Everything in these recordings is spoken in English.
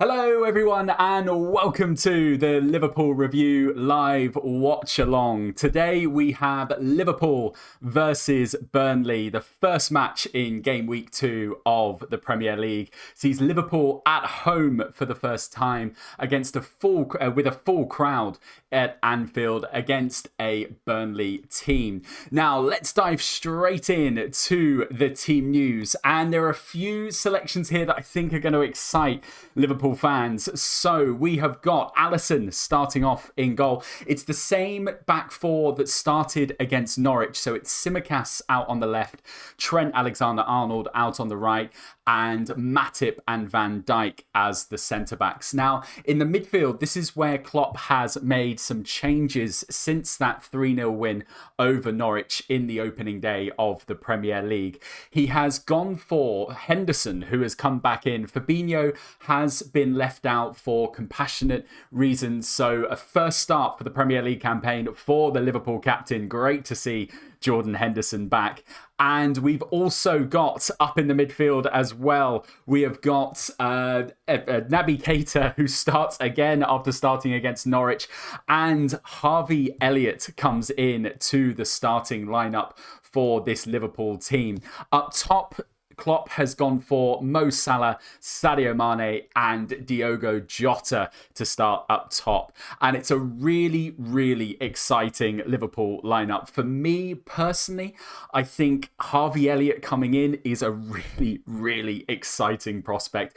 Hello, everyone, and welcome to the Liverpool Review live watch along. Today we have Liverpool versus Burnley. The first match in game week 2 of the Premier League sees Liverpool at home for the first time against with a full crowd at Anfield against a Burnley team. Now let's dive straight in to the team news, and there are a few selections here that I think are going to excite Liverpool fans. So we have got Alisson starting off in goal. It's the same back four that started against Norwich. So it's Tsimikas out on the left, Trent Alexander-Arnold out on the right, and Matip and Van Dijk as the centre-backs. Now, in the midfield, this is where Klopp has made some changes since that 3-0 win over Norwich in the opening day of the Premier League. He has gone for Henderson, who has come back in. Fabinho has been left out for compassionate reasons. So a first start for the Premier League campaign for the Liverpool captain. Great to see Jordan Henderson back. And we've also got up in the midfield as well, we have got Naby Keita, who starts again after starting against Norwich, and Harvey Elliott comes in to the starting lineup for this Liverpool team. Up top, Klopp has gone for Mo Salah, Sadio Mane, and Diogo Jota to start up top. And it's a really, really exciting Liverpool lineup. For me personally, I think Harvey Elliott coming in is a really, really exciting prospect.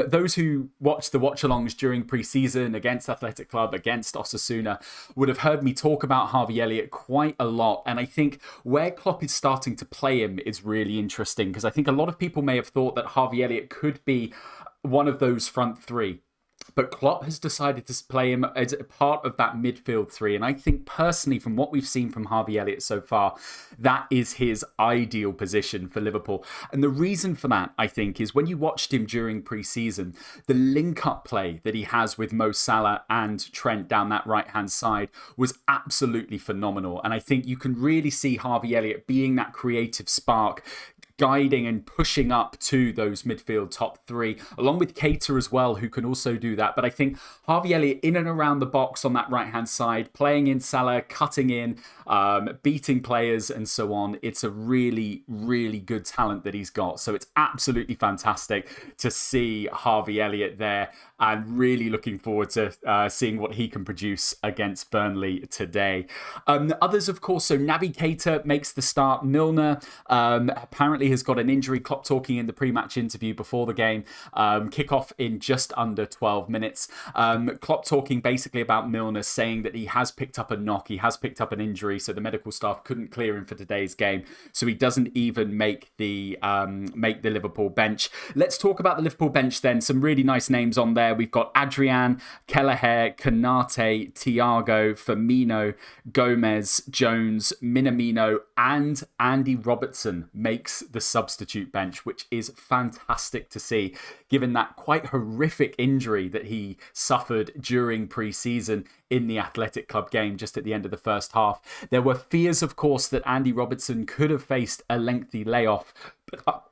Those who watched the watch-alongs during pre-season against Athletic Club, against Osasuna, would have heard me talk about Harvey Elliott quite a lot. And I think where Klopp is starting to play him is really interesting, because I think a lot of people may have thought that Harvey Elliott could be one of those front three. But Klopp has decided to play him as a part of that midfield three. And I think personally, from what we've seen from Harvey Elliott so far, that is his ideal position for Liverpool. And the reason for that, I think, is when you watched him during pre-season, the link-up play that he has with Mo Salah and Trent down that right-hand side was absolutely phenomenal. And I think you can really see Harvey Elliott being that creative spark, guiding and pushing up to those midfield top three, along with Keita as well, who can also do that. But I think Harvey Elliott in and around the box on that right-hand side, playing in Salah, cutting in, beating players and so on. It's a really, really good talent that he's got. So it's absolutely fantastic to see Harvey Elliott there, and really looking forward to seeing what he can produce against Burnley today. Others, of course, so Naby Keita makes the start. Milner apparently has got an injury. Klopp talking in the pre-match interview before the game. Kickoff in just under 12 minutes. Klopp talking basically about Milner, saying that he has picked up a knock. He has picked up an injury, so the medical staff couldn't clear him for today's game. So he doesn't even make the Liverpool bench. Let's talk about the Liverpool bench then. Some really nice names on there. We've got Adrian, Kelleher, Konate, Thiago, Firmino, Gomez, Jones, Minamino, and Andy Robertson makes the substitute bench, which is fantastic to see, given that quite horrific injury that he suffered during pre-season in the Athletic Club game just at the end of the first half. There were fears, of course, that Andy Robertson could have faced a lengthy layoff, but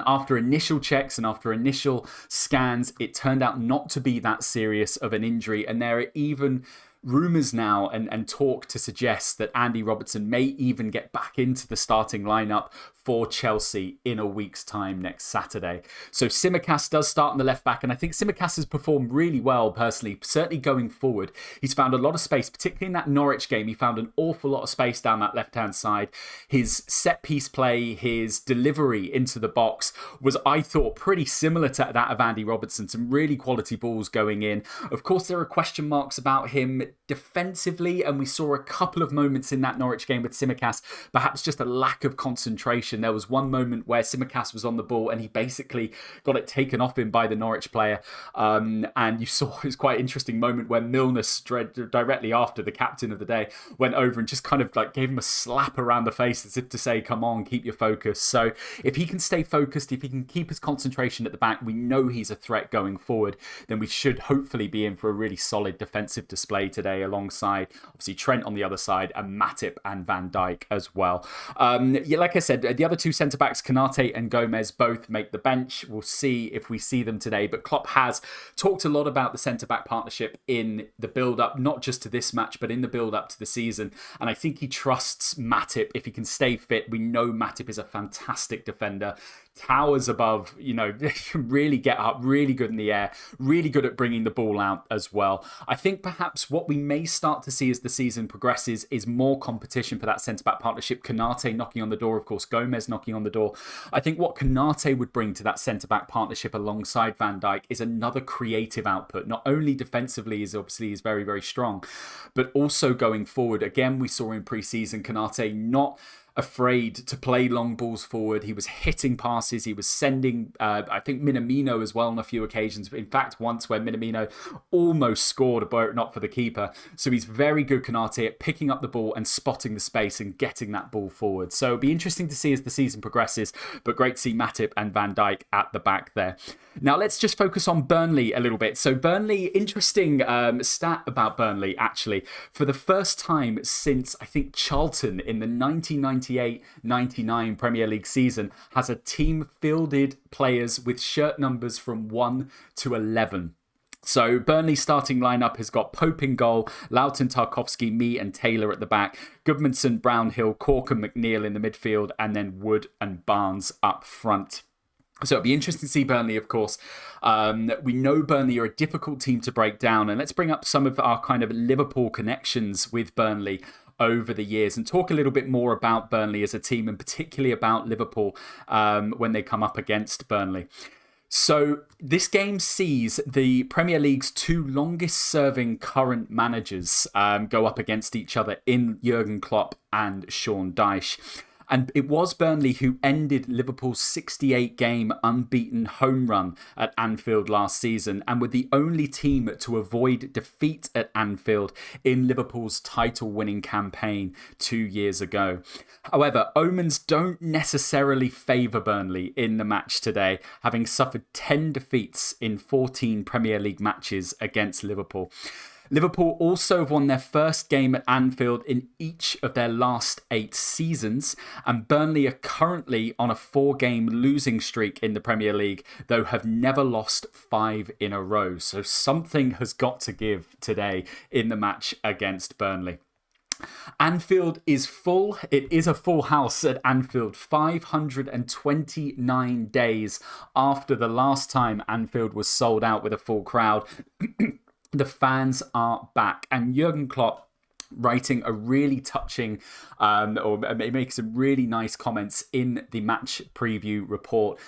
after initial checks and after initial scans, it turned out not to be that serious of an injury. And there are even rumours now and talk to suggest that Andy Robertson may even get back into the starting lineup for Chelsea in a week's time next Saturday. So Tsimikas does start on the left back, and I think Tsimikas has performed really well personally, certainly going forward. He's found a lot of space, particularly in that Norwich game. He found an awful lot of space down that left-hand side. His set-piece play, his delivery into the box was, I thought, pretty similar to that of Andy Robertson. Some really quality balls going in. Of course, there are question marks about him defensively, and we saw a couple of moments in that Norwich game with Tsimikas, perhaps just a lack of concentration. There was one moment where Tsimikas was on the ball and he basically got it taken off him by the Norwich player. And you saw it was quite an interesting moment where Milner, directly after the captain of the day, went over and just kind of like gave him a slap around the face as if to say, come on, keep your focus. So if he can stay focused, if he can keep his concentration at the back, we know he's a threat going forward, then we should hopefully be in for a really solid defensive display today, alongside obviously Trent on the other side and Matip and Van Dijk as well. Yeah, like I said, the other two centre-backs, Konate and Gomez, both make the bench. We'll see if we see them today. But Klopp has talked a lot about the centre-back partnership in the build-up, not just to this match, but in the build-up to the season. And I think he trusts Matip. If he can stay fit, we know Matip is a fantastic defender. Towers above, really get up, really good in the air, really good at bringing the ball out as well. I think perhaps what we may start to see as the season progresses is more competition for that centre-back partnership. Konate knocking on the door, of course, Gomez knocking on the door. I think what Konate would bring to that centre-back partnership alongside Van Dijk is another creative output. Not only defensively is very, very strong, but also going forward. Again, we saw in pre-season Konate not afraid to play long balls forward. He was hitting passes. He was sending, I think, Minamino as well on a few occasions. In fact, once where Minamino almost scored, but not for the keeper. So he's very good, Konate, at picking up the ball and spotting the space and getting that ball forward. So it'll be interesting to see as the season progresses, but great to see Matip and Van Dijk at the back there. Now, let's just focus on Burnley a little bit. So Burnley, interesting stat about Burnley, actually. For the first time since, I think, Charlton in the 1998-99 Premier League season, has a team fielded players with shirt numbers from 1 to 11. So Burnley's starting lineup has got Pope in goal, Loughton, Tarkowski, Mee and Taylor at the back, Goodmanson, Brownhill, Cork and McNeil in the midfield, and then Wood and Barnes up front. So it'll be interesting to see Burnley, of course. We know Burnley are a difficult team to break down. And let's bring up some of our kind of Liverpool connections with Burnley over the years and talk a little bit more about Burnley as a team and particularly about Liverpool when they come up against Burnley. So this game sees the Premier League's two longest serving current managers go up against each other in Jurgen Klopp and Sean Dyche. And it was Burnley who ended Liverpool's 68-game unbeaten home run at Anfield last season and were the only team to avoid defeat at Anfield in Liverpool's title-winning campaign 2 years ago. However, omens don't necessarily favour Burnley in the match today, having suffered 10 defeats in 14 Premier League matches against Liverpool. Liverpool also have won their first game at Anfield in each of their last 8 seasons, and Burnley are currently on a 4-game losing streak in the Premier League, though have never lost 5 in a row. So something has got to give today in the match against Burnley. Anfield is full. It is a full house at Anfield 529 days after the last time Anfield was sold out with a full crowd. The fans are back, and Jurgen Klopp writing a really touching or making some really nice comments in the match preview report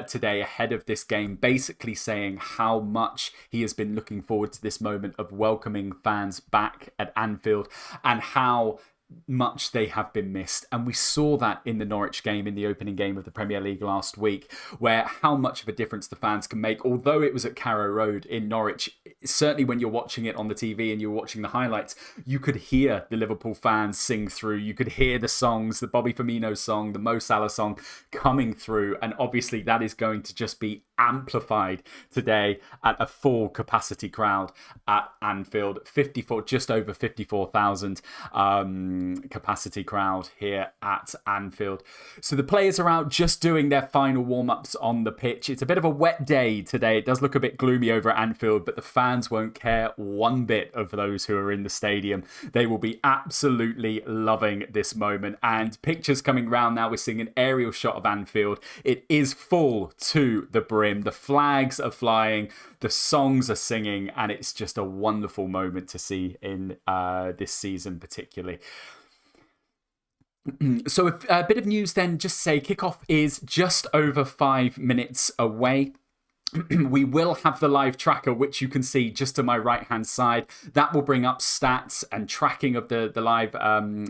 today ahead of this game, basically saying how much he has been looking forward to this moment of welcoming fans back at Anfield and how much they have been missed. And we saw that in the Norwich game, in the opening game of the Premier League last week, where how much of a difference the fans can make. Although it was at Carrow Road in Norwich, certainly when you're watching it on the TV and you're watching the highlights, you could hear the Liverpool fans sing through. You could hear the songs, the Bobby Firmino song, the Mo Salah song coming through. And obviously that is going to just be amplified today at a full capacity crowd at Anfield. Just over 54,000 capacity crowd here at Anfield. So the players are out just doing their final warm-ups on the pitch. It's a bit of a wet day today. It does look a bit gloomy over at Anfield, but the fans won't care one bit of those who are in the stadium. They will be absolutely loving this moment. And pictures coming round now, we're seeing an aerial shot of Anfield. It is full to the brim. The flags are flying, the songs are singing, and it's just a wonderful moment to see in this season particularly. So a bit of news then, just to say kickoff is just over 5 minutes away. We will have the live tracker, which you can see just to my right hand side. That will bring up stats and tracking of the live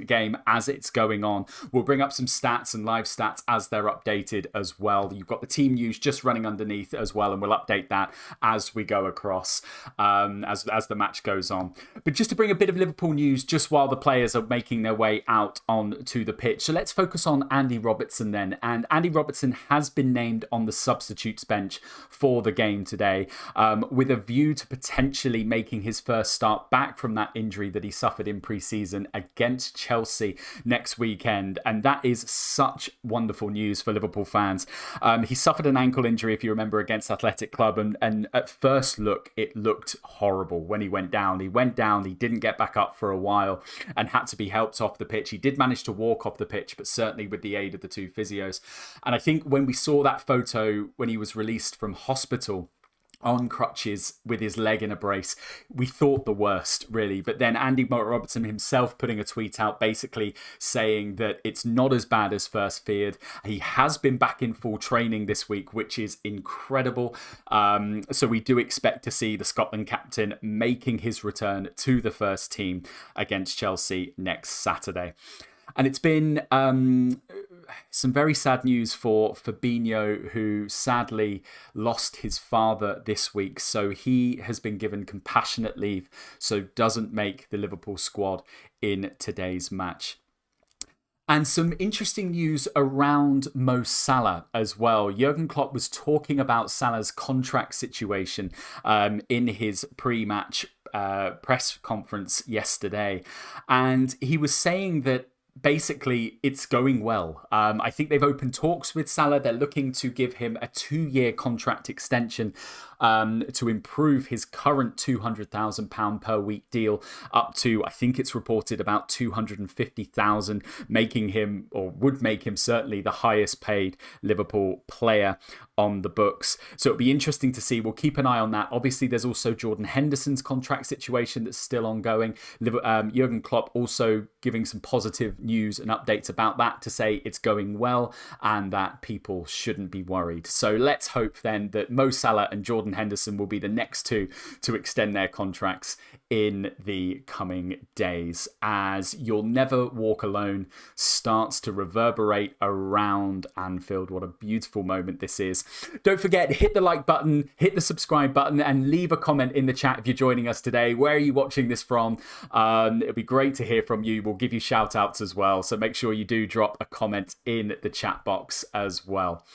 game as it's going on. We'll bring up some stats and live stats as they're updated as well. You've got the team news just running underneath as well, and we'll update that as we go across as the match goes on. But just to bring a bit of Liverpool news just while the players are making their way out onto the pitch. So let's focus on Andy Robertson then. And Andy Robertson has been named on the substitutes bench for for the game today, with a view to potentially making his first start back from that injury that he suffered in pre-season against Chelsea next weekend. And that is such wonderful news for Liverpool fans. He suffered an ankle injury, if you remember, against Athletic Club, and at first look, it looked horrible when he went down. He didn't get back up for a while and had to be helped off the pitch. He did manage to walk off the pitch, but certainly with the aid of the two physios. And I think when we saw that photo when he was released from hospital on crutches with his leg in a brace, we thought the worst, really. But then Andy Robertson himself putting a tweet out basically saying that it's not as bad as first feared. He has been back in full training this week, which is incredible. So we do expect to see the Scotland captain making his return to the first team against Chelsea next Saturday. And it's been some very sad news for Fabinho, who sadly lost his father this week. So he has been given compassionate leave, so doesn't make the Liverpool squad in today's match. And some interesting news around Mo Salah as well. Jurgen Klopp was talking about Salah's contract situation in his pre-match press conference yesterday. And he was saying that basically it's going well. I think they've opened talks with Salah. They're looking to give him a 2-year contract extension to improve his current £200,000 per week deal up to, I think it's reported, about £250,000, making him, or would make him, certainly the highest paid Liverpool player on the books. So it'll be interesting to see. We'll keep an eye on that. Obviously, there's also Jordan Henderson's contract situation that's still ongoing. Jurgen Klopp also giving some positive news and updates about that to say it's going well and that people shouldn't be worried. So let's hope then that Mo Salah and Jordan Henderson will be the next two to extend their contracts in the coming days, as You'll Never Walk Alone starts to reverberate around Anfield. What a beautiful moment this is. Don't forget, hit the like button, hit the subscribe button, and leave a comment in the chat if you're joining us today. Where are you watching this from? It'll be great to hear from you. We'll give you shout outs as well, so make sure you do drop a comment in the chat box as well.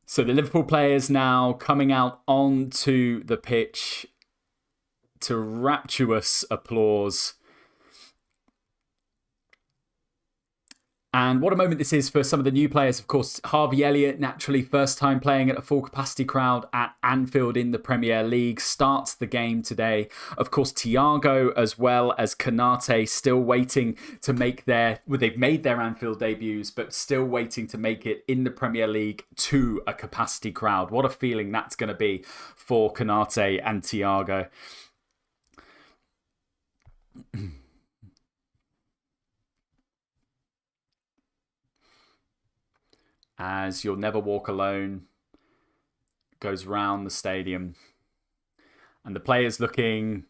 So the Liverpool players now coming out onto the pitch to rapturous applause. And what a moment this is for some of the new players. Of course, Harvey Elliott, naturally first time playing at a full capacity crowd at Anfield in the Premier League, starts the game today. Of course, Thiago as well as Konate still waiting to make their, well, they've made their Anfield debuts, but still waiting to make it in the Premier League to a capacity crowd. What a feeling that's going to be for Konate and Thiago. As You'll Never Walk Alone goes round the stadium. And the players looking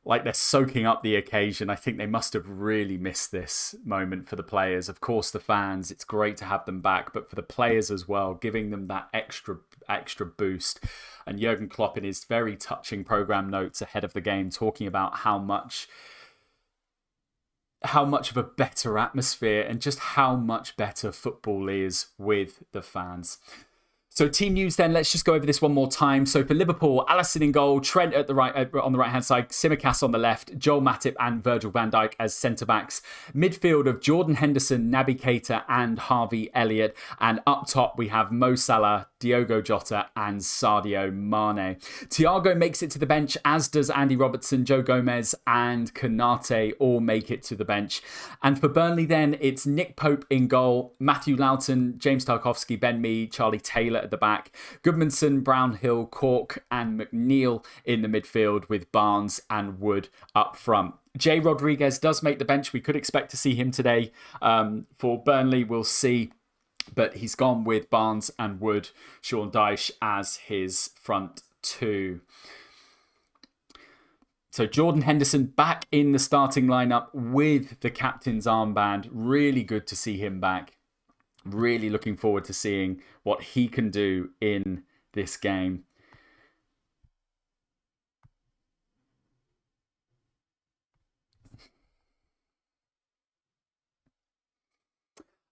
like they're soaking up the occasion. I think they must have really missed this moment for the players. Of course, the fans, it's great to have them back, but for the players as well, giving them that extra boost. And Jurgen Klopp, in his very touching programme notes ahead of the game, talking about how much of a better atmosphere and just how much better football is with the fans. So team news then, let's just go over this one more time. So for Liverpool, Alisson in goal, Trent at the on the right-hand side, Tsimikas on the left, Joel Matip and Virgil van Dijk as centre-backs. Midfield of Jordan Henderson, Naby Keita and Harvey Elliott. And up top, we have Mo Salah, Diogo Jota and Sadio Mane. Thiago makes it to the bench, as does Andy Robertson, Joe Gomez and Konate all make it to the bench. And for Burnley then, it's Nick Pope in goal, Matthew Loughton, James Tarkowski, Ben Mee, Charlie Taylor at the back, Goodmanson, Brownhill, Cork and McNeil in the midfield with Barnes and Wood up front. Jay Rodriguez does make the bench. We could expect to see him today for Burnley. We'll see. But he's gone with Barnes and Wood, Sean Dyche as his front two. So Jordan Henderson back in the starting lineup with the captain's armband. Really good to see him back. Really looking forward to seeing what he can do in this game.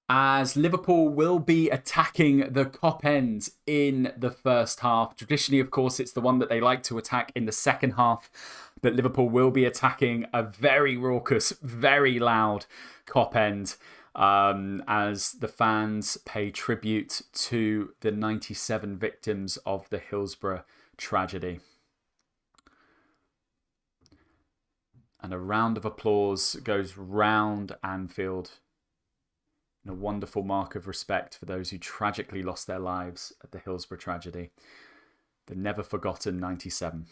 as Liverpool will be attacking the Kop end in the first half. Traditionally, of course, it's the one that they like to attack in the second half, but Liverpool will be attacking a very raucous, very loud Kop end as the fans pay tribute to the 97 victims of the Hillsborough tragedy. And a round of applause goes round Anfield. A wonderful mark of respect for those who tragically lost their lives at the Hillsborough tragedy. The never forgotten 97.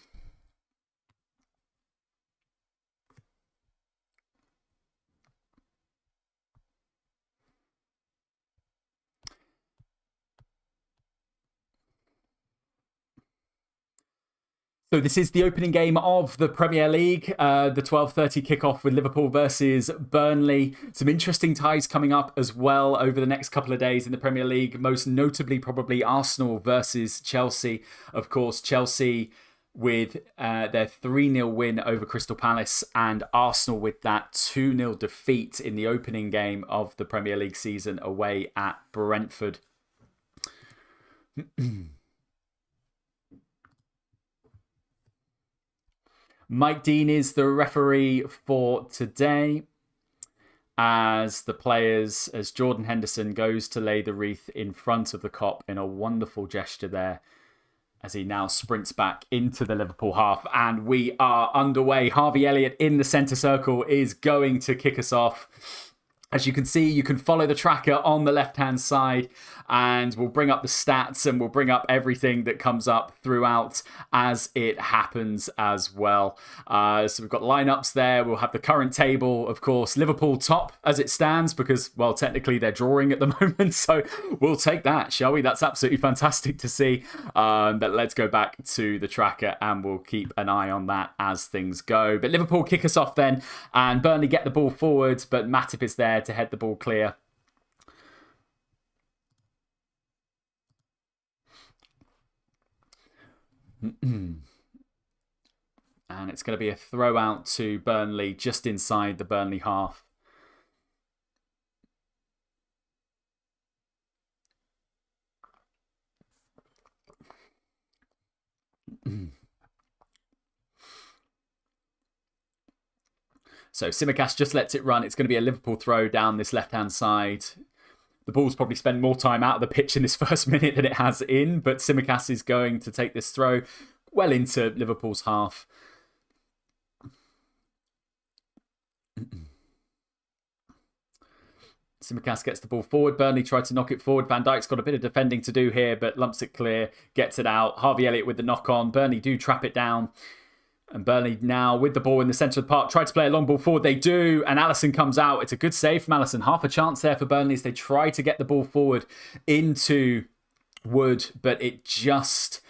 So this is the opening game of the Premier League, the 12:30 kickoff with Liverpool versus Burnley. Some interesting ties coming up as well over the next couple of days in the Premier League, most notably probably Arsenal versus Chelsea. Of course, Chelsea with their 3-0 win over Crystal Palace, and Arsenal with that 2-0 defeat in the opening game of the Premier League season away at Brentford. Mike Dean is the referee for today as Jordan Henderson goes to lay the wreath in front of the Kop in a wonderful gesture there as he now sprints back into the Liverpool half. And we are underway. Harvey Elliott in the centre circle is going to kick us off. As you can see, you can follow the tracker on the left-hand side, and we'll bring up the stats and we'll bring up everything that comes up throughout as it happens as well. So we've got lineups there. We'll have the current table, of course. Liverpool top as it stands because, well, technically they're drawing at the moment. So we'll take that, shall we? That's absolutely fantastic to see. But let's go back to the tracker and we'll keep an eye on that as things go. But Liverpool kick us off then, and Burnley get the ball forward, but Matip is there to head the ball clear. And it's going to be a throw out to Burnley just inside the Burnley half. So Tsimikas just lets it run. It's going to be a Liverpool throw down this left-hand side. The ball's probably spent more time out of the pitch in this first minute than it has in, but Tsimikas is going to take this throw well into Liverpool's half. Tsimikas gets the ball forward. Burnley tried to knock it forward. Van Dijk's got a bit of defending to do here, but lumps it clear, gets it out. Harvey Elliott with the knock-on. Burnley do trap it down. And Burnley now with the ball in the centre of the park. Tried to play a long ball forward. They do. And Alisson comes out. It's a good save from Alisson. Half a chance there for Burnley as they try to get the ball forward into Wood. But it just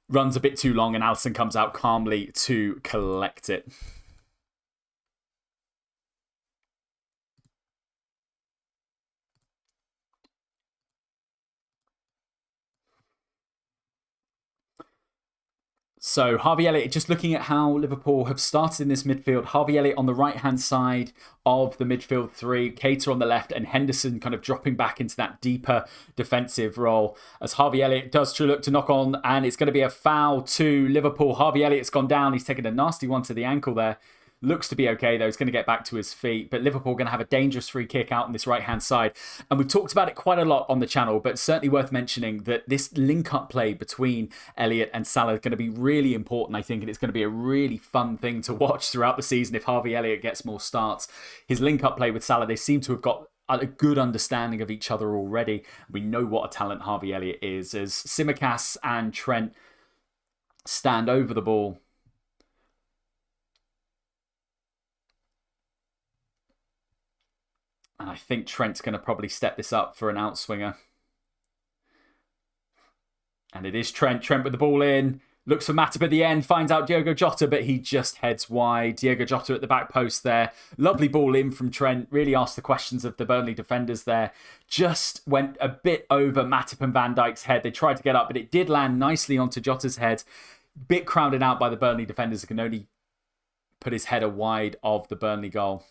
runs a bit too long. And Alisson comes out calmly to collect it. So Harvey Elliott, just looking at how Liverpool have started in this midfield, Harvey Elliott on the right-hand side of the midfield three, Keita on the left, and Henderson kind of dropping back into that deeper defensive role as Harvey Elliott does try look to knock on, and it's going to be a foul to Liverpool. Harvey Elliott's gone down. He's taken a nasty one to the ankle there. Looks to be okay, though. He's going to get back to his feet. But Liverpool going to have a dangerous free kick out on this right-hand side. And we've talked about it quite a lot on the channel, but certainly worth mentioning that this link-up play between Elliott and Salah is going to be really important, I think. And it's going to be a really fun thing to watch throughout the season if Harvey Elliott gets more starts. His link-up play with Salah, they seem to have got a good understanding of each other already. We know what a talent Harvey Elliott is. As Tsimikas and Trent stand over the ball, and I think Trent's going to probably step this up for an outswinger. And it is Trent. Trent with the ball in. Looks for Matip at the end. Finds out Diogo Jota, but he just heads wide. Diogo Jota at the back post there. Lovely ball in from Trent. Really asked the questions of the Burnley defenders there. Just went a bit over Matip and Van Dijk's head. They tried to get up, but it did land nicely onto Jota's head. Bit crowded out by the Burnley defenders who can only put his header wide of the Burnley goal.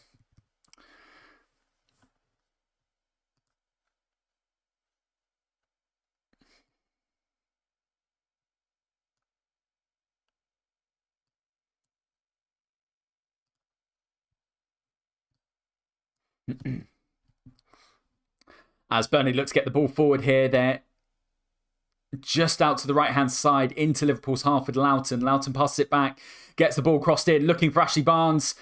As Burnley look to get the ball forward here, they're just out to the right-hand side into Liverpool's half with Loughton. Loughton passes it back, gets the ball crossed in, looking for Ashley Barnes.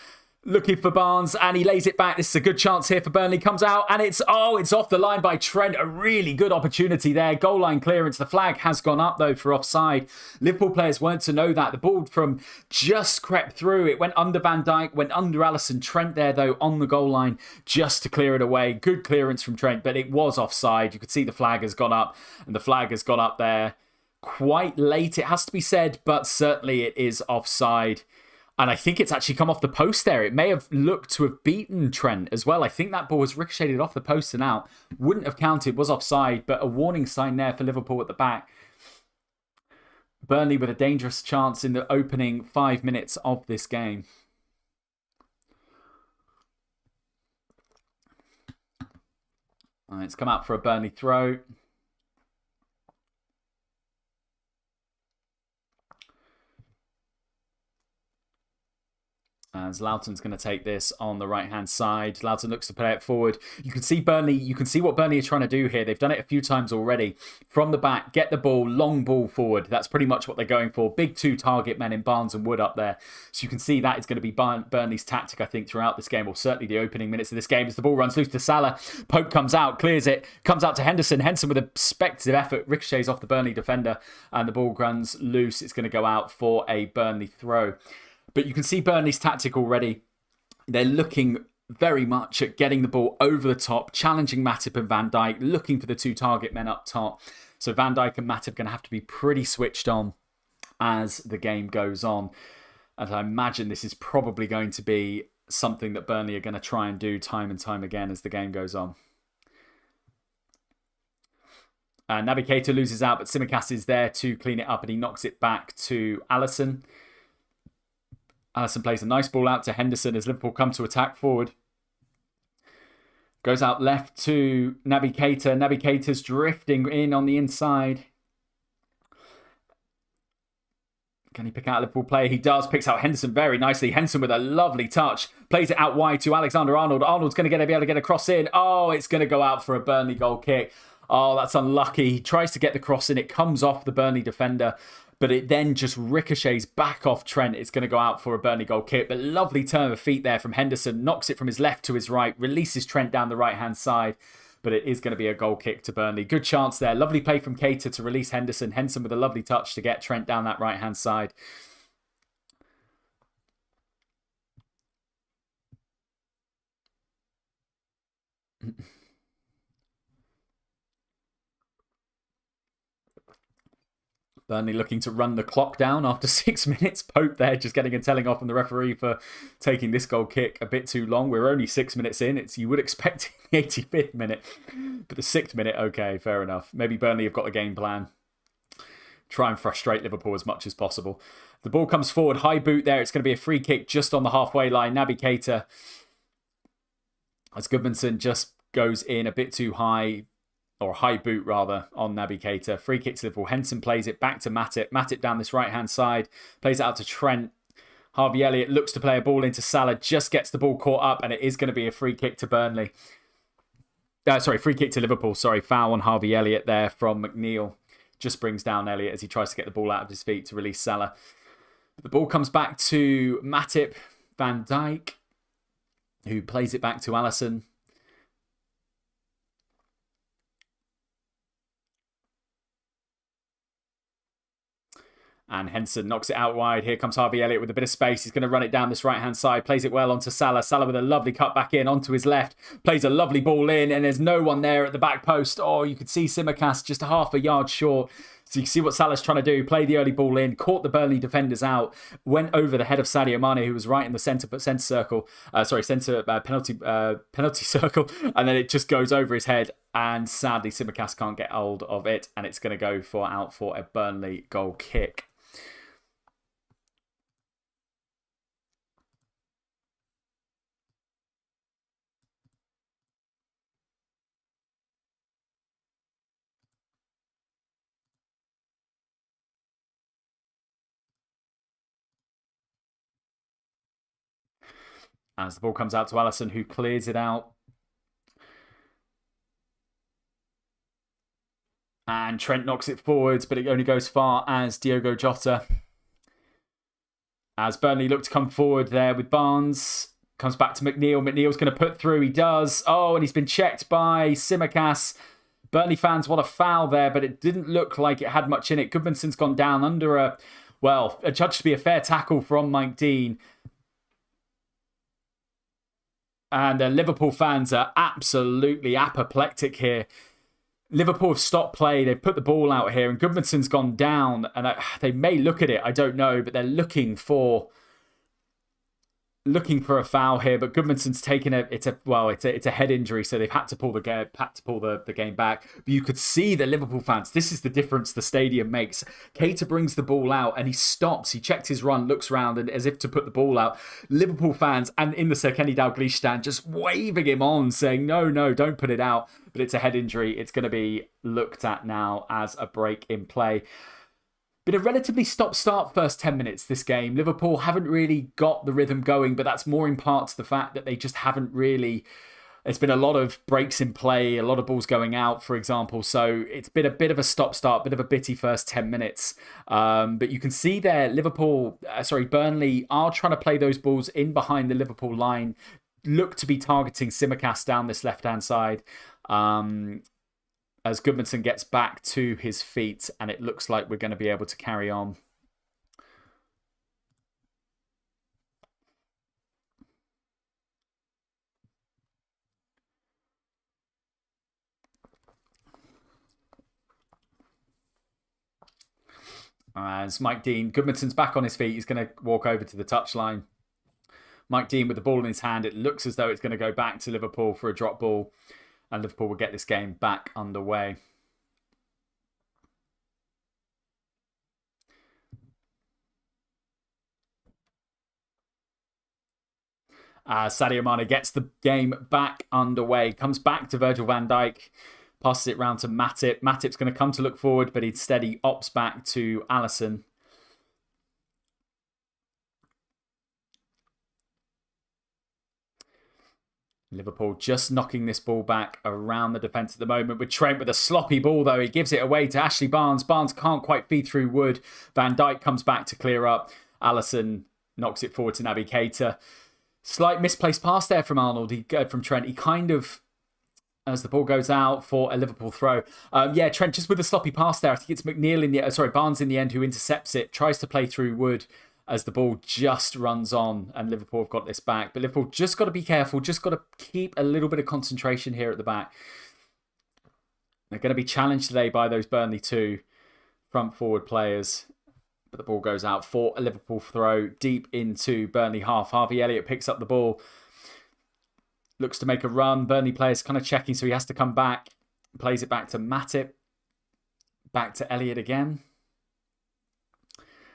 Looking for Barnes, and he lays it back. This is a good chance here for Burnley. Comes out, and it's off the line by Trent. A really good opportunity there. Goal line clearance. The flag has gone up, though, for offside. Liverpool players weren't to know that. The ball from just crept through. It went under Van Dijk, went under Alisson. Trent there, though, on the goal line just to clear it away. Good clearance from Trent, but it was offside. You could see the flag has gone up, and the flag has gone up there quite late, it has to be said, but certainly it is offside. And I think it's actually come off the post there. It may have looked to have beaten Trent as well. I think that ball was ricocheted off the post and out. Wouldn't have counted, was offside, but a warning sign there for Liverpool at the back. Burnley with a dangerous chance in the opening 5 minutes of this game. It's come out for a Burnley throw. As Loughton's going to take this on the right-hand side. Loughton looks to play it forward. You can see Burnley. You can see what Burnley are trying to do here. They've done it a few times already. From the back, get the ball, long ball forward. That's pretty much what they're going for. Big two target men in Barnes and Wood up there. So you can see that is going to be Burnley's tactic, I think, throughout this game, or certainly the opening minutes of this game. As the ball runs loose to Salah. Pope comes out, clears it, comes out to Henderson. Henderson with a speculative effort ricochets off the Burnley defender, and the ball runs loose. It's going to go out for a Burnley throw. But you can see Burnley's tactic already. They're looking very much at getting the ball over the top, challenging Matip and Van Dijk, looking for the two target men up top. So Van Dijk and Matip are going to have to be pretty switched on as the game goes on. And I imagine this is probably going to be something that Burnley are going to try and do time and time again as the game goes on. Naby Keita loses out, but Tsimikas is there to clean it up, and he knocks it back to Alisson. Alisson plays a nice ball out to Henderson as Liverpool come to attack forward. Goes out left to Naby Keita. Naby Keita's drifting in on the inside. Can he pick out a Liverpool player? He does. Picks out Henderson very nicely. Henderson with a lovely touch. Plays it out wide to Alexander-Arnold. Arnold's going to be able to get a cross in. Oh, it's going to go out for a Burnley goal kick. Oh, that's unlucky. He tries to get the cross in. It comes off the Burnley defender, but it then just ricochets back off Trent. It's going to go out for a Burnley goal kick. But lovely turn of feet there from Henderson. Knocks it from his left to his right. Releases Trent down the right-hand side. But it is going to be a goal kick to Burnley. Good chance there. Lovely play from Keita to release Henderson. Henderson with a lovely touch to get Trent down that right-hand side. Burnley looking to run the clock down after 6 minutes. Pope there just getting a telling off from the referee for taking this goal kick a bit too long. We're only 6 minutes in. You would expect the 85th minute. But the 6th minute, okay, fair enough. Maybe Burnley have got a game plan. Try and frustrate Liverpool as much as possible. The ball comes forward. High boot there. It's going to be a free kick just on the halfway line. Naby Keita, as Goodmanson just goes in a bit too high. Or high boot, rather, on Naby Keita. Free kick to Liverpool. Henson plays it back to Matip. Matip down this right-hand side. Plays it out to Trent. Harvey Elliott looks to play a ball into Salah. Just gets the ball caught up. And it is going to be a free kick to Burnley. Free kick to Liverpool. Foul on Harvey Elliott there from McNeil. Just brings down Elliott as he tries to get the ball out of his feet to release Salah. The ball comes back to Matip. Van Dijk, who plays it back to Alisson. And Henson knocks it out wide. Here comes Harvey Elliott with a bit of space. He's going to run it down this right-hand side. Plays it well onto Salah. Salah with a lovely cut back in onto his left. Plays a lovely ball in, and there's no one there at the back post. Oh, you could see Tsimikas just half a yard short. So you can see what Salah's trying to do. Play the early ball in. Caught the Burnley defenders out. Went over the head of Sadio Mane, who was right in the centre circle. Penalty circle. And then it just goes over his head. And sadly, Tsimikas can't get hold of it. And it's going to go out for a Burnley goal kick. As the ball comes out to Alisson, who clears it out. And Trent knocks it forwards, but it only goes far as Diogo Jota. As Burnley look to come forward there with Barnes. Comes back to McNeil. McNeil's going to put through. He does. Oh, and he's been checked by Tsimikas. Burnley fans want a foul there, but it didn't look like it had much in it. Goodmanson's gone down under a judged to be a fair tackle from Mike Dean. And the Liverpool fans are absolutely apoplectic here. Liverpool have stopped play. They've put the ball out here, and Goodmanson's gone down. And they may look at it, I don't know, but they're looking for a foul here. But Goodmanson's taken it's a head injury, so they've had to pull the game back. But you could see the Liverpool fans. This is the difference the stadium makes. Keita brings the ball out and he stops. He checked his run, looks around, and as if to put the ball out. Liverpool fans and in the Sir Kenny Dalglish stand just waving him on, saying, no, don't put it out. But it's a head injury. It's going to be looked at now as a break in play. Been a relatively stop-start first 10 minutes this game. Liverpool haven't really got the rhythm going, but that's more in part to the fact that they just haven't really... There's been a lot of breaks in play, a lot of balls going out, for example. So it's been a bit of a stop-start, bit of a bitty first 10 minutes. But you can see there, Burnley are trying to play those balls in behind the Liverpool line. Look to be targeting Tsimikas down this left-hand side. As Goodmanson gets back to his feet, and it looks like we're going to be able to carry on. As Mike Dean, Goodmanson's back on his feet. He's going to walk over to the touchline. Mike Dean with the ball in his hand. It looks as though it's going to go back to Liverpool for a drop ball. And Liverpool will get this game back underway. Sadio Mane gets the game back underway. Comes back to Virgil van Dijk. Passes it round to Matip. Matip's going to come to look forward, but instead he opts back to Alisson. Liverpool just knocking this ball back around the defence at the moment with Trent with a sloppy ball, though. He gives it away to Ashley Barnes. Barnes can't quite feed through Wood. Van Dijk comes back to clear up. Alisson knocks it forward to Naby Keita. Slight misplaced pass there from Arnold. From Trent. He kind of, as the ball goes out for a Liverpool throw. Trent just with a sloppy pass there. I think it's Barnes in the end who intercepts it. Tries to play through Wood as the ball just runs on, and Liverpool have got this back. But Liverpool just got to be careful, just got to keep a little bit of concentration here at the back. They're going to be challenged today by those Burnley 2 front forward players. But the ball goes out for a Liverpool throw deep into Burnley half. Harvey Elliott picks up the ball. Looks to make a run. Burnley players kind of checking, so he has to come back. Plays it back to Matip. Back to Elliott again.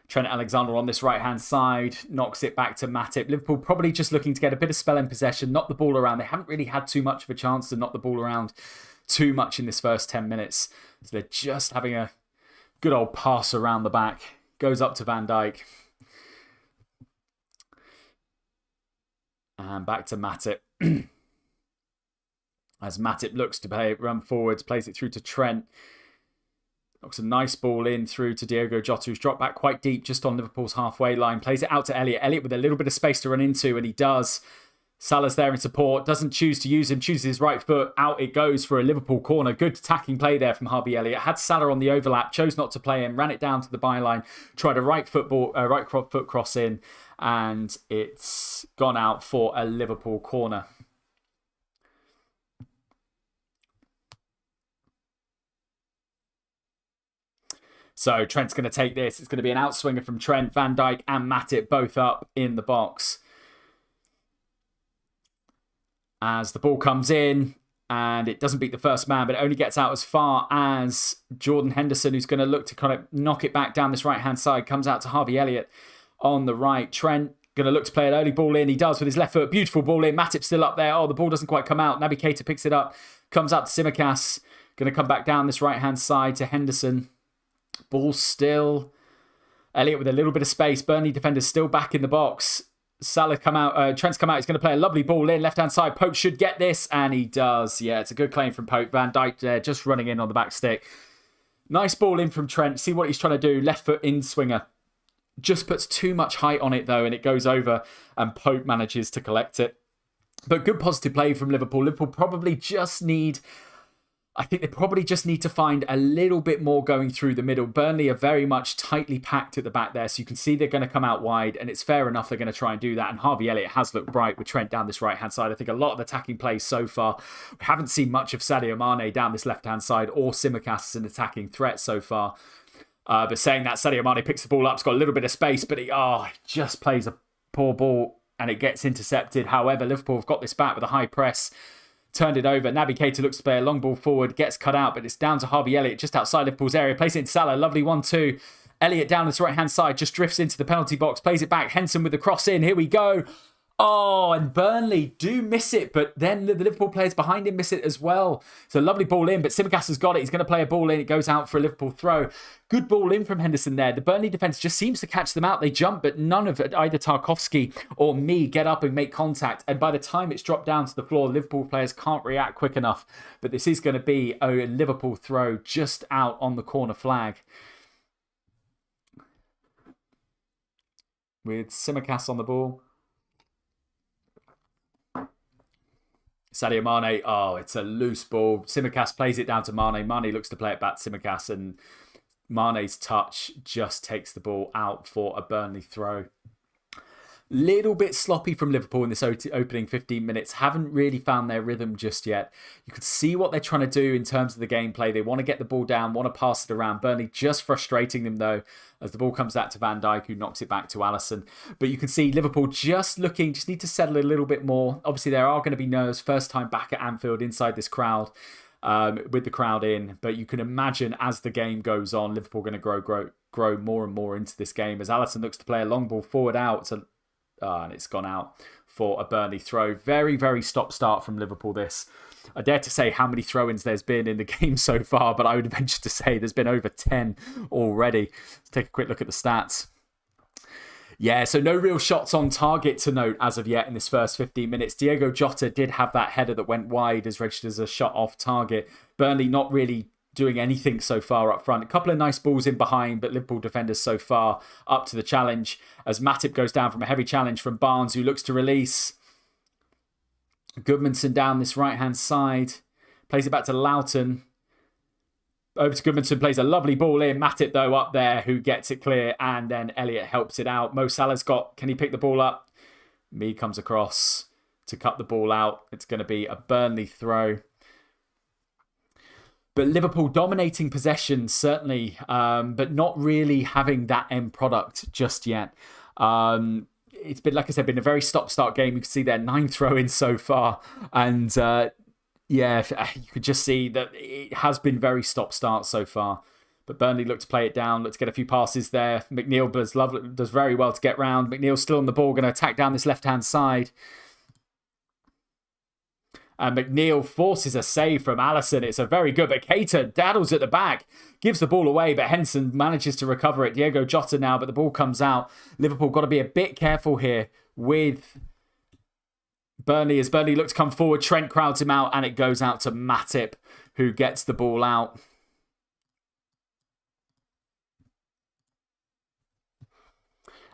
Trent Alexander on this right-hand side knocks it back to Matip. Liverpool probably just looking to get a bit of spell in possession, knock the ball around. They haven't really had too much of a chance to knock the ball around too much in this first 10 minutes. So they're just having a good old pass around the back. Goes up to Van Dijk. And back to Matip. As Matip looks to run forwards, plays it through to Trent. Knocks a nice ball in through to Diogo Jota, who's dropped back quite deep just on Liverpool's halfway line. Plays it out to Elliott. Elliott with a little bit of space to run into, and he does. Salah's there in support. Doesn't choose to use him. Chooses his right foot. Out it goes for a Liverpool corner. Good attacking play there from Harvey Elliott. Had Salah on the overlap. Chose not to play him. Ran it down to the byline. Tried a right foot cross in. And it's gone out for a Liverpool corner. So Trent's going to take this. It's going to be an outswinger from Trent. Van Dijk and Matip both up in the box. As the ball comes in, and it doesn't beat the first man, but it only gets out as far as Jordan Henderson, who's going to look to kind of knock it back down this right-hand side. Comes out to Harvey Elliott on the right. Trent going to look to play an early ball in. He does with his left foot. Beautiful ball in. Matip's still up there. Oh, the ball doesn't quite come out. Naby Keita picks it up. Comes out to Tsimikas. Going to come back down this right-hand side to Henderson. Ball still. Elliott with a little bit of space. Burnley defenders still back in the box. Salah come out. Trent's come out. He's going to play a lovely ball in. Left-hand side. Pope should get this. And he does. Yeah, it's a good claim from Pope. Van Dijk there just running in on the back stick. Nice ball in from Trent. See what he's trying to do. Left foot in swinger. Just puts too much height on it, though, and it goes over, and Pope manages to collect it. But good positive play from Liverpool. Liverpool probably just need... I think they probably just need to find a little bit more going through the middle. Burnley are very much tightly packed at the back there, so you can see they're going to come out wide, and it's fair enough they're going to try and do that. And Harvey Elliott has looked bright with Trent down this right-hand side. I think a lot of attacking plays so far. We haven't seen much of Sadio Mane down this left-hand side, or Tsimikas as an attacking threat so far. But saying that, Sadio Mane picks the ball up, it's got a little bit of space, but he just plays a poor ball, and it gets intercepted. However, Liverpool have got this back with a high press. Turned it over. Naby Keita looks to play a long ball forward. Gets cut out, but it's down to Harvey Elliott just outside Liverpool's area. Plays it into Salah. Lovely 1-2. Elliott down this right-hand side. Just drifts into the penalty box. Plays it back. Henson with the cross in. Here we go. Oh, and Burnley do miss it, but then the Liverpool players behind him miss it as well. It's a lovely ball in, but Tsimikas has got it. He's going to play a ball in. It goes out for a Liverpool throw. Good ball in from Henderson there. The Burnley defence just seems to catch them out. They jump, but none of either Tarkowski or me get up and make contact. And by the time it's dropped down to the floor, Liverpool players can't react quick enough. But this is going to be a Liverpool throw just out on the corner flag. With Tsimikas on the ball. Sadio Mane, it's a loose ball. Tsimikas plays it down to Mane. Mane looks to play it back to Tsimikas, and Mane's touch just takes the ball out for a Burnley throw. Little bit sloppy from Liverpool in this opening 15 minutes. Haven't really found their rhythm just yet. You can see what they're trying to do in terms of the gameplay. They want to get the ball down, want to pass it around. Burnley just frustrating them, though, as the ball comes out to Van Dijk, who knocks it back to Alisson. But you can see Liverpool just need to settle a little bit more. Obviously, there are going to be nerves. First time back at Anfield inside this crowd, with the crowd in. But you can imagine as the game goes on, Liverpool are going to grow more and more into this game as Alisson looks to play a long ball forward out. And it's gone out for a Burnley throw. Very, very stop-start from Liverpool, this. I dare to say how many throw-ins there's been in the game so far, but I would venture to say there's been over 10 already. Let's take a quick look at the stats. Yeah, so no real shots on target to note as of yet in this first 15 minutes. Diogo Jota did have that header that went wide as registered as a shot off target. Burnley not really doing anything so far up front. A couple of nice balls in behind, but Liverpool defenders so far up to the challenge as Matip goes down from a heavy challenge from Barnes, who looks to release. Goodmanson down this right-hand side. Plays it back to Loughton. Over to Goodmanson, plays a lovely ball in. Matip, though, up there, who gets it clear, and then Elliott helps it out. Mo Salah's can he pick the ball up? Me comes across to cut the ball out. It's going to be a Burnley throw. But Liverpool dominating possession, certainly, but not really having that end product just yet. It's been, like I said, been a very stop-start game. You can see there 9 throw-ins so far. And you could just see that it has been very stop-start so far. But Burnley look to play it down. Let's get a few passes there. McNeil does very well to get round. McNeil's still on the ball, going to attack down this left-hand side. And McNeil forces a save from Alisson. It's a very good, but Keita daddles at the back. Gives the ball away, but Henson manages to recover it. Diogo Jota now, but the ball comes out. Liverpool got to be a bit careful here with Burnley. As Burnley looks to come forward, Trent crowds him out, and it goes out to Matip, who gets the ball out.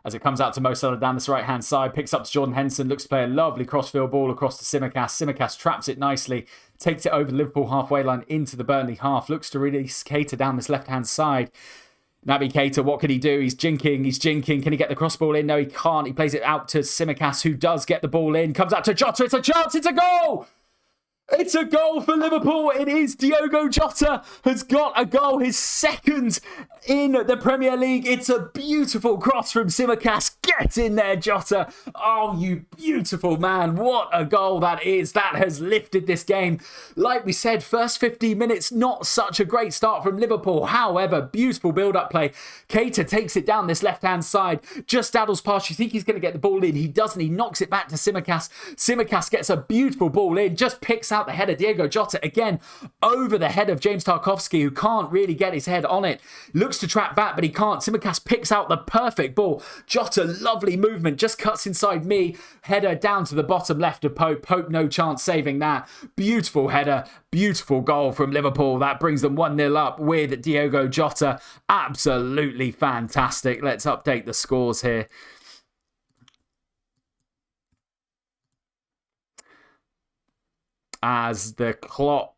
As it comes out to Mo Salah down this right-hand side, picks up to Jordan Henderson, looks to play a lovely crossfield ball across to Tsimikas. Tsimikas traps it nicely, takes it over the Liverpool halfway line into the Burnley half, looks to release Keita down this left-hand side. Naby Keita, what can he do? He's jinking. Can he get the cross ball in? No, he can't. He plays it out to Tsimikas, who does get the ball in. Comes out to Jota. It's a chance. It's a goal! It's a goal for Liverpool. It is Diogo Jota has got a goal, his second in the Premier League. It's a beautiful cross from Tsimikas. Get in there, Jota. Oh, you beautiful man. What a goal that is. That has lifted this game. Like we said, first 15 minutes, not such a great start from Liverpool. However, beautiful build-up play. Keita takes it down this left-hand side. Just daddles past. You think he's going to get the ball in. He doesn't. He knocks it back to Tsimikas. Tsimikas gets a beautiful ball in. Just picks out out the header. Diogo Jota again over the head of James Tarkowski, who can't really get his head on it. Looks to track back, but he can't. Tsimikas picks out the perfect ball. Jota, lovely movement, just cuts inside me. Header down to the bottom left of Pope. Pope, no chance saving that. Beautiful header, beautiful goal from Liverpool. That brings them 1-0 up with Diogo Jota. Absolutely fantastic. Let's update the scores here. As the Kop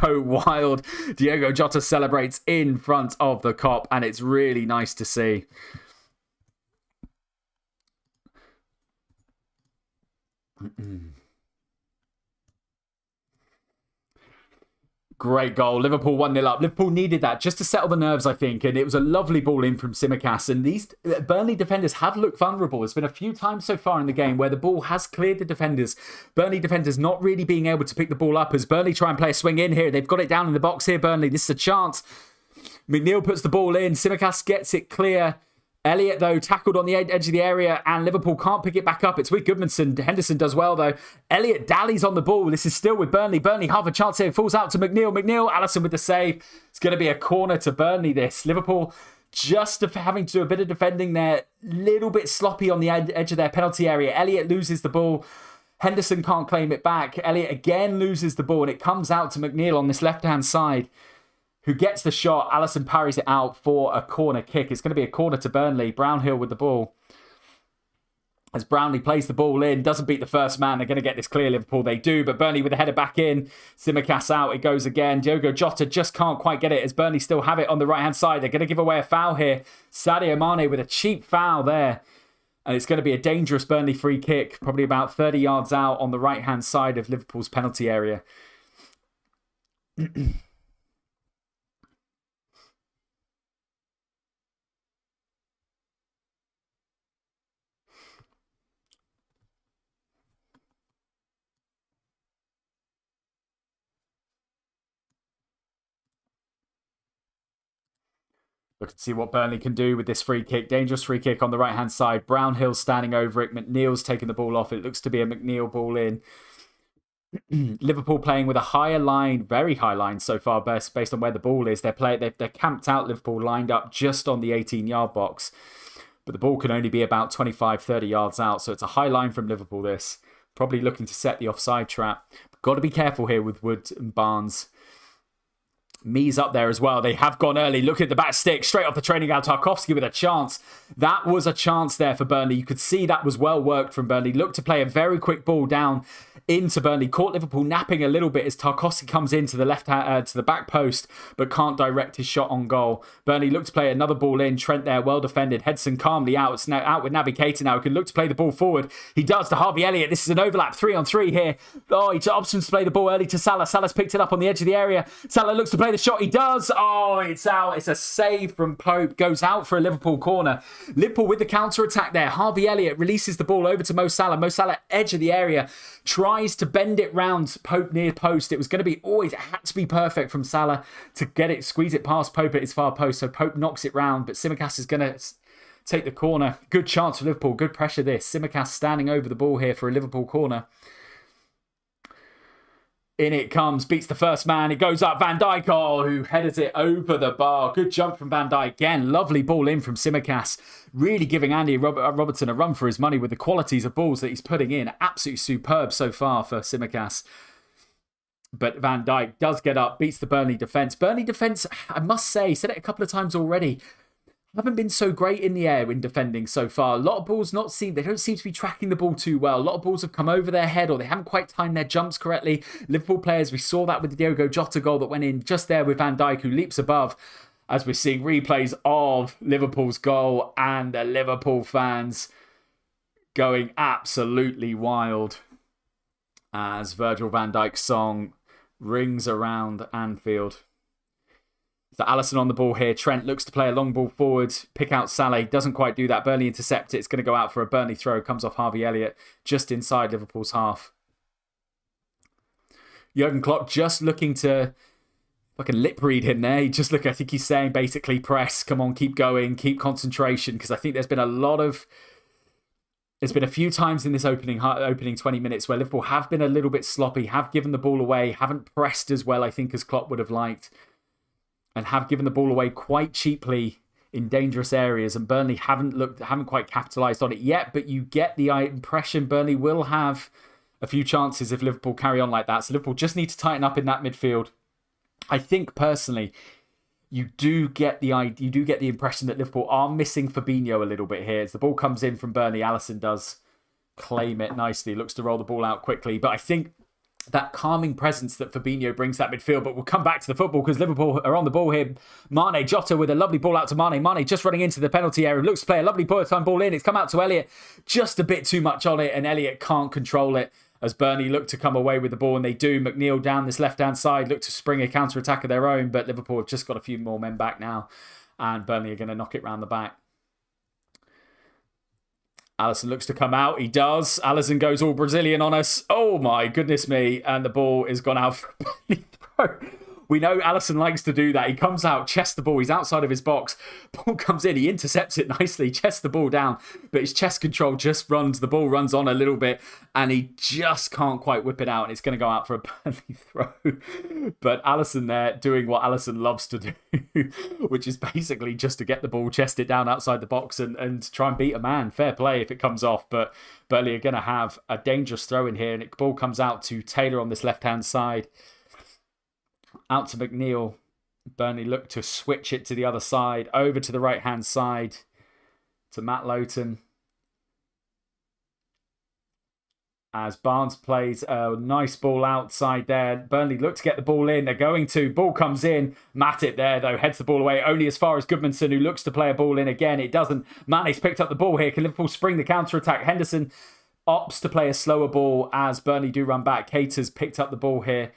go wild. Diogo Jota celebrates in front of the Kop, and it's really nice to see. Great goal. Liverpool 1-0 up. Liverpool needed that just to settle the nerves, I think. And it was a lovely ball in from Tsimikas. And these Burnley defenders have looked vulnerable. There's been a few times so far in the game where the ball has cleared the defenders. Burnley defenders not really being able to pick the ball up as Burnley try and play a swing in here. They've got it down in the box here, Burnley. This is a chance. McNeil puts the ball in. Tsimikas gets it clear. Elliott, though, tackled on the edge of the area, and Liverpool can't pick it back up. It's with Goodmanson. Henderson does well, though. Elliott dallies on the ball. This is still with Burnley. Burnley have a chance here. Falls out to McNeil. Alisson with the save. It's going to be a corner to Burnley, this. Liverpool just having to do a bit of defending there. Little bit sloppy on the edge of their penalty area. Elliott loses the ball. Henderson can't claim it back. Elliott again loses the ball, and it comes out to McNeil on this left-hand side, who gets the shot. Alisson parries it out for a corner kick. It's going to be a corner to Burnley. Brownhill with the ball. As Brownlee plays the ball in, doesn't beat the first man. They're going to get this clear, Liverpool. They do, but Burnley with the header back in. Tsimikas out. It goes again. Diogo Jota just can't quite get it as Burnley still have it on the right-hand side. They're going to give away a foul here. Sadio Mane with a cheap foul there. And it's going to be a dangerous Burnley free kick, probably about 30 yards out on the right-hand side of Liverpool's penalty area. Look and see what Burnley can do with this free kick. Dangerous free kick on the right-hand side. Brownhill standing over it. McNeil's taking the ball off. It looks to be a McNeil ball in. Liverpool playing with a higher line, very high line so far, based on where the ball is. They're camped out, Liverpool, lined up just on the 18-yard box. But the ball can only be about 25, 30 yards out. So it's a high line from Liverpool, this. Probably looking to set the offside trap. Got to be careful here with Wood and Barnes. Mees up there as well. They have gone early. Look at the back stick. Straight off the training out. Tarkowski with a chance. That was a chance there for Burnley. You could see that was well worked from Burnley. Looked to play a very quick ball down into Burnley. Caught Liverpool napping a little bit as Tarkowski comes into the to the back post, but can't direct his shot on goal. Burnley looked to play another ball in. Trent there, well defended. Hedson calmly out. It's now out with Naby Keita now. He can look to play the ball forward. He does to Harvey Elliott. This is an overlap 3-on-3 here. Oh, he options to play the ball early to Salah. Salah's picked it up on the edge of the area. Salah looks to play the shot. He does. Oh, it's out. It's a save from Pope. Goes out for a Liverpool corner. Liverpool with the counter-attack there. Harvey Elliott releases the ball over to Mo Salah. Mo Salah, edge of the area, tries to bend it round Pope near post. It was going to be it had to be perfect from Salah to get it, squeeze it past Pope at his far post. So Pope knocks it round, but Tsimikas is going to take the corner. Good chance for Liverpool. Good pressure this. Tsimikas standing over the ball here for a Liverpool corner. In it comes, beats the first man. It goes up. Van Dijk, who headed it over the bar. Good jump from Van Dijk again. Lovely ball in from Tsimikas. Really giving Andy Robertson a run for his money with the qualities of balls that he's putting in. Absolutely superb so far for Tsimikas. But Van Dijk does get up, beats the Burnley defence. Burnley defence, I must say, said it a couple of times already, haven't been so great in the air in defending so far. A lot of balls they don't seem to be tracking the ball too well. A lot of balls have come over their head, or they haven't quite timed their jumps correctly. Liverpool players, we saw that with the Diogo Jota goal that went in just there with Van Dijk, who leaps above, as we're seeing replays of Liverpool's goal, and the Liverpool fans going absolutely wild as Virgil van Dijk's song rings around Anfield. So Alisson on the ball here. Trent looks to play a long ball forward. Pick out Salah. Doesn't quite do that. Burnley intercept it. It's going to go out for a Burnley throw. Comes off Harvey Elliott just inside Liverpool's half. Jurgen Klopp just looking to fucking lip read him there. I think he's saying basically press. Come on, keep going. Keep concentration. Because I think there's been a lot of There's been a few times in this opening 20 minutes where Liverpool have been a little bit sloppy, have given the ball away, haven't pressed as well, I think, as Klopp would have liked, and have given the ball away quite cheaply in dangerous areas, and Burnley haven't quite capitalised on it yet, but you get the impression Burnley will have a few chances if Liverpool carry on like that. So Liverpool just need to tighten up in that midfield. I think personally, you do get the impression that Liverpool are missing Fabinho a little bit here. As the ball comes in from Burnley, Alisson does claim it nicely, looks to roll the ball out quickly, but I think that calming presence that Fabinho brings to that midfield. But we'll come back to the football because Liverpool are on the ball here. Mane, Jota with a lovely ball out to Mane. Mane just running into the penalty area. Looks to play a lovely time ball in. It's come out to Elliott. Just a bit too much on it, and Elliott can't control it as Burnley look to come away with the ball, and they do. McNeil down this left-hand side look to spring a counter-attack of their own, but Liverpool have just got a few more men back now, and Burnley are going to knock it round the back. Alisson looks to come out. He does. Alisson goes all Brazilian on us. Oh my goodness me. And the ball is gone out for a Burnley throw. We know Alisson likes to do that. He comes out, chests the ball. He's outside of his box. Ball comes in. He intercepts it nicely, chests the ball down. But his chest control just runs. The ball runs on a little bit. And he just can't quite whip it out. And it's going to go out for a Burnley throw. But Alisson there doing what Alisson loves to do, which is basically just to get the ball, chest it down outside the box and try and beat a man. Fair play if it comes off. But Burnley are going to have a dangerous throw in here. And the ball comes out to Taylor on this left-hand side. Out to McNeil. Burnley look to switch it to the other side. Over to the right-hand side to Matt Lowton. As Barnes plays a nice ball outside there. Burnley look to get the ball in. They're going to. Ball comes in. Matip there, though, heads the ball away only as far as Goodmanson, who looks to play a ball in again. It doesn't. Mane's picked up the ball here. Can Liverpool spring the counter-attack? Henderson opts to play a slower ball as Burnley do run back. Cater's picked up the ball here.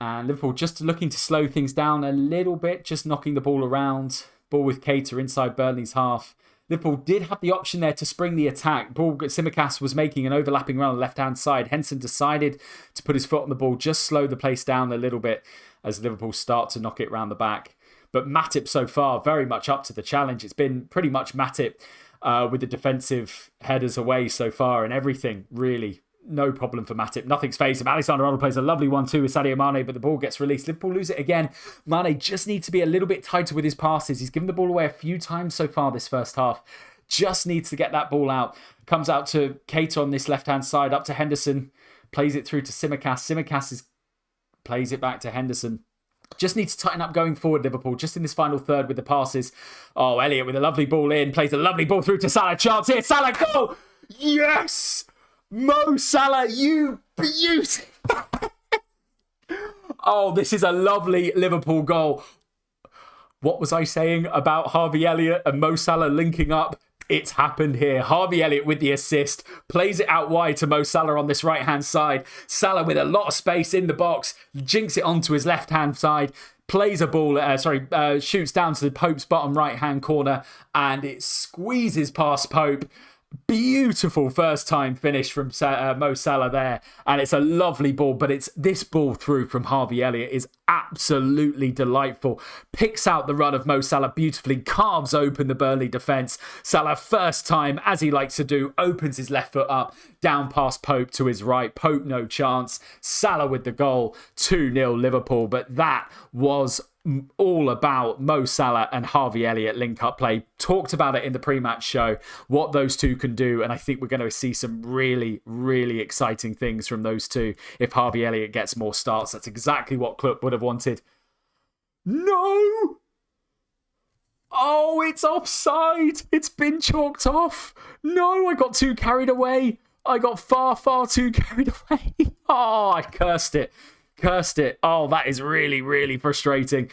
And Liverpool just looking to slow things down a little bit, just knocking the ball around. Ball with Cater inside Burnley's half. Liverpool did have the option there to spring the attack. Tsimikas was making an overlapping run on the left-hand side. Henson decided to put his foot on the ball, just slow the place down a little bit as Liverpool start to knock it round the back. But Matip so far, very much up to the challenge. It's been pretty much Matip with the defensive headers away so far and everything, really. No problem for Matip. Nothing's phased him. Alexander-Arnold plays a lovely 1-2 with Sadio Mane, but the ball gets released. Liverpool lose it again. Mane just needs to be a little bit tighter with his passes. He's given the ball away a few times so far this first half. Just needs to get that ball out. Comes out to Cater on this left-hand side, up to Henderson. Plays it through to Tsimikas. Tsimikas plays it back to Henderson. Just needs to tighten up going forward, Liverpool, just in this final third with the passes. Oh, Elliott with a lovely ball in. Plays a lovely ball through to Salah. Chance here. Salah, goal! Yes! Mo Salah, you beauty! Oh, this is a lovely Liverpool goal. What was I saying about Harvey Elliott and Mo Salah linking up? It's happened here. Harvey Elliott with the assist. Plays it out wide to Mo Salah on this right-hand side. Salah with a lot of space in the box. Jinks it onto his left-hand side. Plays a ball, shoots down to the Pope's bottom right-hand corner. And it squeezes past Pope. Beautiful first time finish from Mo Salah there, and it's a lovely ball, but it's this ball through from Harvey Elliott is absolutely delightful. Picks out the run of Mo Salah beautifully, carves open the Burnley defence. Salah first time, as he likes to do, opens his left foot up, down past Pope to his right. Pope no chance. Salah with the goal, 2-0 Liverpool, but that was all about Mo Salah and Harvey Elliott link-up play. Talked about it in the pre-match show, what those two can do, and I think we're going to see some really, really exciting things from those two if Harvey Elliott gets more starts. That's exactly what Klopp would have wanted. No! Oh, it's offside! It's been chalked off! No, I got too carried away! I got far, far too carried away! Oh, I cursed it. Cursed it. Oh, that is really, really frustrating.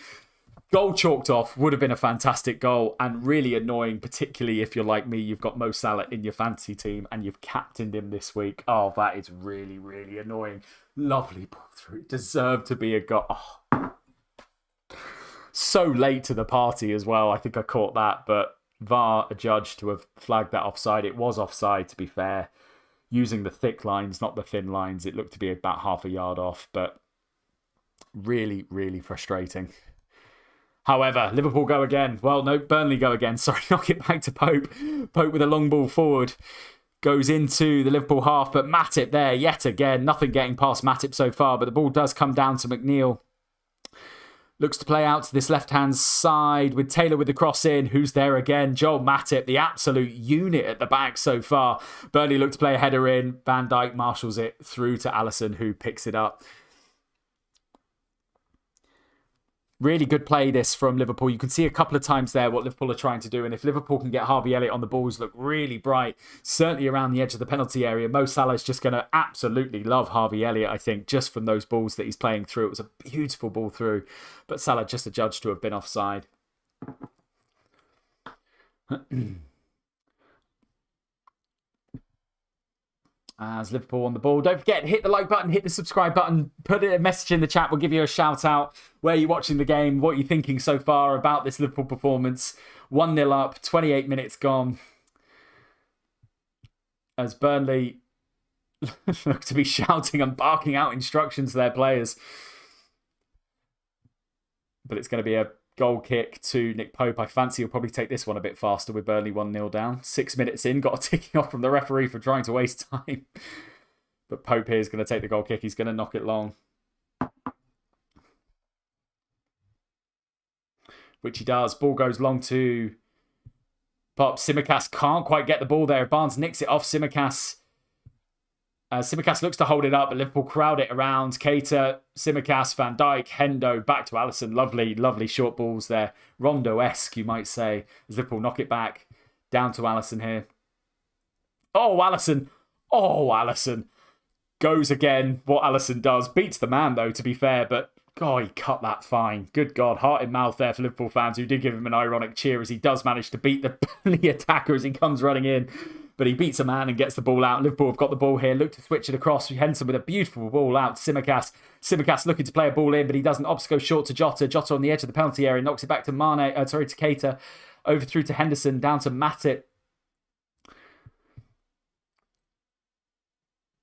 Goal chalked off would have been a fantastic goal and really annoying, particularly if you're like me, you've got Mo Salah in your fantasy team and you've captained him this week. Oh, that is really, really annoying. Lovely ball through. Deserved to be a goal. Oh. So late to the party as well. I think I caught that, but VAR adjudged to have flagged that offside. It was offside, to be fair. Using the thick lines, not the thin lines. It looked to be about half a yard off, but really, really frustrating. However, Liverpool go again. Well, no, Burnley go again. Sorry, knock it back to Pope. Pope with a long ball forward. Goes into the Liverpool half, but Matip there yet again. Nothing getting past Matip so far, but the ball does come down to McNeil. Looks to play out to this left-hand side with Taylor with the cross in. Who's there again? Joel Matip, the absolute unit at the back so far. Burnley look to play a header in. Van Dijk marshals it through to Alisson, who picks it up. Really good play this from Liverpool. You can see a couple of times there what Liverpool are trying to do. And if Liverpool can get Harvey Elliott on the balls, look really bright, certainly around the edge of the penalty area, Mo Salah is just going to absolutely love Harvey Elliott, I think, just from those balls that he's playing through. It was a beautiful ball through. But Salah just adjudged to have been offside. As Liverpool on the ball. Don't forget, hit the like button, hit the subscribe button, put a message in the chat. We'll give you a shout out. Where you're watching the game, what you're thinking so far about this Liverpool performance. 1-0 up, 28 minutes gone. As Burnley look to be shouting and barking out instructions to their players. But it's going to be a goal kick to Nick Pope. I fancy he'll probably take this one a bit faster with Burnley 1-0 down. 6 minutes in, got a ticking off from the referee for trying to waste time. But Pope here is going to take the goal kick. He's going to knock it long. Which he does. Ball goes long to Pop. Tsimikas can't quite get the ball there. Barnes nicks it off Tsimikas. Tsimikas looks to hold it up, but Liverpool crowd it around. Keita, Tsimikas, Van Dijk, Hendo, back to Alisson. Lovely, lovely short balls there. Rondo-esque, you might say. As Liverpool knock it back. Down to Alisson here. Oh, Alisson. Oh, Alisson. Goes again. What Alisson does. Beats the man, though, to be fair. But, God, he cut that fine. Good God. Heart in mouth there for Liverpool fans who did give him an ironic cheer as he does manage to beat the Burnley attacker as he comes running in. But he beats a man and gets the ball out. Liverpool have got the ball here. Look to switch it across. Henderson with a beautiful ball out. Tsimikas. Tsimikas looking to play a ball in, but he doesn't. Ops goes short to Jota. Jota on the edge of the penalty area. Knocks it back to to Keita. Over through to Henderson. Down to Matip.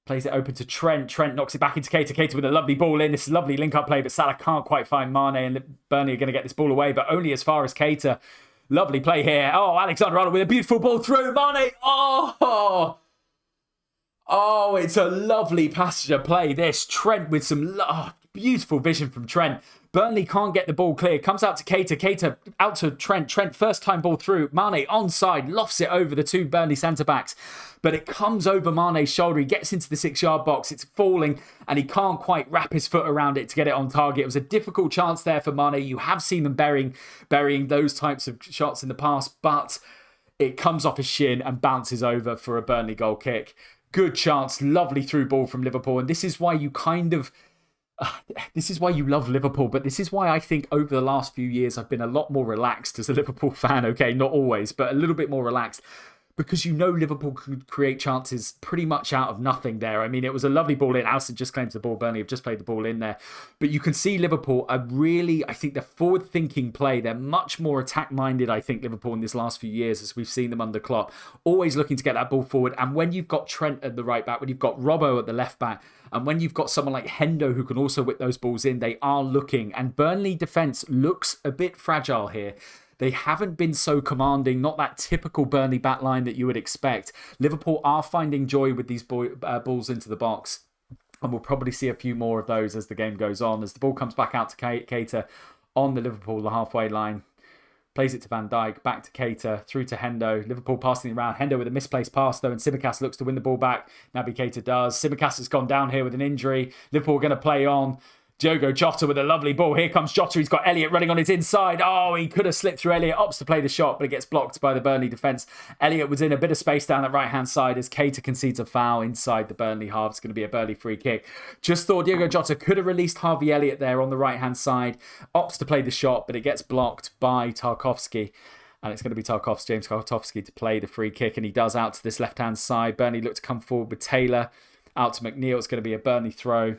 Plays it open to Trent. Trent knocks it back into Keita. Keita with a lovely ball in. This is a lovely link-up play, but Salah can't quite find Mane. And Burnley are going to get this ball away, but only as far as Keita. Lovely play here. Oh, Alexander-Arnold with a beautiful ball through. Mane. Oh, it's a lovely passenger play. This Trent with some beautiful vision from Trent. Burnley can't get the ball clear. Comes out to Keita. Keita out to Trent. Trent first time ball through. Mane onside. Lofts it over the two Burnley centre-backs. But it comes over Mane's shoulder. He gets into the 6-yard box. It's falling and he can't quite wrap his foot around it to get it on target. It was a difficult chance there for Mane. You have seen them burying those types of shots in the past, but it comes off his shin and bounces over for a Burnley goal kick. Good chance. Lovely through ball from Liverpool. And this is why you this is why you love Liverpool, but this is why I think over the last few years I've been a lot more relaxed as a Liverpool fan. Okay, not always, but a little bit more relaxed. Because you know Liverpool could create chances pretty much out of nothing there. I mean, it was a lovely ball in. Alisson just claims the ball. Burnley have just played the ball in there. But you can see Liverpool are really, I think, they're forward-thinking play. They're much more attack-minded, I think, Liverpool in this last few years as we've seen them under Klopp. Always looking to get that ball forward. And when you've got Trent at the right back, when you've got Robbo at the left back, and when you've got someone like Hendo who can also whip those balls in, they are looking. And Burnley defence looks a bit fragile here. They haven't been so commanding, not that typical Burnley backline that you would expect. Liverpool are finding joy with these balls into the box. And we'll probably see a few more of those as the game goes on. As the ball comes back out to Keita on the Liverpool, the halfway line. Plays it to Van Dijk, back to Keita, through to Hendo. Liverpool passing around. Hendo with a misplaced pass though, and Tsimikas looks to win the ball back. Naby Keita does. Tsimikas has gone down here with an injury. Liverpool are going to play on. Diogo Jota with a lovely ball. Here comes Jota. He's got Elliott running on his inside. Oh, he could have slipped through Elliott. Opts to play the shot, but it gets blocked by the Burnley defence. Elliott was in a bit of space down that right-hand side as Keita concedes a foul inside the Burnley half. It's going to be a Burnley free kick. Just thought Diogo Jota could have released Harvey Elliott there on the right-hand side. Opts to play the shot, but it gets blocked by Tarkowski. And it's going to be James Tarkowski to play the free kick. And he does out to this left-hand side. Burnley look to come forward with Taylor. Out to McNeil. It's going to be a Burnley throw.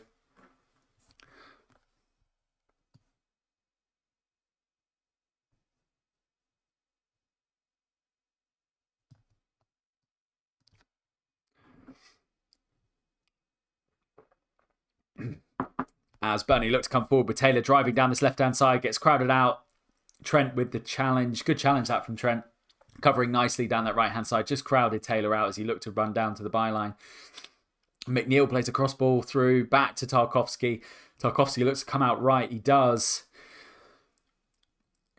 As Burnley look to come forward with Taylor driving down this left-hand side, gets crowded out. Trent with the challenge. Good challenge that from Trent. Covering nicely down that right-hand side. Just crowded Taylor out as he looked to run down to the byline. McNeil plays a cross ball through, back to Tarkowski. Tarkowski looks to come out right. He does.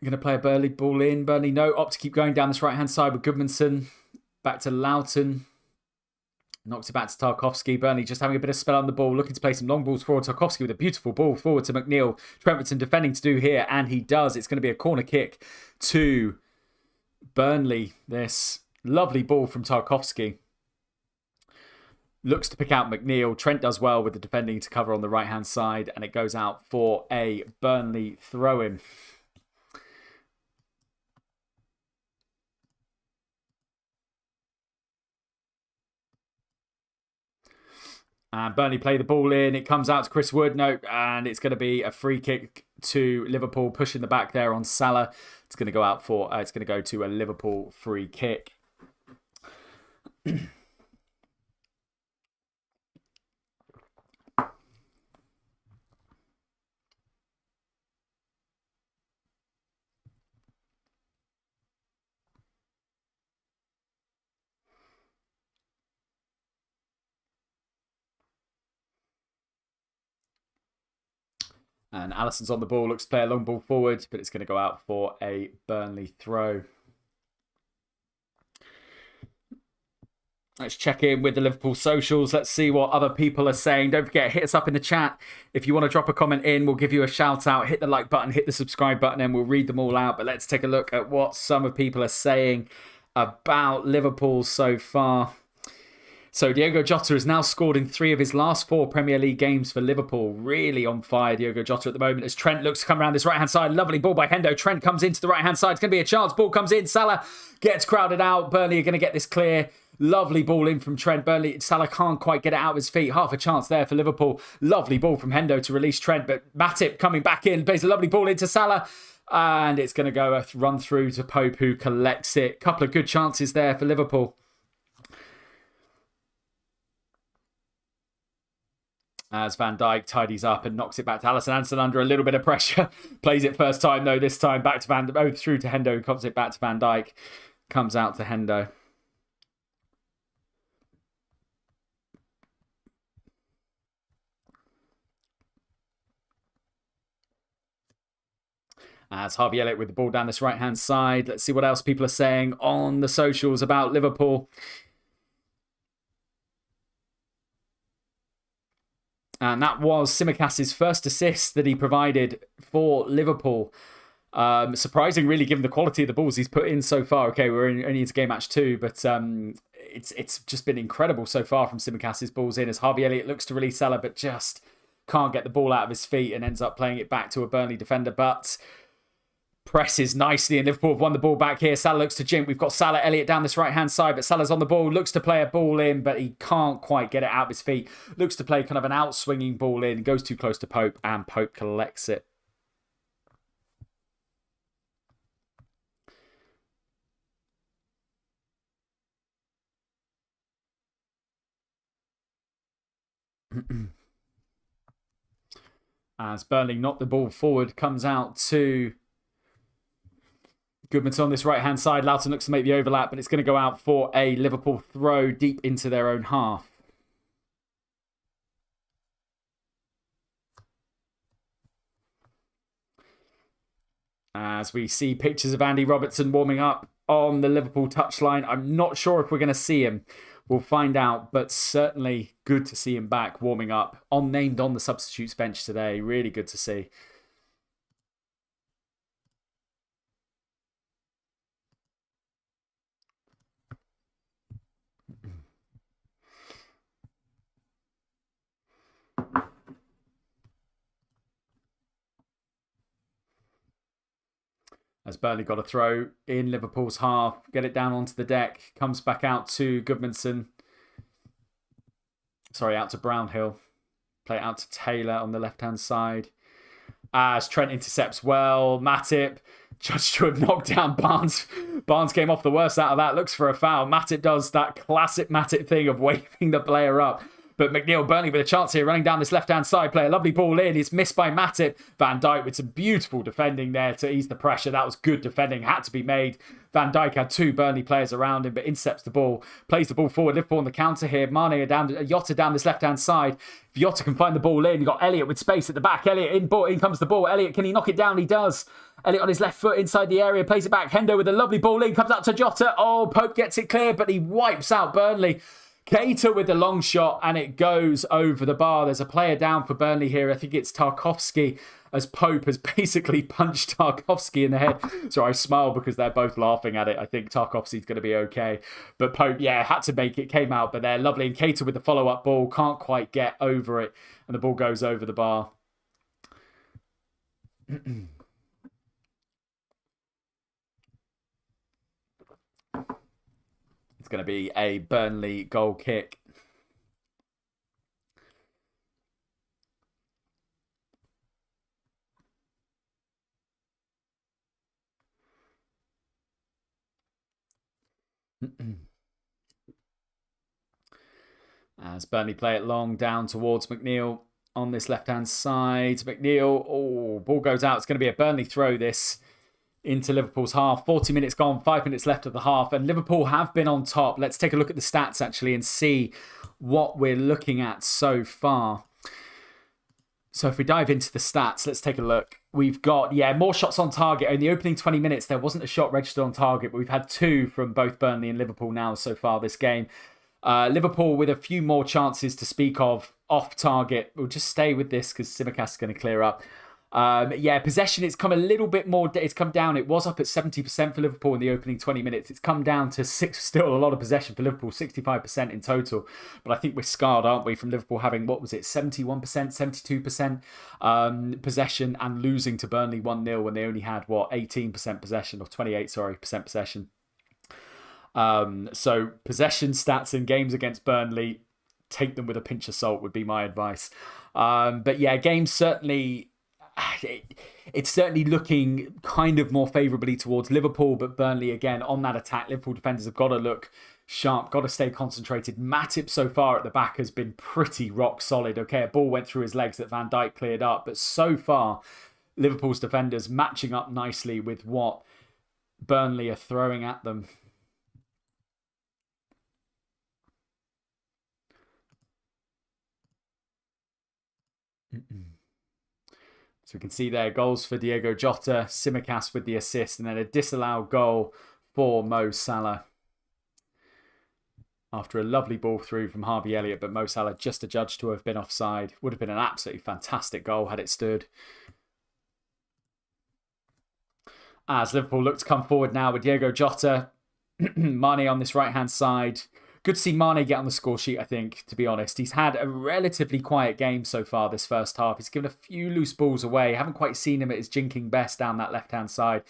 Going to play a Burnley ball in. Burnley no. Opt to keep going down this right-hand side with Goodmanson. Back to Loughton. Knocks it back to Tarkowski. Burnley just having a bit of spell on the ball. Looking to play some long balls forward. Tarkowski with a beautiful ball forward to McNeil. Trentfordson defending to do here. And he does. It's going to be a corner kick to Burnley. This lovely ball from Tarkowski. Looks to pick out McNeil. Trent does well with the defending to cover on the right-hand side. And it goes out for a Burnley throw-in. And Burnley play the ball in. It comes out to Chris Wood. No, and it's going to be a free kick to Liverpool, pushing the back there on Salah. It's going to go out for. It's going to go to a Liverpool free kick. And Allison's on the ball, looks to play a long ball forward, but it's going to go out for a Burnley throw. Let's check in with the Liverpool socials. Let's see what other people are saying. Don't forget, hit us up in the chat. If you want to drop a comment in, we'll give you a shout out. Hit the like button, hit the subscribe button, and we'll read them all out. But let's take a look at what some of people are saying about Liverpool so far. So Diogo Jota has now scored in 3 of his last 4 Premier League games for Liverpool. Really on fire, Diogo Jota at the moment, as Trent looks to come around this right-hand side. Lovely ball by Hendo. Trent comes into the right-hand side. It's going to be a chance. Ball comes in. Salah gets crowded out. Burnley are going to get this clear. Lovely ball in from Trent. Salah can't quite get it out of his feet. Half a chance there for Liverpool. Lovely ball from Hendo to release Trent, but Matip coming back in. Plays a lovely ball into Salah. And it's going to go a run through to Pope, who collects it. Couple of good chances there for Liverpool. As Van Dijk tidies up and knocks it back to Alisson. Anson under a little bit of pressure. Plays it first time, though. This time back to through to Hendo. Comes it back to Van Dijk. Comes out to Hendo. As Harvey Elliott with the ball down this right-hand side. Let's see what else people are saying on the socials about Liverpool. And that was Tsimikas' first assist that he provided for Liverpool. Surprising, really, given the quality of the balls he's put in so far. Okay, we're only into game match 2, but it's just been incredible so far from Tsimikas' balls in, as Harvey Elliott looks to release Salah, but just can't get the ball out of his feet and ends up playing it back to a Burnley defender. But presses nicely, and Liverpool have won the ball back here. Salah looks to jink. We've got Salah Elliott down this right-hand side, but Salah's on the ball, looks to play a ball in, but he can't quite get it out of his feet. Looks to play kind of an out-swinging ball in, goes too close to Pope, and Pope collects it. As Burnley knock the ball forward, comes out to Goodmanson on this right-hand side. Loughton looks to make the overlap, but it's going to go out for a Liverpool throw deep into their own half. As we see pictures of Andy Robertson warming up on the Liverpool touchline. I'm not sure if we're going to see him. We'll find out, but certainly good to see him back warming up. Named on the substitutes bench today. Really good to see. As Burnley got a throw in Liverpool's half. Get it down onto the deck. Comes back out to Goodmanson. Sorry, out to Brownhill. Play it out to Taylor on the left-hand side. As Trent intercepts well. Matip judged to have knocked down Barnes. Barnes came off the worst out of that. Looks for a foul. Matip does that classic Matip thing of waving the player up. But McNeil, Burnley with a chance here, running down this left-hand side, play a lovely ball in. It's missed by Matip. Van Dijk with some beautiful defending there to ease the pressure. That was good defending, had to be made. Van Dijk had two Burnley players around him, but intercepts the ball, plays the ball forward. Liverpool on the counter here. Mane down, Jota down this left-hand side. If Jota can find the ball in, you've got Elliott with space at the back. Elliott in comes the ball. Elliott, can he knock it down? He does. Elliott on his left foot inside the area, plays it back. Hendo with a lovely ball in, comes out to Jota. Oh, Pope gets it clear, but he wipes out Burnley. Keita with the long shot, and it goes over the bar. There's a player down for Burnley here. I think it's Tarkowski, as Pope has basically punched Tarkowski in the head. So I smile because they're both laughing at it. I think Tarkowski's going to be okay. But Pope, yeah, had to make it, came out, but they're lovely. And Keita with the follow-up ball, can't quite get over it, and the ball goes over the bar. It's going to be a Burnley goal kick. As Burnley play it long down towards McNeil on this left-hand side. McNeil, oh, ball goes out. It's going to be a Burnley throw, this, into Liverpool's half. 40 minutes gone, 5 minutes left of the half, and Liverpool have been on top. Let's take a look at the stats, actually, and see what we're looking at so far. So if we dive into the stats, let's take a look. We've got, more shots on target. In the opening 20 minutes, there wasn't a shot registered on target, but we've had two from both Burnley and Liverpool now so far this game. Liverpool with a few more chances to speak of off target. We'll just stay with this because Tsimikas is going to clear up. Possession, it's come a little bit more, it's come down. It was up at 70% for Liverpool in the opening 20 minutes. It's come down to still a lot of possession for Liverpool, 65% in total. But I think we're scarred, aren't we, from Liverpool having, 71%, 72% possession, and losing to Burnley 1-0 when they only had, 18% possession, or 28% possession. So possession stats in games against Burnley, take them with a pinch of salt would be my advice. Games certainly... It's certainly looking kind of more favourably towards Liverpool, but Burnley, again, on that attack, Liverpool defenders have got to look sharp, got to stay concentrated. Matip so far at the back has been pretty rock solid. Okay, a ball went through his legs that Van Dijk cleared up, but so far, Liverpool's defenders matching up nicely with what Burnley are throwing at them. So we can see there goals for Diogo Jota, Tsimikas with the assist, and then a disallowed goal for Mo Salah. After a lovely ball through from Harvey Elliott, but Mo Salah just adjudged to have been offside. Would have been an absolutely fantastic goal had it stood. As Liverpool look to come forward now with Diogo Jota, Mane on this right-hand side. Good to see Mane get on the score sheet, I think, to be honest. He's had a relatively quiet game so far this first half. He's given a few loose balls away. Haven't quite seen him at his jinking best down that left-hand side.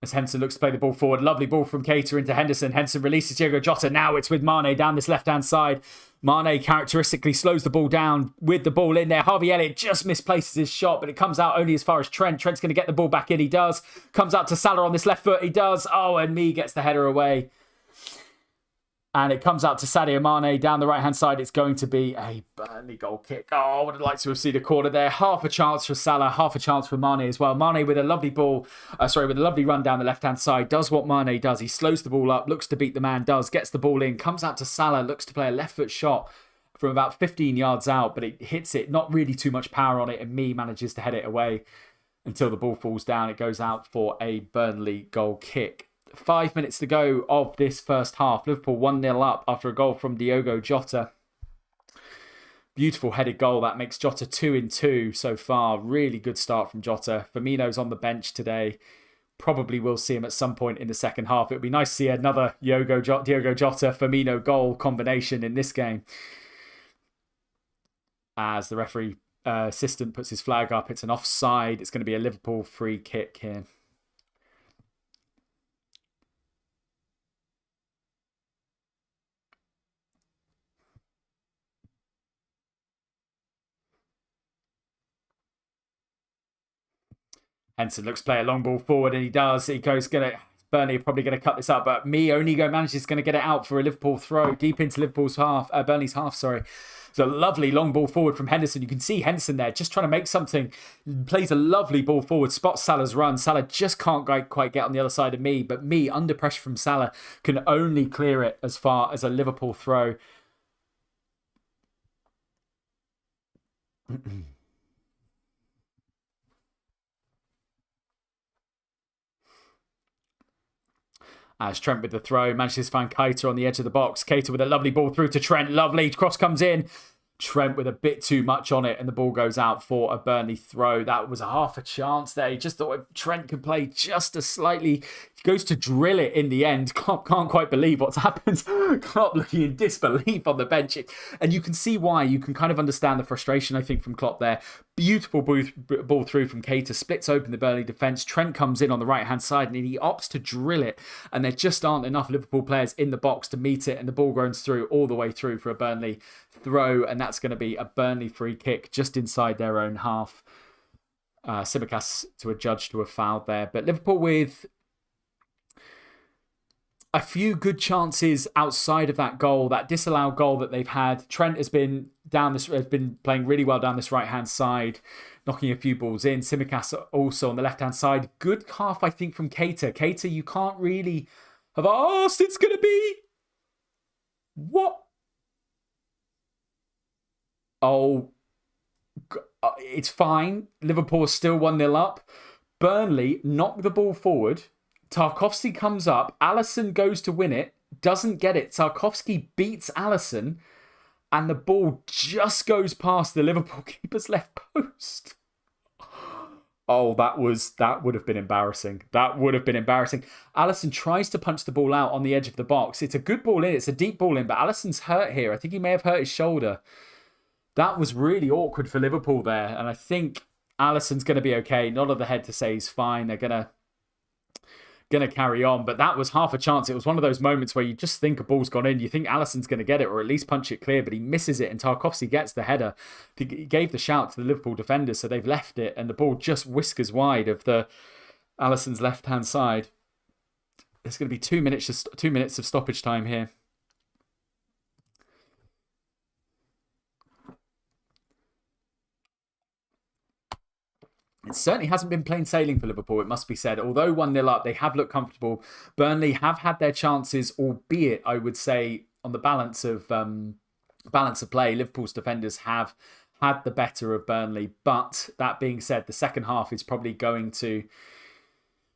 As Henderson looks to play the ball forward. Lovely ball from Keita into Henderson. Henderson releases Diogo Jota. Now it's with Mane down this left-hand side. Mane characteristically slows the ball down with the ball in there. Harvey Elliott just misplaces his shot, but it comes out only as far as Trent. Trent's going to get the ball back in. He does. Comes out to Salah on this left foot. He does. Oh, and Mee gets the header away. And it comes out to Sadio Mane down the right-hand side. It's going to be a Burnley goal kick. Oh, I would have liked to have seen a corner there. Half a chance for Salah, half a chance for Mane as well. Mane with a lovely ball, with a lovely run down the left-hand side. Does what Mane does. He slows the ball up, looks to beat the man, gets the ball in, comes out to Salah, looks to play a left-foot shot from about 15 yards out, but it hits it, not really too much power on it, and Mee manages to head it away until the ball falls down. It goes out for a Burnley goal kick. 5 minutes to go of this first half. Liverpool 1-0 up after a goal from Diogo Jota. Beautiful headed goal. That makes Jota 2-2 so far. Really good start from Jota. Firmino's on the bench today. Probably will see him at some point in the second half. It would be nice to see another Diogo Jota, Firmino goal combination in this game. As the referee assistant puts his flag up, it's an offside. It's going to be a Liverpool free kick here. Henderson looks to play a long ball forward, and he does. He goes, Burnley are probably going to cut this up, but Onigo manages going to get it out for a Liverpool throw deep into Burnley's half, sorry. It's a lovely long ball forward from Henderson. You can see Henderson there just trying to make something. Plays a lovely ball forward, spots Salah's run. Salah just can't quite get on the other side of but under pressure from Salah, can only clear it as far as a Liverpool throw. As Trent with the throw, manages to find Keita on the edge of the box. Keita with a lovely ball through to Trent. Lovely. Cross comes in. Trent with a bit too much on it, and the ball goes out for a Burnley throw. That was half a chance there. He just thought if Trent could play just a slightly... He goes to drill it in the end. Klopp can't quite believe what's happened. Klopp looking in disbelief on the bench. And you can see why. You can kind of understand the frustration, I think, from Klopp there. Beautiful ball through from Keita. Splits open the Burnley defence. Trent comes in on the right-hand side and he opts to drill it. And there just aren't enough Liverpool players in the box to meet it. And the ball runs through all the way through for a Burnley throw. And that's going to be a Burnley free kick just inside their own half. Tsimikas to a judge to have fouled there. But Liverpool with a few good chances outside of that goal, that disallowed goal that they've had. Trent has been playing really well down this right-hand side, knocking a few balls in. Tsimikas also on the left-hand side. Good half, I think, from Keita. Keita, you can't really have asked. It's going to be... What? Oh, it's fine. Liverpool is still 1-0 up. Burnley knock the ball forward. Tarkowski comes up. Alisson goes to win it. Doesn't get it. Tarkowski beats Alisson. And the ball just goes past the Liverpool keeper's left post. Oh, that would have been embarrassing. That would have been embarrassing. Alisson tries to punch the ball out on the edge of the box. It's a good ball in. It's a deep ball in. But Alisson's hurt here. I think he may have hurt his shoulder. That was really awkward for Liverpool there. And I think Alisson's going to be okay. Nod of the head to say he's fine. They're going to carry on. But that was half a chance. It was one of those moments where you just think a ball's gone in. You think Alisson's going to get it or at least punch it clear, but he misses it and Tarkowski gets the header. He gave the shout to the Liverpool defenders, so they've left it and the ball just whiskers wide of the Alisson's left-hand side. There's going to be 2 minutes of stoppage time here. It certainly hasn't been plain sailing for Liverpool, it must be said. Although 1-0 up, they have looked comfortable. Burnley have had their chances, albeit, I would say, on the balance of play, Liverpool's defenders have had the better of Burnley. But that being said, the second half is probably going to...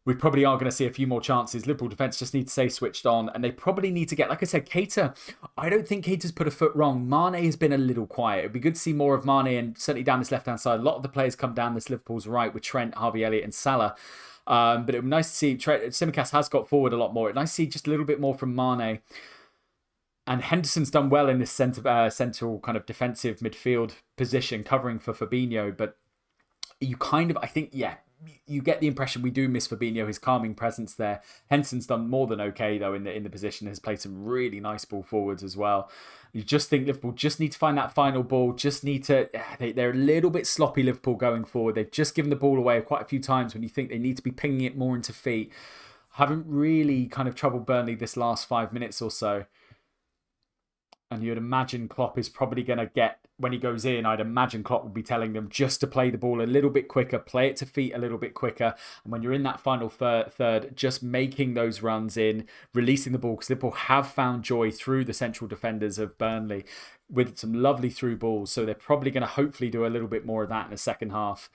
We probably are going to see a few more chances. Liverpool defence just need to stay switched on. And they probably need to get, like I said, Keita. I don't think Keita's put a foot wrong. Mane has been a little quiet. It'd be good to see more of Mane and certainly down this left-hand side. A lot of the players come down this Liverpool's right with Trent, Harvey Elliott and Salah. But it would be nice to see... Tsimikas has got forward a lot more. It'd be nice to see just a little bit more from Mane. And Henderson's done well in this central kind of defensive midfield position, covering for Fabinho. But you kind of... I think, yeah... You get the impression we do miss Fabinho, his calming presence there. Henderson's done more than okay, though, in the position. Has played some really nice ball forwards as well. You just think Liverpool just need to find that final ball. Just need to... They're a little bit sloppy, Liverpool, going forward. They've just given the ball away quite a few times when you think they need to be pinging it more into feet. Haven't really kind of troubled Burnley this last 5 minutes or so. And you'd imagine Klopp is probably going to get... When he goes in, I'd imagine Klopp would be telling them just to play the ball a little bit quicker, play it to feet a little bit quicker. And when you're in that final third, just making those runs in, releasing the ball, because Liverpool have found joy through the central defenders of Burnley with some lovely through balls. So they're probably going to hopefully do a little bit more of that in the second half.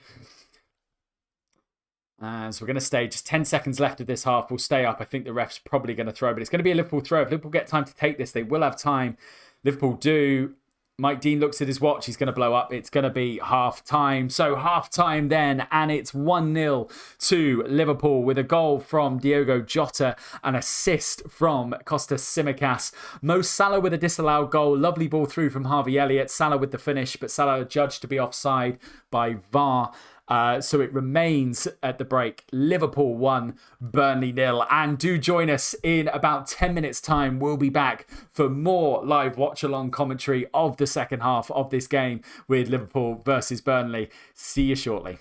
So we're going to stay just 10 seconds left of this half. We'll stay up. I think the ref's probably going to throw, but it's going to be a Liverpool throw. If Liverpool get time to take this, they will have time. Liverpool do. Mike Dean looks at his watch. He's going to blow up. It's going to be half time. So half time then, and it's 1-0 to Liverpool with a goal from Diogo Jota, an assist from Kostas Tsimikas. Mo Salah with a disallowed goal. Lovely ball through from Harvey Elliott. Salah with the finish, but Salah judged to be offside by VAR. So it remains at the break. Liverpool 1, Burnley 0. And do join us in about 10 minutes time. We'll be back for more live watch-along commentary of the second half of this game with Liverpool versus Burnley. See you shortly.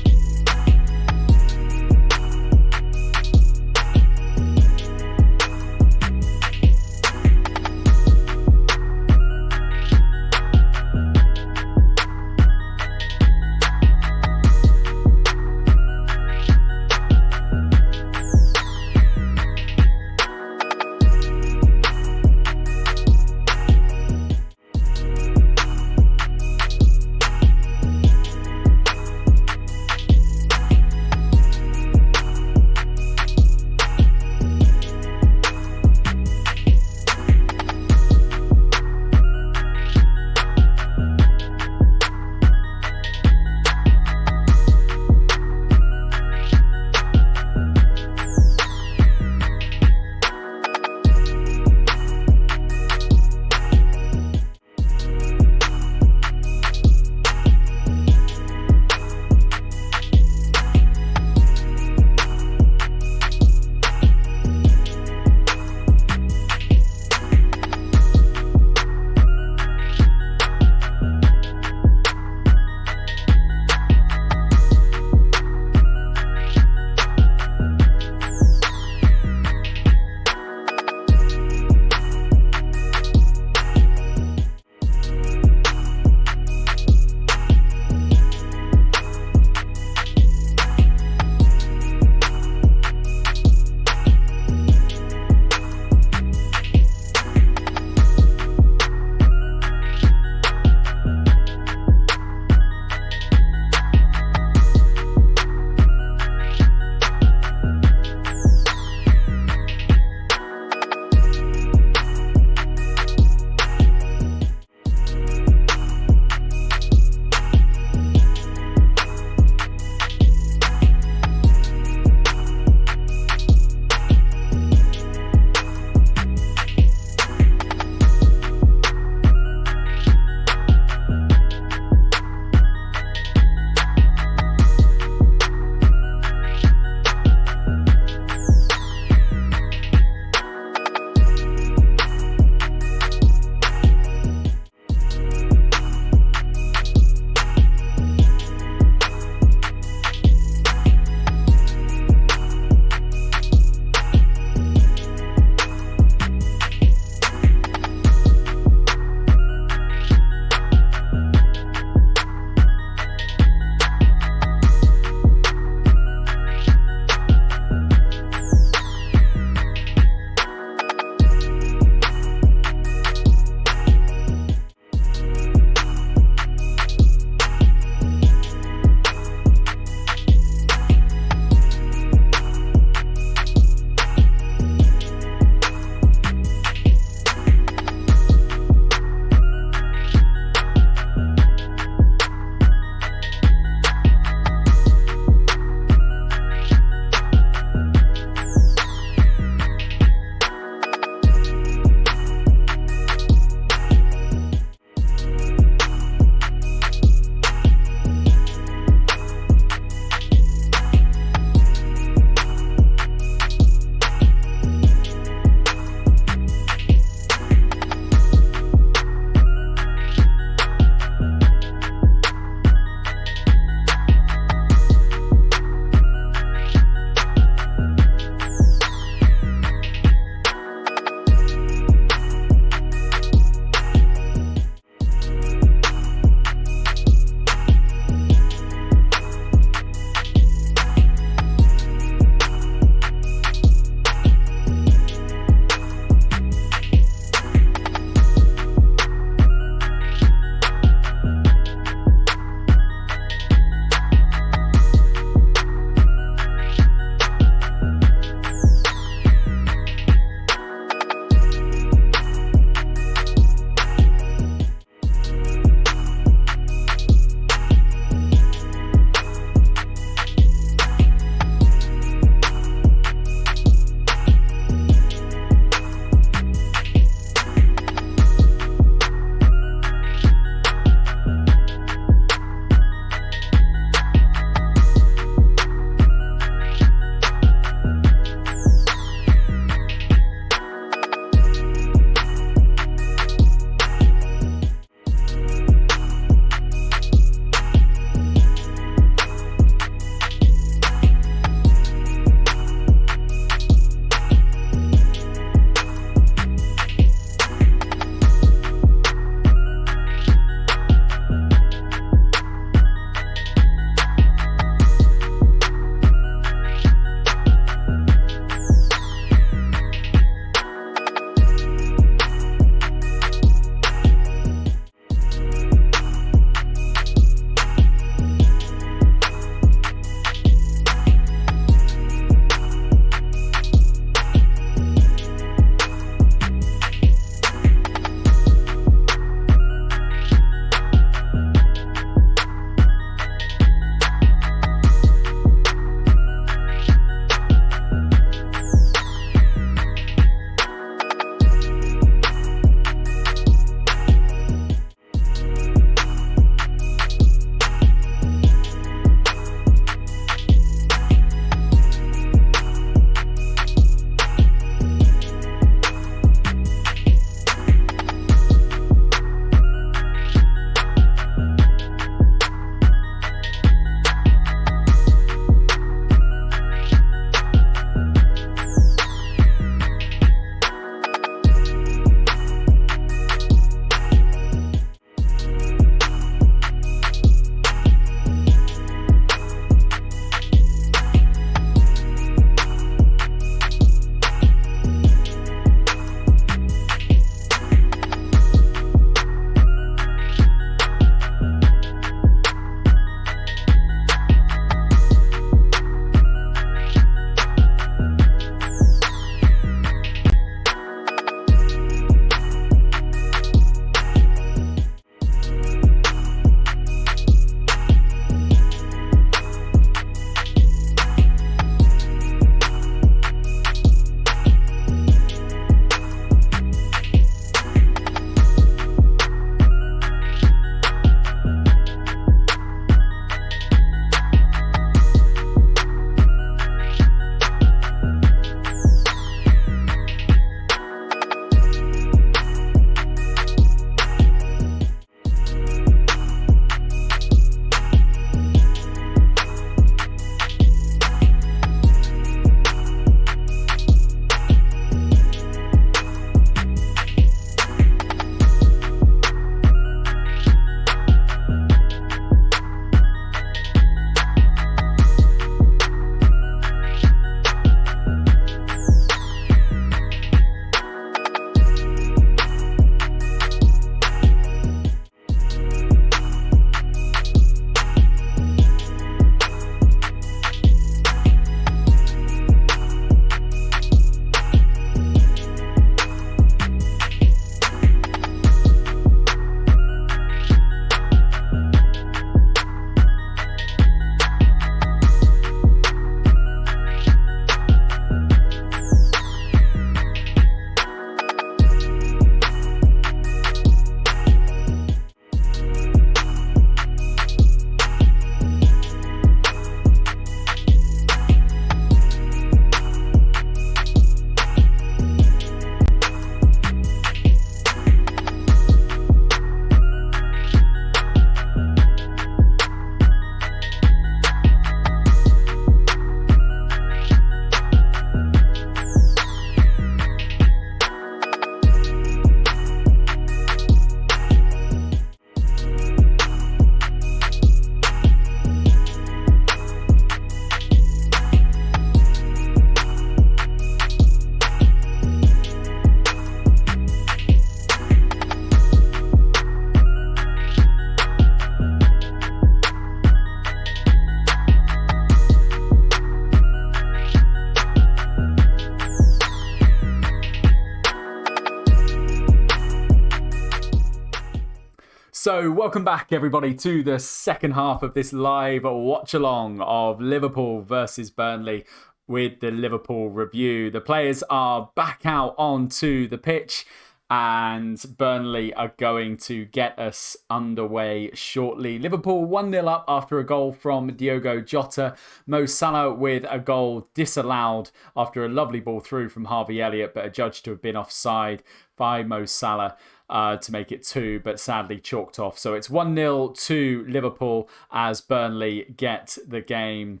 So, welcome back, everybody, to the second half of this live watch-along of Liverpool versus Burnley with the Liverpool review. The players are back out onto the pitch, and Burnley are going to get us underway shortly. Liverpool 1-0 up after a goal from Diogo Jota. Mo Salah with a goal disallowed after a lovely ball through from Harvey Elliott, but adjudged to have been offside by Mo Salah. To make it 2, but sadly chalked off. So it's 1-0 to Liverpool as Burnley get the game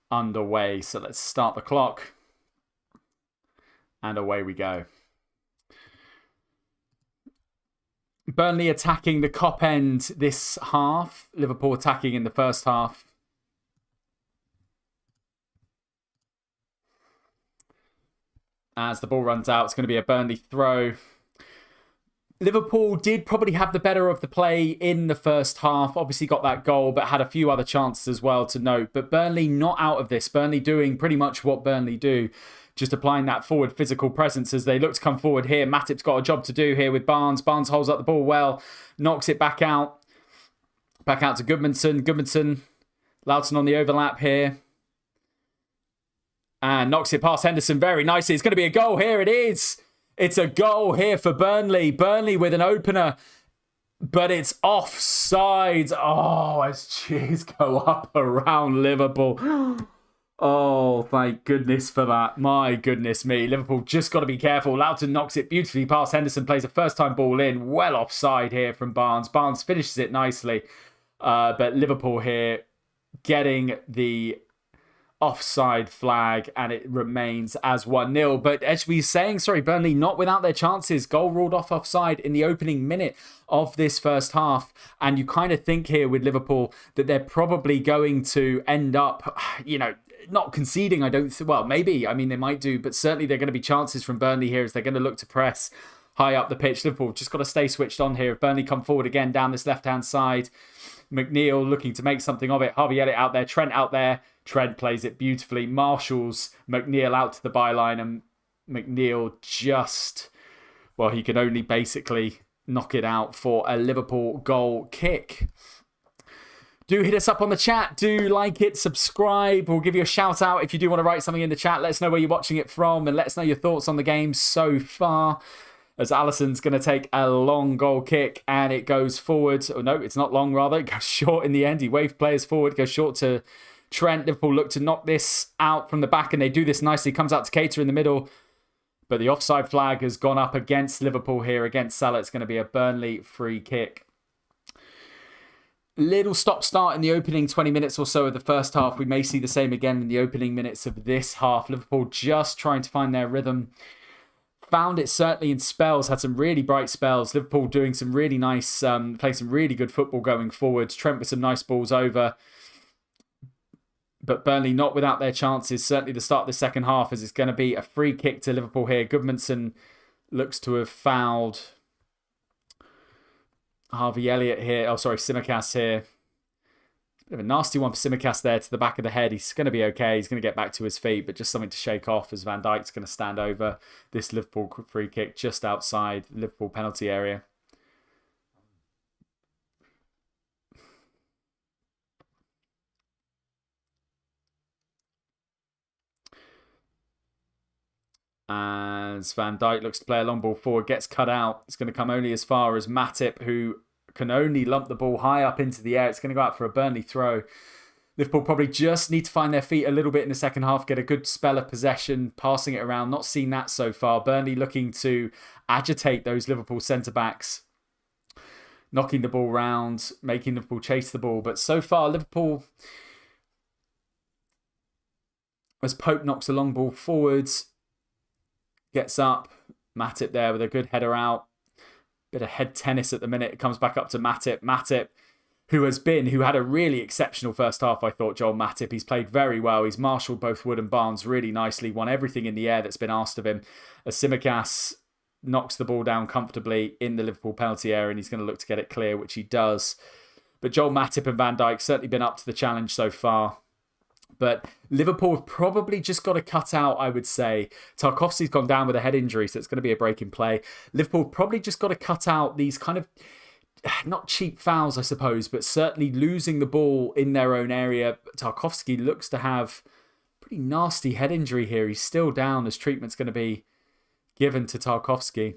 underway. So let's start the clock. And away we go. Burnley attacking the Kop end this half. Liverpool attacking in the first half. As the ball runs out, it's going to be a Burnley throw. Liverpool did probably have the better of the play in the first half. Obviously got that goal, but had a few other chances as well to note. But Burnley not out of this. Burnley doing pretty much what Burnley do. Just applying that forward physical presence as they look to come forward here. Matip's got a job to do here with Barnes. Barnes holds up the ball well. Knocks it back out. Back out to Goodmanson. Goodmanson. Loughton on the overlap here. And knocks it past Henderson very nicely. It's going to be a goal here. It is. It's a goal here for Burnley. Burnley with an opener, but it's offside. Oh, as cheers go up around Liverpool. Oh, thank goodness for that. My goodness me. Liverpool just got to be careful. Loughton knocks it beautifully past Henderson, plays a first-time ball in. Well offside here from Barnes. Barnes finishes it nicely. But Liverpool here getting the offside flag, and it remains as 1-0. But as we were saying, Burnley not without their chances. Goal ruled off offside in the opening minute of this first half. And you kind of think here with Liverpool that they're probably going to end up, not conceding. Well, maybe. I mean, they might do, but certainly they're going to be chances from Burnley here as they're going to look to press high up the pitch. Liverpool just got to stay switched on here. If Burnley come forward again down this left-hand side, McNeil looking to make something of it. Harvey Elliott out there, Trent out there. Trent plays it beautifully. Marshall's McNeil out to the byline, and McNeil he can only basically knock it out for a Liverpool goal kick. Do hit us up on the chat. Do like it, subscribe. We'll give you a shout out if you do want to write something in the chat. Let us know where you're watching it from, and let us know your thoughts on the game so far. As Alisson's going to take a long goal kick, and it goes forward. Oh, no, it's not long, rather. It goes short in the end. He waved players forward, goes short to Trent. Liverpool look to knock this out from the back, and they do this nicely. Comes out to Keita in the middle. But the offside flag has gone up against Liverpool here, against Salah. It's going to be a Burnley free kick. Little stop-start in the opening 20 minutes or so of the first half. We may see the same again in the opening minutes of this half. Liverpool just trying to find their rhythm. Found it certainly in spells, had some really bright spells. Liverpool doing some really nice, playing some really good football going forward. Trent with some nice balls over. But Burnley not without their chances. Certainly the start of the second half, as it's going to be a free kick to Liverpool here. Goodmanson looks to have fouled Harvey Elliott here. Oh, sorry, Tsimikas here. Bit of a nasty one for Tsimikas there to the back of the head. He's going to be okay. He's going to get back to his feet, but just something to shake off as Van Dijk's going to stand over this Liverpool free kick just outside Liverpool penalty area. As Van Dijk looks to play a long ball forward, gets cut out. It's going to come only as far as Matip, who can only lump the ball high up into the air. It's going to go out for a Burnley throw. Liverpool probably just need to find their feet a little bit in the second half, get a good spell of possession, passing it around. Not seen that so far. Burnley looking to agitate those Liverpool centre-backs, knocking the ball round, making Liverpool chase the ball. But so far, Liverpool, as Pope knocks a long ball forwards, gets up. Matip there with a good header out. Bit of head tennis at the minute. It comes back up to Matip. Matip, who had a really exceptional first half, I thought, Joel Matip. He's played very well. He's marshalled both Wood and Barnes really nicely. Won everything in the air that's been asked of him. As Tsimikas knocks the ball down comfortably in the Liverpool penalty area, and he's going to look to get it clear, which he does. But Joel Matip and Van Dijk certainly been up to the challenge so far. But Liverpool have probably just got to cut out, I would say. Tarkowski's gone down with a head injury, so it's going to be a break in play. Liverpool probably just got to cut out these kind of not cheap fouls, I suppose, but certainly losing the ball in their own area. Tarkowski looks to have pretty nasty head injury here. He's still down as treatment's going to be given to Tarkowski.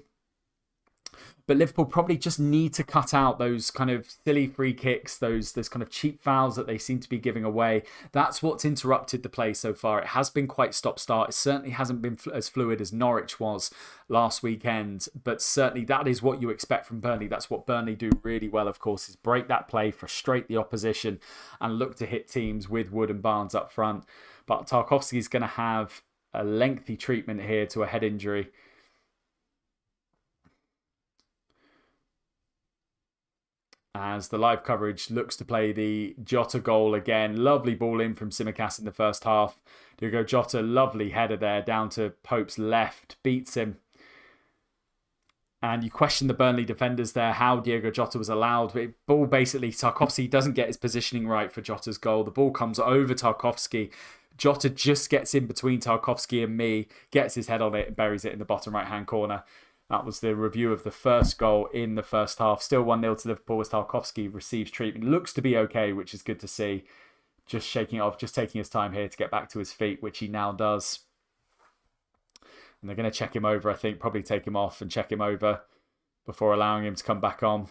But Liverpool probably just need to cut out those kind of silly free kicks, those kind of cheap fouls that they seem to be giving away. That's what's interrupted the play so far. It has been quite stop-start. It certainly hasn't been as fluid as Norwich was last weekend. But certainly that is what you expect from Burnley. That's what Burnley do really well, of course, is break that play, frustrate the opposition, and look to hit teams with Wood and Barnes up front. But Tarkowski is going to have a lengthy treatment here to a head injury. As the live coverage looks to play the Jota goal again. Lovely ball in from Tsimikas in the first half. Diogo Jota, lovely header there down to Pope's left. Beats him. And you question the Burnley defenders there, how Diogo Jota was allowed. Ball basically, Tarkowski doesn't get his positioning right for Jota's goal. The ball comes over Tarkowski. Jota just gets in between Tarkowski and me, gets his head on it and buries it in the bottom right-hand corner. That was the review of the first goal in the first half. Still 1-0 to Liverpool as Tarkowski receives treatment. Looks to be okay, which is good to see. Just shaking it off, just taking his time here to get back to his feet, which he now does. And they're going to check him over, I think. Probably take him off and check him over before allowing him to come back on.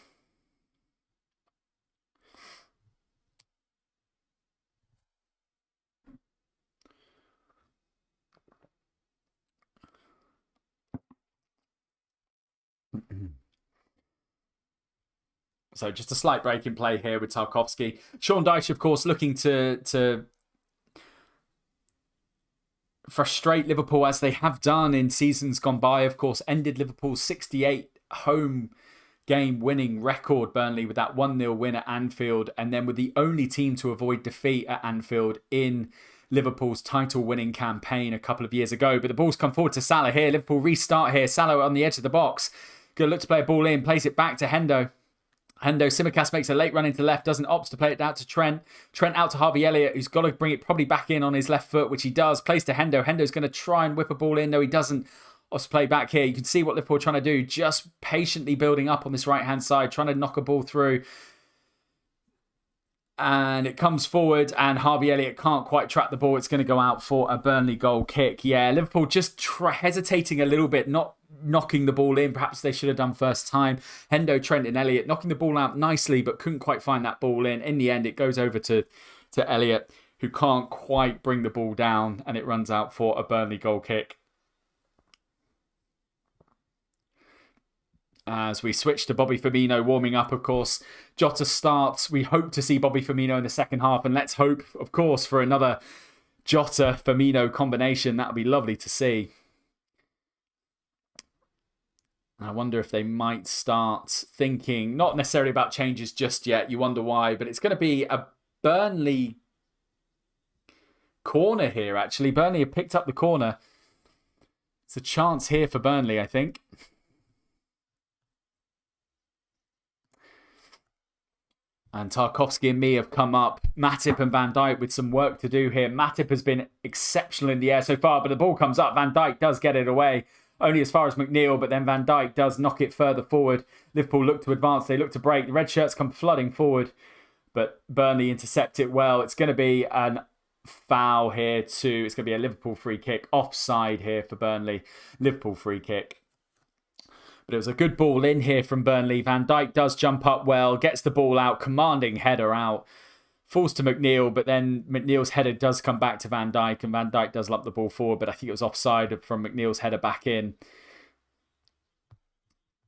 So just a slight break in play here with Tarkowski. Sean Dyche, of course, looking to frustrate Liverpool as they have done in seasons gone by. Of course, ended Liverpool's 68 home game winning record, Burnley, with that 1-0 win at Anfield, and then with the only team to avoid defeat at Anfield in Liverpool's title winning campaign a couple of years ago. But the ball's come forward to Salah here. Liverpool restart here. Salah on the edge of the box. Good look to play a ball in. Plays it back to Hendo. Tsimikas makes a late run into left, doesn't opt to play it out to Trent. Trent out to Harvey Elliott, who's got to bring it probably back in on his left foot, which he does. Plays to Hendo. Hendo's going to try and whip a ball in. No, he doesn't. Opts to play back here. You can see what Liverpool are trying to do. Just patiently building up on this right-hand side, trying to knock a ball through. And it comes forward, and Harvey Elliott can't quite track the ball. It's going to go out for a Burnley goal kick. Yeah, Liverpool just hesitating a little bit, not knocking the ball in. Perhaps they should have done first time. Hendo, Trent and Elliott knocking the ball out nicely, but couldn't quite find that ball in. In the end, it goes over to Elliott, who can't quite bring the ball down, and it runs out for a Burnley goal kick. As we switch to Bobby Firmino warming up, of course. Jota starts. We hope to see Bobby Firmino in the second half. And let's hope, of course, for another Jota-Firmino combination. That would be lovely to see. I wonder if they might start thinking, not necessarily about changes just yet. You wonder why. But it's going to be a Burnley corner here, actually. Burnley have picked up the corner. It's a chance here for Burnley, I think. And Tarkowski and me have come up. Matip and Van Dijk with some work to do here. Matip has been exceptional in the air so far, but the ball comes up. Van Dijk does get it away, only as far as McNeil, but then Van Dijk does knock it further forward. Liverpool look to advance. They look to break. The red shirts come flooding forward, but Burnley intercept it well. It's going to be an foul here too. It's going to be a Liverpool free kick. Offside here for Burnley. Liverpool free kick. But it was a good ball in here from Burnley. Van Dijk does jump up well, gets the ball out, commanding header out. Falls to McNeil, but then McNeil's header does come back to Van Dijk, and Van Dijk does lump the ball forward, but I think it was offside from McNeil's header back in.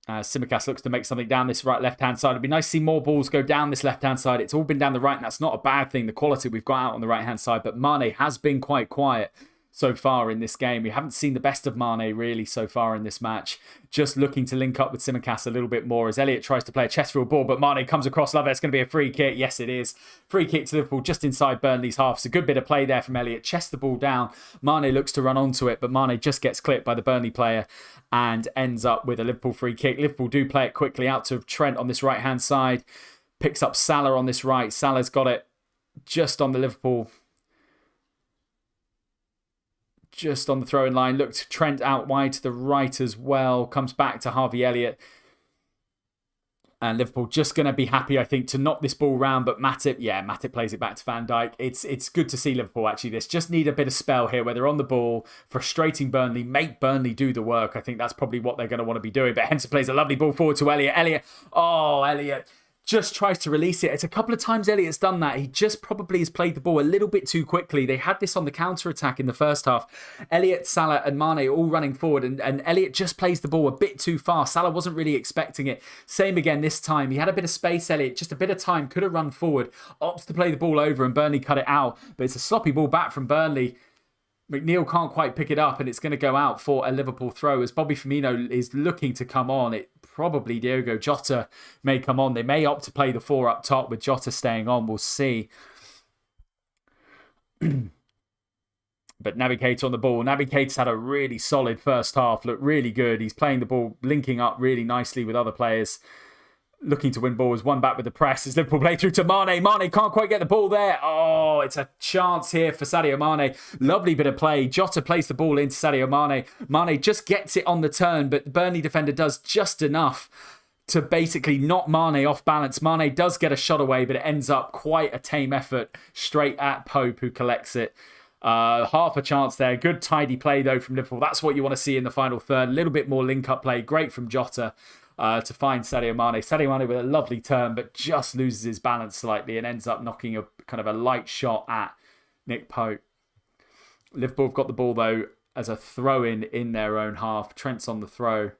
Tsimikas looks to make something down this left-hand side. It'd be nice to see more balls go down this left-hand side. It's all been down the right, and that's not a bad thing, the quality we've got out on the right-hand side, but Mane has been quite quiet so far in this game. We haven't seen the best of Mane really so far in this match. Just looking to link up with Tsimikas a little bit more as Elliott tries to play a Chesterfield ball, but Mane comes across. Love it. It's going to be a free kick. Yes, it is. Free kick to Liverpool just inside Burnley's half. It's a good bit of play there from Elliott. Chests the ball down. Mane looks to run onto it, but Mane just gets clipped by the Burnley player and ends up with a Liverpool free kick. Liverpool do play it quickly out to Trent on this right-hand side. Picks up Salah on this right. Salah's got it just on the Liverpool, just on the throwing line. Looked Trent out wide to the right as well. Comes back to Harvey Elliott. And Liverpool just going to be happy, I think, to knock this ball round. But Matip plays it back to Van Dijk. It's good to see Liverpool, actually. This just need a bit of spell here where they're on the ball, frustrating Burnley, make Burnley do the work. I think that's probably what they're going to want to be doing. But Henson plays a lovely ball forward to Elliott. Elliott just tries to release it. It's a couple of times Elliott's done that. He just probably has played the ball a little bit too quickly. They had this on the counter-attack in the first half. Elliott, Salah and Mane all running forward, and Elliott just plays the ball a bit too fast. Salah wasn't really expecting it. Same again this time. He had a bit of space, Elliott, just a bit of time, could have run forward, opts to play the ball over, and Burnley cut it out. But it's a sloppy ball back from Burnley. McNeil can't quite pick it up, and it's going to go out for a Liverpool throw as Bobby Firmino is looking to come on. It probably Diogo Jota may come on. They may opt to play the 4 up top with Jota staying on. We'll see. But Navigator on the ball. Navigator's had a really solid first half. Looked really good. He's playing the ball, linking up really nicely with other players. Looking to win balls. One back with the press. As Liverpool play through to Mane. Mane can't quite get the ball there. Oh, it's a chance here for Sadio Mane. Lovely bit of play. Jota plays the ball into Sadio Mane. Mane just gets it on the turn, but the Burnley defender does just enough to basically knock Mane off balance. Mane does get a shot away, but it ends up quite a tame effort straight at Pope, who collects it. Half a chance there. Good tidy play, though, from Liverpool. That's what you want to see in the final third. A little bit more link-up play. Great from Jota. To find Sadio Mane. Sadio Mane with a lovely turn, but just loses his balance slightly and ends up knocking a kind of a light shot at Nick Pope. Liverpool have got the ball, though, as a throw-in in their own half. Trent's on the throw.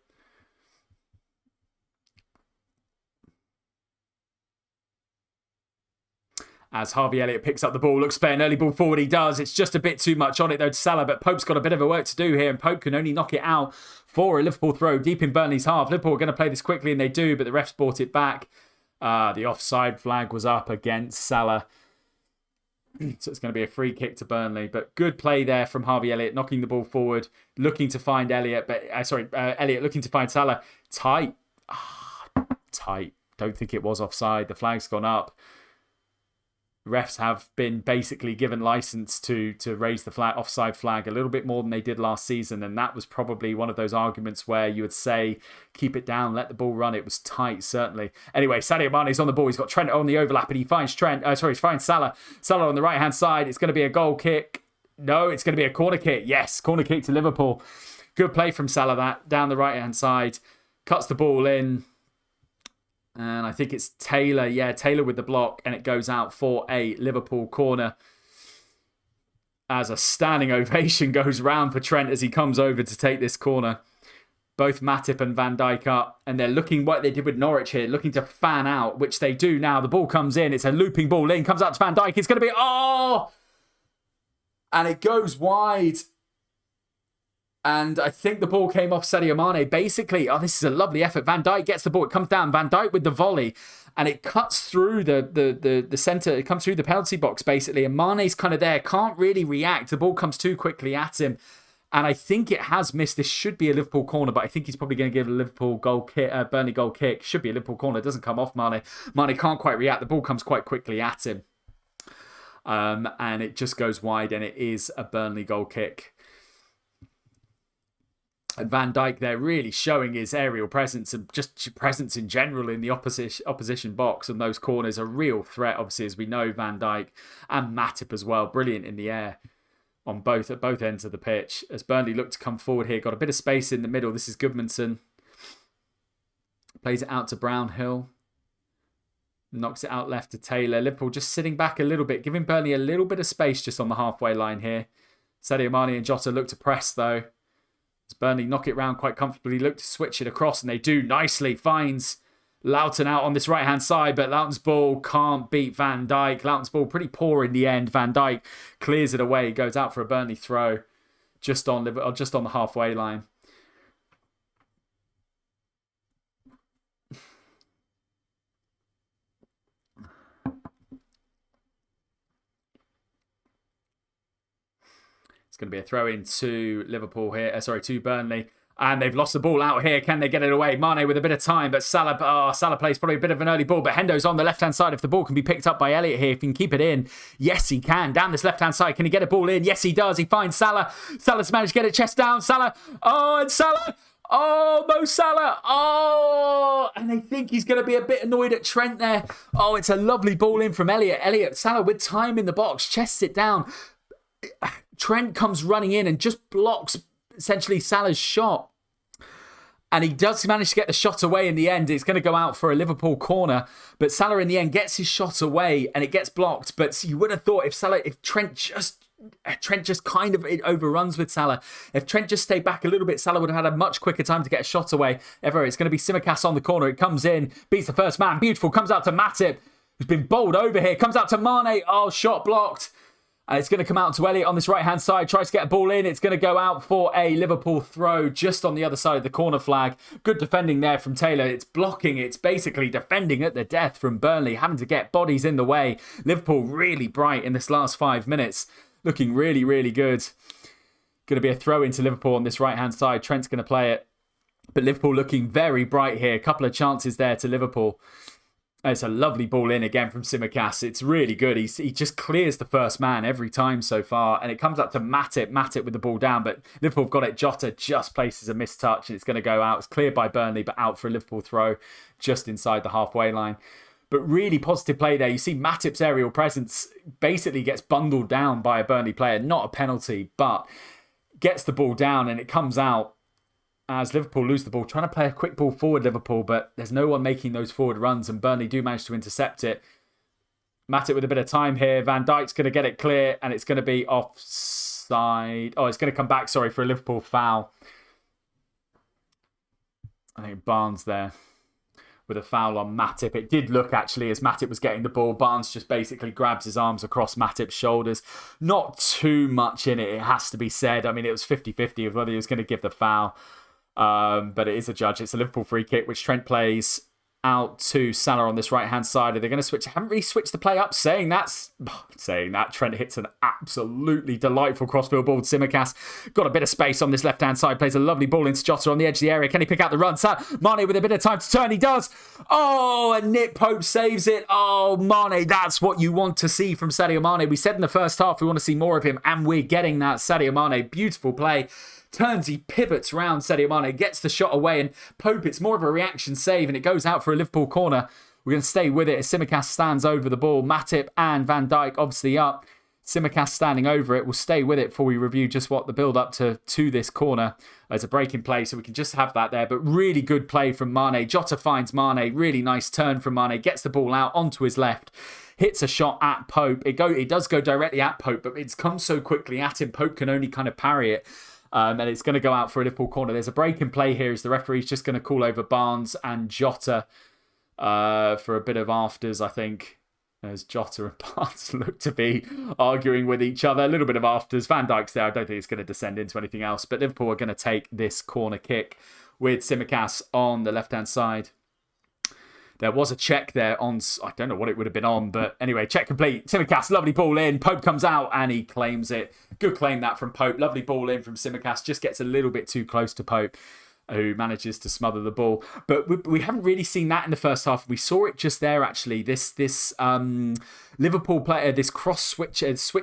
As Harvey Elliott picks up the ball, looks to play an early ball forward. He does. It's just a bit too much on it, though, to Salah. But Pope's got a bit of a work to do here, and Pope can only knock it out for a Liverpool throw deep in Burnley's half. Liverpool are going to play this quickly, and they do, but the refs brought it back. The offside flag was up against Salah. So it's going to be a free kick to Burnley. But good play there from Harvey Elliott, knocking the ball forward, looking to find Elliott. But Elliott looking to find Salah. Tight. Tight. Don't think it was offside. The flag's gone up. Refs have been basically given license to raise the offside flag a little bit more than they did last season, and that was probably one of those arguments where you would say, keep it down, let the ball run. It was tight, certainly. Anyway, Sadio Mane's on the ball. He's got Trent on the overlap, and he finds he finds Salah. Salah on the right-hand side. It's going to be a goal kick. No, it's going to be a corner kick. Yes, corner kick to Liverpool. Good play from Salah, that down the right-hand side. Cuts the ball in. And I think it's Taylor. Yeah, Taylor with the block. And it goes out for a Liverpool corner. As a standing ovation goes round for Trent as he comes over to take this corner. Both Matip and Van Dijk up. And they're looking what they did with Norwich here. Looking to fan out, which they do now. The ball comes in. It's a looping ball in. Comes out to Van Dijk. It's going to be... Oh! And it goes wide. And I think the ball came off Sadio Mane. Basically, this is a lovely effort. Van Dijk gets the ball. It comes down. Van Dijk with the volley. And it cuts through the centre. It comes through the penalty box, basically. And Mane's kind of there. Can't really react. The ball comes too quickly at him. And I think it has missed. This should be a Liverpool corner, but I think he's probably going to give a Liverpool goal kick, Burnley goal kick. Should be a Liverpool corner. It doesn't come off Mane. Mane can't quite react. The ball comes quite quickly at him. And it just goes wide, and it is a Burnley goal kick. And Van Dijk there really showing his aerial presence and just presence in general in the opposition box, and those corners are a real threat, obviously, as we know. Van Dijk and Matip as well, brilliant in the air on at both ends of the pitch. As Burnley look to come forward here, got a bit of space in the middle. This is Goodmanson. Plays it out to Brownhill. Knocks it out left to Taylor. Liverpool just sitting back a little bit, giving Burnley a little bit of space just on the halfway line here. Sadio Mane and Jota look to press, though. As Burnley knock it round quite comfortably, look to switch it across, and they do nicely. Finds Loughton out on this right-hand side, but Loughton's ball can't beat Van Dijk. Loughton's ball pretty poor in the end. Van Dijk clears it away, goes out for a Burnley throw just on the halfway line. Going to be a throw in to Liverpool here. To Burnley. And they've lost the ball out here. Can they get it away? Mane with a bit of time, but Salah plays probably a bit of an early ball, but Hendo's on the left-hand side. If the ball can be picked up by Elliott here, if he can keep it in. Yes, he can. Down this left-hand side. Can he get a ball in? Yes, he does. He finds Salah. Salah's managed to get it chest down. Salah. Oh, and Salah. Oh, Mo Salah. Oh, and I think he's going to be a bit annoyed at Trent there. Oh, it's a lovely ball in from Elliot. Salah with time in the box, chests it down. Trent comes running in and just blocks essentially Salah's shot. And he does manage to get the shot away in the end. It's going to go out for a Liverpool corner. But Salah in the end gets his shot away and it gets blocked. But you would have thought if Trent just kind of it overruns with Salah. If Trent just stayed back a little bit, Salah would have had a much quicker time to get a shot away. It's going to be Tsimikas on the corner. It comes in, beats the first man. Beautiful. Comes out to Matip, who's been bowled over here. Comes out to Mane. Oh, shot blocked. And it's going to come out to Elliot on this right-hand side. Tries to get a ball in. It's going to go out for a Liverpool throw just on the other side of the corner flag. Good defending there from Taylor. It's blocking. It's basically defending at the death from Burnley, having to get bodies in the way. Liverpool really bright in this last 5 minutes. Looking really, really good. Going to be a throw into Liverpool on this right-hand side. Trent's going to play it. But Liverpool looking very bright here. A couple of chances there to Liverpool. It's a lovely ball in again from Tsimikas. It's really good. He just clears the first man every time so far. And it comes up to Matip. Matip with the ball down. But Liverpool have got it. Jota just places a missed touch. And it's going to go out. It's cleared by Burnley, but out for a Liverpool throw just inside the halfway line. But really positive play there. You see Matip's aerial presence basically gets bundled down by a Burnley player. Not a penalty, but gets the ball down and it comes out as Liverpool lose the ball. Trying to play a quick ball forward, Liverpool, but there's no one making those forward runs and Burnley do manage to intercept it. Matip with a bit of time here. Van Dijk's going to get it clear and it's going to be offside. Oh, it's going to come back, sorry, for a Liverpool foul. I think Barnes there with a foul on Matip. It did look actually as Matip was getting the ball. Barnes just basically grabs his arms across Matip's shoulders. Not too much in it, it has to be said. I mean, it was 50-50 of whether he was going to give the foul. But it is a judge. It's a Liverpool free kick, which Trent plays out to Salah on this right-hand side. Are they going to switch? I haven't really switched the play up. Saying that, Trent hits an absolutely delightful crossfield ball. Tsimikas got a bit of space on this left-hand side. Plays a lovely ball into Jota on the edge of the area. Can he pick out the run? Mane with a bit of time to turn. He does. Oh, and Nick Pope saves it. Oh, Mane, that's what you want to see from Sadio Mane. We said in the first half we want to see more of him, and we're getting that. Sadio Mane, beautiful play. Turns, he pivots round Sadio Mane, gets the shot away, and Pope, it's more of a reaction save, and it goes out for a Liverpool corner. We're going to stay with it as Tsimikas stands over the ball. Matip and Van Dijk obviously up. Tsimikas standing over it. We'll stay with it before we review just what the build-up to this corner. There's a break in play, so we can just have that there. But really good play from Mane. Jota finds Mane. Really nice turn from Mane. Gets the ball out onto his left. Hits a shot at Pope. It does go directly at Pope, but it's come so quickly at him. Pope can only kind of parry it. And it's going to go out for a Liverpool corner. There's a break in play here as the referee's just going to call over Barnes and Jota for a bit of afters, I think. As Jota and Barnes look to be arguing with each other. A little bit of afters. Van Dijk's there. I don't think it's going to descend into anything else. But Liverpool are going to take this corner kick with Tsimikas on the left-hand side. There was a check there on, I don't know what it would have been on, but anyway, check complete. Tsimikas, lovely ball in. Pope comes out and he claims it. Good claim that from Pope. Lovely ball in from Tsimikas. Just gets a little bit too close to Pope, who manages to smother the ball. But we haven't really seen that in the first half. We saw it just there, actually. This Liverpool player, this cross switch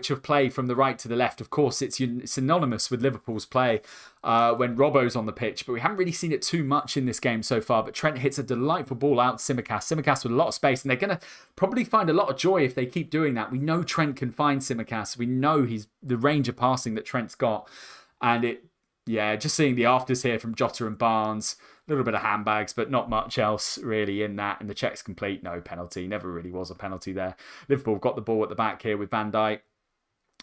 of play from the right to the left. Of course, it's synonymous with Liverpool's play when Robbo's on the pitch. But we haven't really seen it too much in this game so far. But Trent hits a delightful ball out to Tsimikas. Tsimikas with a lot of space. And they're going to probably find a lot of joy if they keep doing that. We know Trent can find Tsimikas. We know the range of passing that Trent's got. And just seeing the afters here from Jota and Barnes. A little bit of handbags, but not much else really in that. And the check's complete. No penalty. Never really was a penalty there. Liverpool got the ball at the back here with Van Dijk.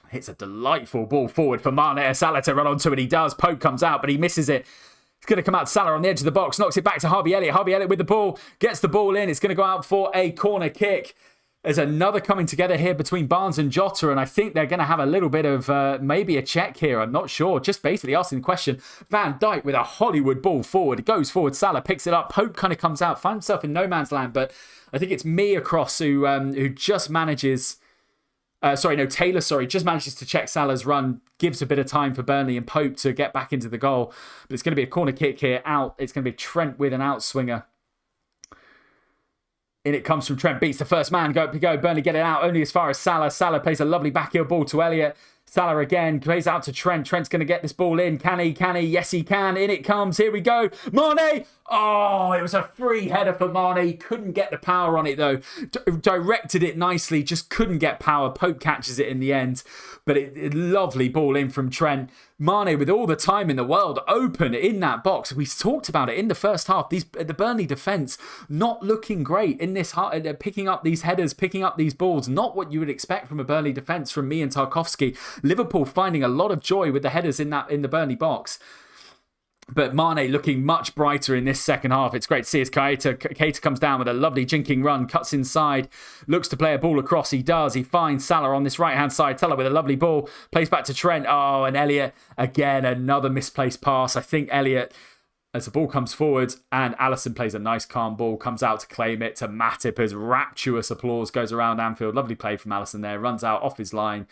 Hits a delightful ball forward for Mane. Salah to run onto it. He does. Pope comes out, but he misses it. It's going to come out to Salah on the edge of the box. Knocks it back to Harvey Elliott. Harvey Elliott with the ball. Gets the ball in. It's going to go out for a corner kick. There's another coming together here between Barnes and Jota, and I think they're going to have a little bit of maybe a check here. I'm not sure. Just basically asking the question. Van Dijk with a Hollywood ball forward. It goes forward. Salah picks it up. Pope kind of comes out, finds himself in no man's land, but I think it's me across who just manages... Taylor, just manages to check Salah's run, gives a bit of time for Burnley and Pope to get back into the goal. But it's going to be a corner kick here, out. It's going to be Trent with an outswinger. In it comes from Trent, beats the first man. Go, Burnley get it out only as far as Salah. Salah plays a lovely backheel ball to Elliott. Salah again, plays out to Trent. Trent's going to get this ball in. Can he? Can he? Yes, he can. In it comes. Here we go. Mane. Oh, it was a free header for Mane. Couldn't get the power on it, though. Directed it nicely. Just couldn't get power. Pope catches it in the end. But lovely ball in from Trent. Mane, with all the time in the world, open in that box. We talked about it in the first half. The Burnley defence not looking great in this, picking up these headers, picking up these balls. Not what you would expect from a Burnley defence from me and Tarkowski. Liverpool finding a lot of joy with the headers in the Burnley box. But Mane looking much brighter in this second half. It's great to see as Keita comes down with a lovely jinking run, cuts inside, looks to play a ball across. He does. He finds Salah on this right-hand side. Salah with a lovely ball, plays back to Trent. Oh, and Elliott, again, another misplaced pass. I think Elliott, as the ball comes forward, and Alisson plays a nice calm ball, comes out to claim it to Matip as rapturous applause goes around Anfield. Lovely play from Alisson there. Runs out off his line.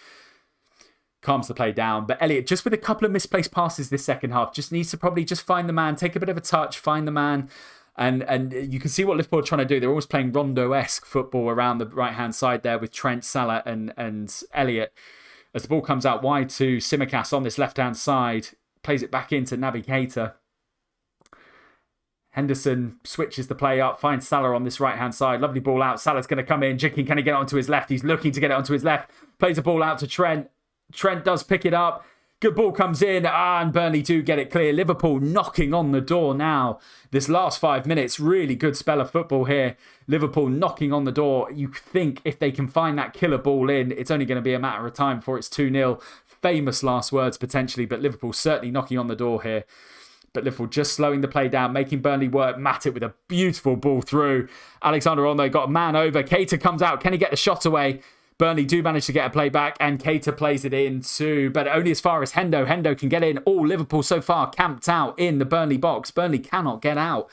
Calms the play down. But Elliott, just with a couple of misplaced passes this second half, just needs to probably just find the man, take a bit of a touch, find the man. And you can see what Liverpool are trying to do. They're always playing Rondo-esque football around the right-hand side there with Trent, Salah and Elliott. As the ball comes out wide to Tsimikas on this left-hand side, plays it back into Naby Keita. Henderson switches the play up, finds Salah on this right-hand side. Lovely ball out. Salah's going to come in. Jinking, can he get it onto his left? He's looking to get it onto his left. Plays a ball out to Trent. Trent does pick it up. Good ball comes in, and Burnley do get it clear. Liverpool knocking on the door now. This last 5 minutes, really good spell of football here. Liverpool knocking on the door. You think if they can find that killer ball in, it's only going to be a matter of time before it's 2-0. Famous last words potentially, but Liverpool certainly knocking on the door here. But Liverpool just slowing the play down, making Burnley work. Matip with a beautiful ball through. Alexander-Arnold got a man over. Keita comes out. Can he get the shot away? Burnley do manage to get a play back, and Keita plays it in too, but only as far as Hendo. Hendo can get in. All Liverpool so far camped out in the Burnley box. Burnley cannot get out.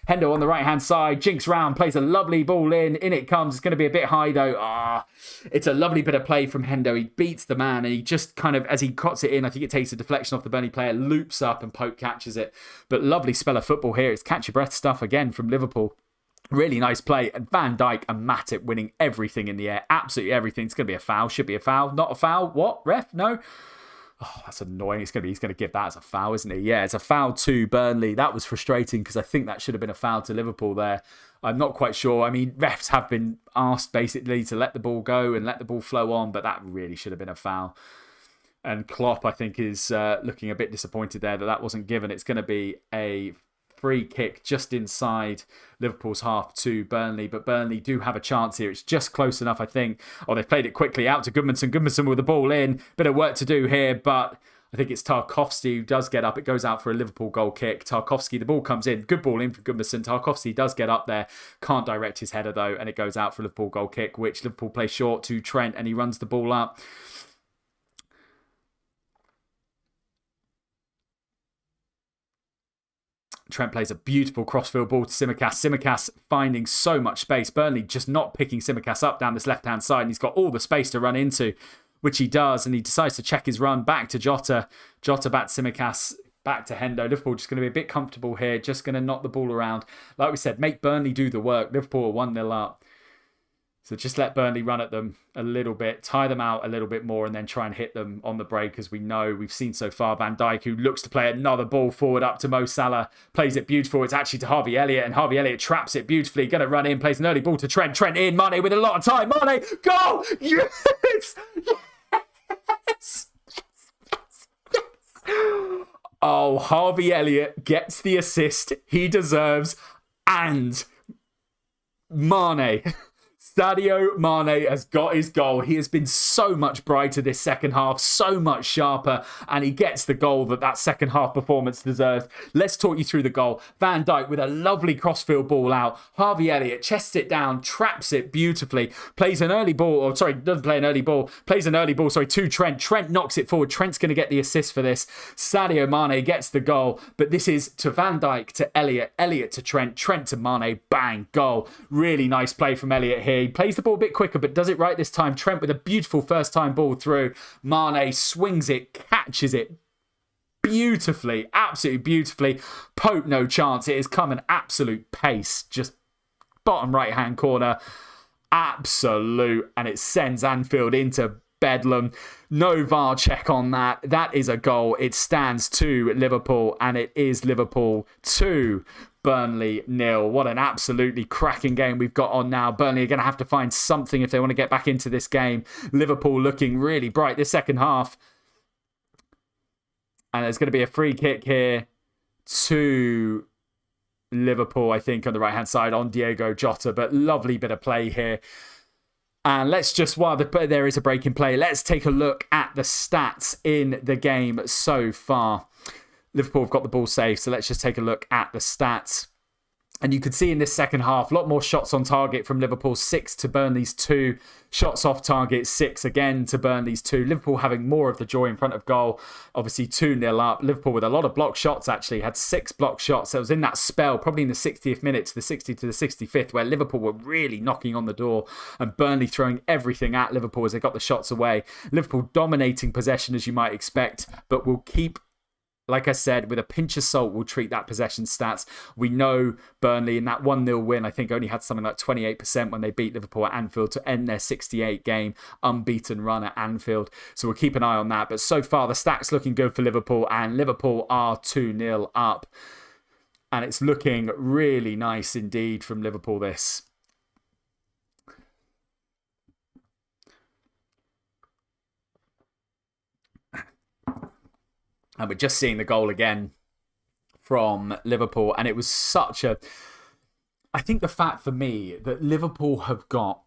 Hendo on the right-hand side, jinks round, plays a lovely ball in. In it comes. It's going to be a bit high though. It's a lovely bit of play from Hendo. He beats the man, and he just kind of, as he cuts it in, I think it takes a deflection off the Burnley player, loops up, and Pope catches it. But lovely spell of football here. It's catch your breath stuff again from Liverpool. Really nice play. And Van Dijk and Matip winning everything in the air. Absolutely everything. It's going to be a foul. Should be a foul. Not a foul. What? Ref? No. Oh, that's annoying. He's going to give that as a foul, isn't he? Yeah, it's a foul to Burnley. That was frustrating because I think that should have been a foul to Liverpool there. I'm not quite sure. I mean, refs have been asked basically to let the ball go and let the ball flow on, but that really should have been a foul. And Klopp, I think, is looking a bit disappointed there that wasn't given. It's going to be a free kick just inside Liverpool's half to Burnley, but Burnley do have a chance here. It's just close enough, I think. Oh, they've played it quickly out to Goodmanson. Goodmanson with the ball in. Bit of work to do here, but I think it's Tarkowski who does get up. It goes out for a Liverpool goal kick. Tarkowski, the ball comes in. Good ball in for Goodmanson. Tarkowski does get up there. Can't direct his header though, and it goes out for a Liverpool goal kick, which Liverpool play short to Trent, and he runs the ball up. Trent plays a beautiful crossfield ball to Tsimikas. Tsimikas finding so much space. Burnley just not picking Tsimikas up down this left-hand side. And he's got all the space to run into, which he does. And he decides to check his run back to Jota. Jota back to Tsimikas, back to Hendo. Liverpool just going to be a bit comfortable here. Just going to knock the ball around. Like we said, make Burnley do the work. Liverpool are 1-0 up. So just let Burnley run at them a little bit, tire them out a little bit more, and then try and hit them on the break. As we've seen so far, Van Dijk, who looks to play another ball forward up to Mo Salah, plays it beautiful. It's actually to Harvey Elliott, and Harvey Elliott traps it beautifully. Going to run in, plays an early ball to Trent. Trent in, Mane with a lot of time. Mane, goal! Yes! Yes! Oh, Harvey Elliott gets the assist he deserves, and Mane... Sadio Mane has got his goal. He has been so much brighter this second half, so much sharper, and he gets the goal that second half performance deserves. Let's talk you through the goal. Van Dijk with a lovely crossfield ball out. Harvey Elliott chests it down, traps it beautifully, plays an early ball, doesn't play an early ball, plays an early ball, to Trent. Trent knocks it forward. Trent's going to get the assist for this. Sadio Mane gets the goal, but this is to Van Dijk to Elliott, Elliott to Trent, Trent to Mane, bang, goal. Really nice play from Elliott here. He plays the ball a bit quicker, but does it right this time. Trent with a beautiful first-time ball through. Mane swings it, catches it beautifully, absolutely beautifully. Pope, no chance. It has come an absolute pace. Just bottom right-hand corner. Absolute. And it sends Anfield into bedlam. No VAR check on that. That is a goal. It stands to Liverpool, and it is Liverpool 2, Burnley 0. What an absolutely cracking game we've got on now. Burnley are going to have to find something if they want to get back into this game. Liverpool looking really bright this second half. And there's going to be a free kick here to Liverpool, I think, on the right-hand side on Diogo Jota. But lovely bit of play here. And let's just, while there is a break in play, let's take a look at the stats in the game so far. Liverpool have got the ball safe, so let's just take a look at the stats. And you can see in this second half, a lot more shots on target from Liverpool, 6 to Burnley's 2. Shots off target, 6 again to Burnley's 2. Liverpool having more of the joy in front of goal. Obviously 2-0 up. Liverpool with a lot of block shots, actually. Had 6 block shots. It was in that spell, probably in the 60th minute to the 60th to the 65th, where Liverpool were really knocking on the door and Burnley throwing everything at Liverpool as they got the shots away. Liverpool dominating possession, as you might expect, but will keep, like I said, with a pinch of salt, we'll treat that possession stats. We know Burnley in that 1-0 win, I think, only had something like 28% when they beat Liverpool at Anfield to end their 68-game unbeaten run at Anfield. So we'll keep an eye on that. But so far, the stats looking good for Liverpool, and Liverpool are 2-0 up. And it's looking really nice indeed from Liverpool, this. And we're just seeing the goal again from Liverpool. And it was such a... I think the fact for me that Liverpool have got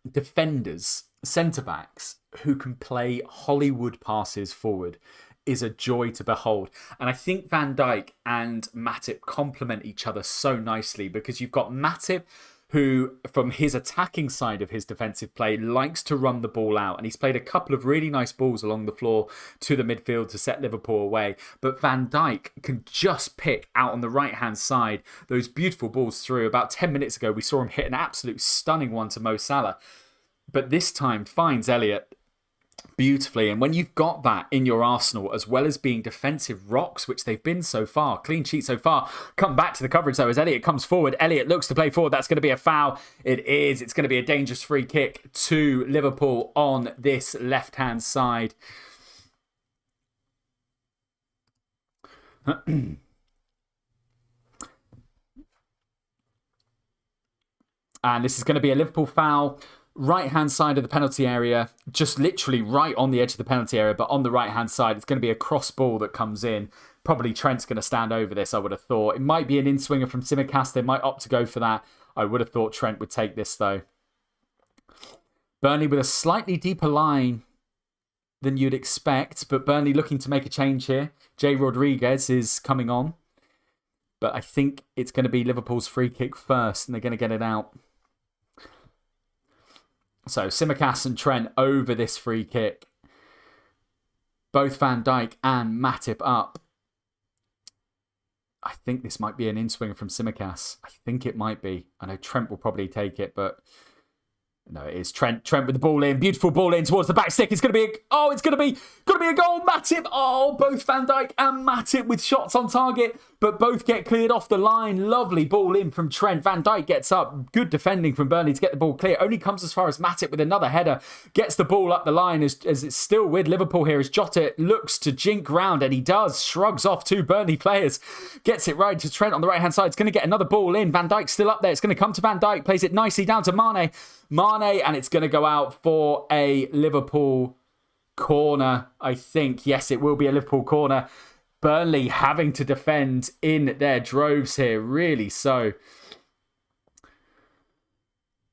defenders, centre-backs, who can play Hollywood passes forward is a joy to behold. And I think Van Dijk and Matip complement each other so nicely, because you've got Matip, who, from his attacking side of his defensive play, likes to run the ball out. And he's played a couple of really nice balls along the floor to the midfield to set Liverpool away. But Van Dijk can just pick out on the right-hand side those beautiful balls through. About 10 minutes ago, we saw him hit an absolute stunning one to Mo Salah. But this time finds Elliott beautifully. And when you've got that in your arsenal, as well as being defensive rocks, which they've been so far, clean sheet so far, come back to the coverage though as Elliott comes forward. Elliott looks to play forward. That's going to be a foul. It is. It's going to be a dangerous free kick to Liverpool on this left-hand side. And this is going to be a Liverpool foul. Right-hand side of the penalty area, just literally right on the edge of the penalty area, but on the right-hand side, it's going to be a cross ball that comes in. Probably Trent's going to stand over this, I would have thought. It might be an in-swinger from Tsimikas. They might opt to go for that. I would have thought Trent would take this, though. Burnley with a slightly deeper line than you'd expect, but Burnley looking to make a change here. Jay Rodriguez is coming on, but I think it's going to be Liverpool's free kick first, and they're going to get it out. So Tsimikas and Trent over this free kick. Both Van Dijk and Matip up. I think this might be an in-swinger from Tsimikas. I think it might be. I know Trent will probably take it, but no, it is Trent. Trent with the ball in. Beautiful ball in towards the back stick. It's going to be it's going to be a goal. Matip. Oh, both Van Dijk and Matip with shots on target, but both get cleared off the line. Lovely ball in from Trent. Van Dijk gets up. Good defending from Burnley to get the ball clear. Only comes as far as Matip with another header. Gets the ball up the line as it's still with Liverpool here as Jota looks to jink round, and he does. Shrugs off two Burnley players. Gets it right to Trent on the right-hand side. It's going to get another ball in. Van Dijk's still up there. It's going to come to Van Dijk. Plays it nicely down to Mane. And it's going to go out for a Liverpool corner, I think. Yes, it will be a Liverpool corner. Burnley having to defend in their droves here, really so.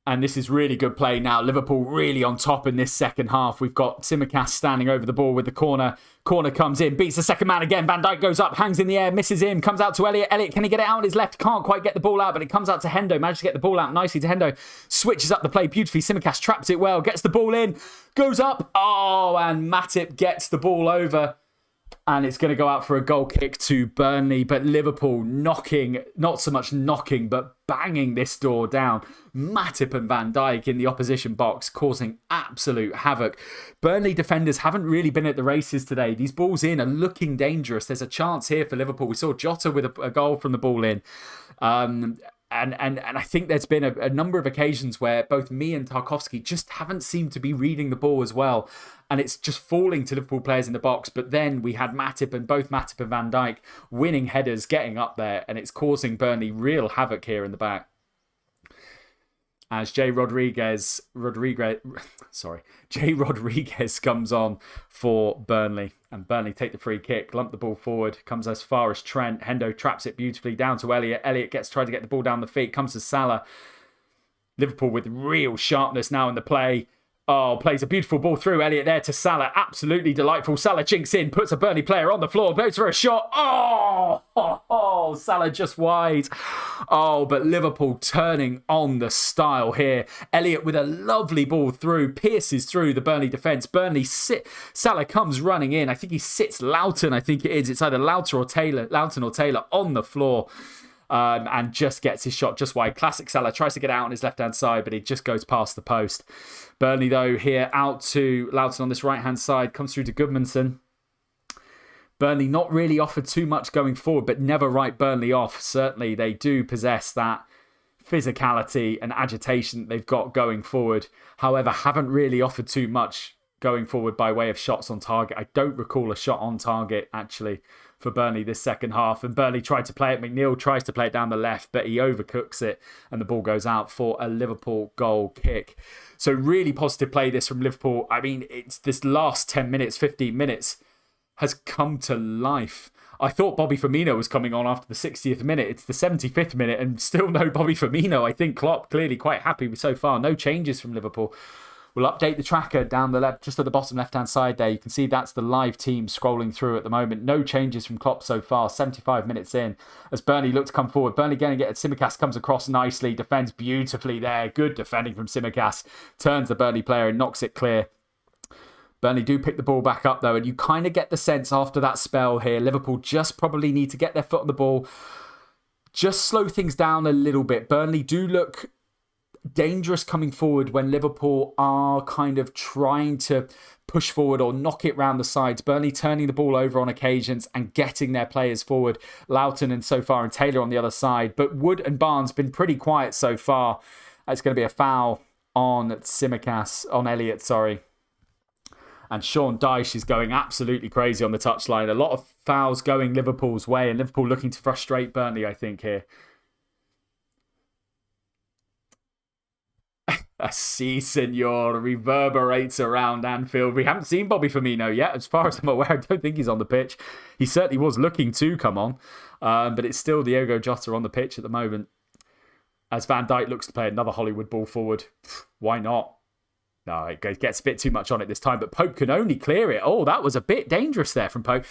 And this is really good play now. Liverpool really on top in this second half. We've got Tsimikas standing over the ball with the corner. Corner comes in, beats the second man again. Van Dijk goes up, hangs in the air, misses him, comes out to Elliott. Elliott, can he get it out on his left? Can't quite get the ball out, but it comes out to Hendo. Manages to get the ball out nicely to Hendo. Switches up the play beautifully. Tsimikas traps it well, gets the ball in, goes up. Oh, and Matip gets the ball over. And it's going to go out for a goal kick to Burnley. But Liverpool knocking, not so much knocking, but banging this door down. Matip and Van Dijk in the opposition box, causing absolute havoc. Burnley defenders haven't really been at the races today. These balls in are looking dangerous. There's a chance here for Liverpool. We saw Jota with a goal from the ball in. And I think there's been a number of occasions where both me and Tarkowski just haven't seemed to be reading the ball as well. And it's just falling to Liverpool players in the box. But then we had Matip and Van Dijk winning headers, getting up there. And it's causing Burnley real havoc here in the back. As Jay Rodriguez comes on for Burnley. And Burnley take the free kick, lump the ball forward, comes as far as Trent. Hendo traps it beautifully down to Elliott. Elliott tries to get the ball down the feet, comes to Salah. Liverpool with real sharpness now in the play. Oh, plays a beautiful ball through. Elliott there to Salah. Absolutely delightful. Salah jinks in, puts a Burnley player on the floor, goes for a shot. Oh, Salah just wide. Oh, but Liverpool turning on the style here. Elliott with a lovely ball through, pierces through the Burnley defence. Salah comes running in. I think he sits Loughton, I think it is. It's either Loughton or Taylor on the floor. And just gets his shot just wide. Classic Salah, tries to get out on his left-hand side, but he just goes past the post. Burnley, though, here out to Loughton on this right-hand side, comes through to Goodmanson. Burnley not really offered too much going forward, but never write Burnley off. Certainly, they do possess that physicality and agitation they've got going forward. However, haven't really offered too much going forward by way of shots on target. I don't recall a shot on target, actually, for Burnley this second half. And Burnley tried to play it. McNeil tries to play it down the left, but he overcooks it and the ball goes out for a Liverpool goal kick. So really positive play this from Liverpool. I mean, it's this last 10 minutes, 15 minutes has come to life. I thought Bobby Firmino was coming on after the 60th minute. It's the 75th minute and still no Bobby Firmino. I think Klopp clearly quite happy with so far. No changes from Liverpool. We'll update the tracker down the left, just at the bottom left-hand side there. You can see that's the live team scrolling through at the moment. No changes from Klopp so far, 75 minutes in. As Burnley look to come forward. Burnley going to get it. Tsimikas comes across nicely, defends beautifully there. Good defending from Tsimikas. Turns the Burnley player and knocks it clear. Burnley do pick the ball back up though, and you kind of get the sense after that spell here, Liverpool just probably need to get their foot on the ball. Just slow things down a little bit. Burnley do look dangerous coming forward when Liverpool are kind of trying to push forward or knock it round the sides. Burnley turning the ball over on occasions and getting their players forward. Loughton and so far and Taylor on the other side. But Wood and Barnes been pretty quiet so far. It's going to be a foul on Elliott, sorry. And Sean Dyche is going absolutely crazy on the touchline. A lot of fouls going Liverpool's way and Liverpool looking to frustrate Burnley, I think, here. A Si Senor reverberates around Anfield. We haven't seen Bobby Firmino yet. As far as I'm aware, I don't think he's on the pitch. He certainly was looking to come on. But it's still Diogo Jota on the pitch at the moment. As Van Dijk looks to play another Hollywood ball forward. Why not? No, it gets a bit too much on it this time. But Pope can only clear it. Oh, that was a bit dangerous there from Pope.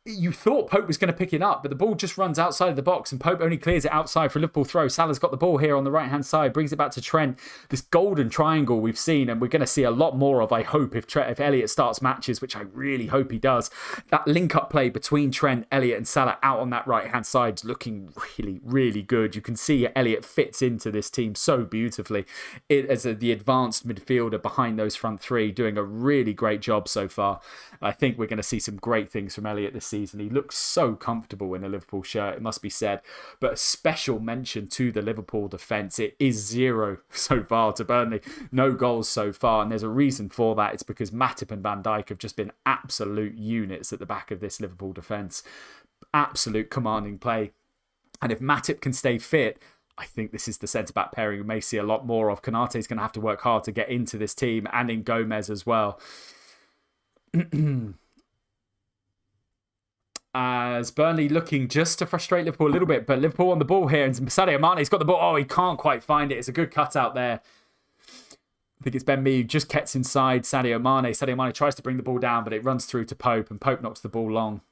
You thought Pope was going to pick it up, but the ball just runs outside of the box and Pope only clears it outside for a Liverpool throw. Salah's got the ball here on the right-hand side, brings it back to Trent. This golden triangle we've seen, and we're going to see a lot more of, I hope, if Elliott starts matches, which I really hope he does. That link-up play between Trent, Elliott and Salah out on that right-hand side is looking really, really good. You can see Elliott fits into this team so beautifully as the advanced midfielder behind those front three, doing a really great job so far. I think we're going to see some great things from Elliott this season. He looks so comfortable in a Liverpool shirt, it must be said. But a special mention to the Liverpool defence. It is 0 so far to Burnley. No goals so far, and there's a reason for that. It's because Matip and Van Dijk have just been absolute units at the back of this Liverpool defence. Absolute commanding play. And if Matip can stay fit, I think this is the centre-back pairing we may see a lot more of. Konate's going to have to work hard to get into this team, and in Gomez as well. As Burnley looking just to frustrate Liverpool a little bit, but Liverpool on the ball here, and Sadio Mane's got the ball. Oh, he can't quite find it. It's a good cut out there. I think it's Ben Mee who just gets inside Sadio Mane. Sadio Mane tries to bring the ball down, but it runs through to Pope, and Pope knocks the ball long.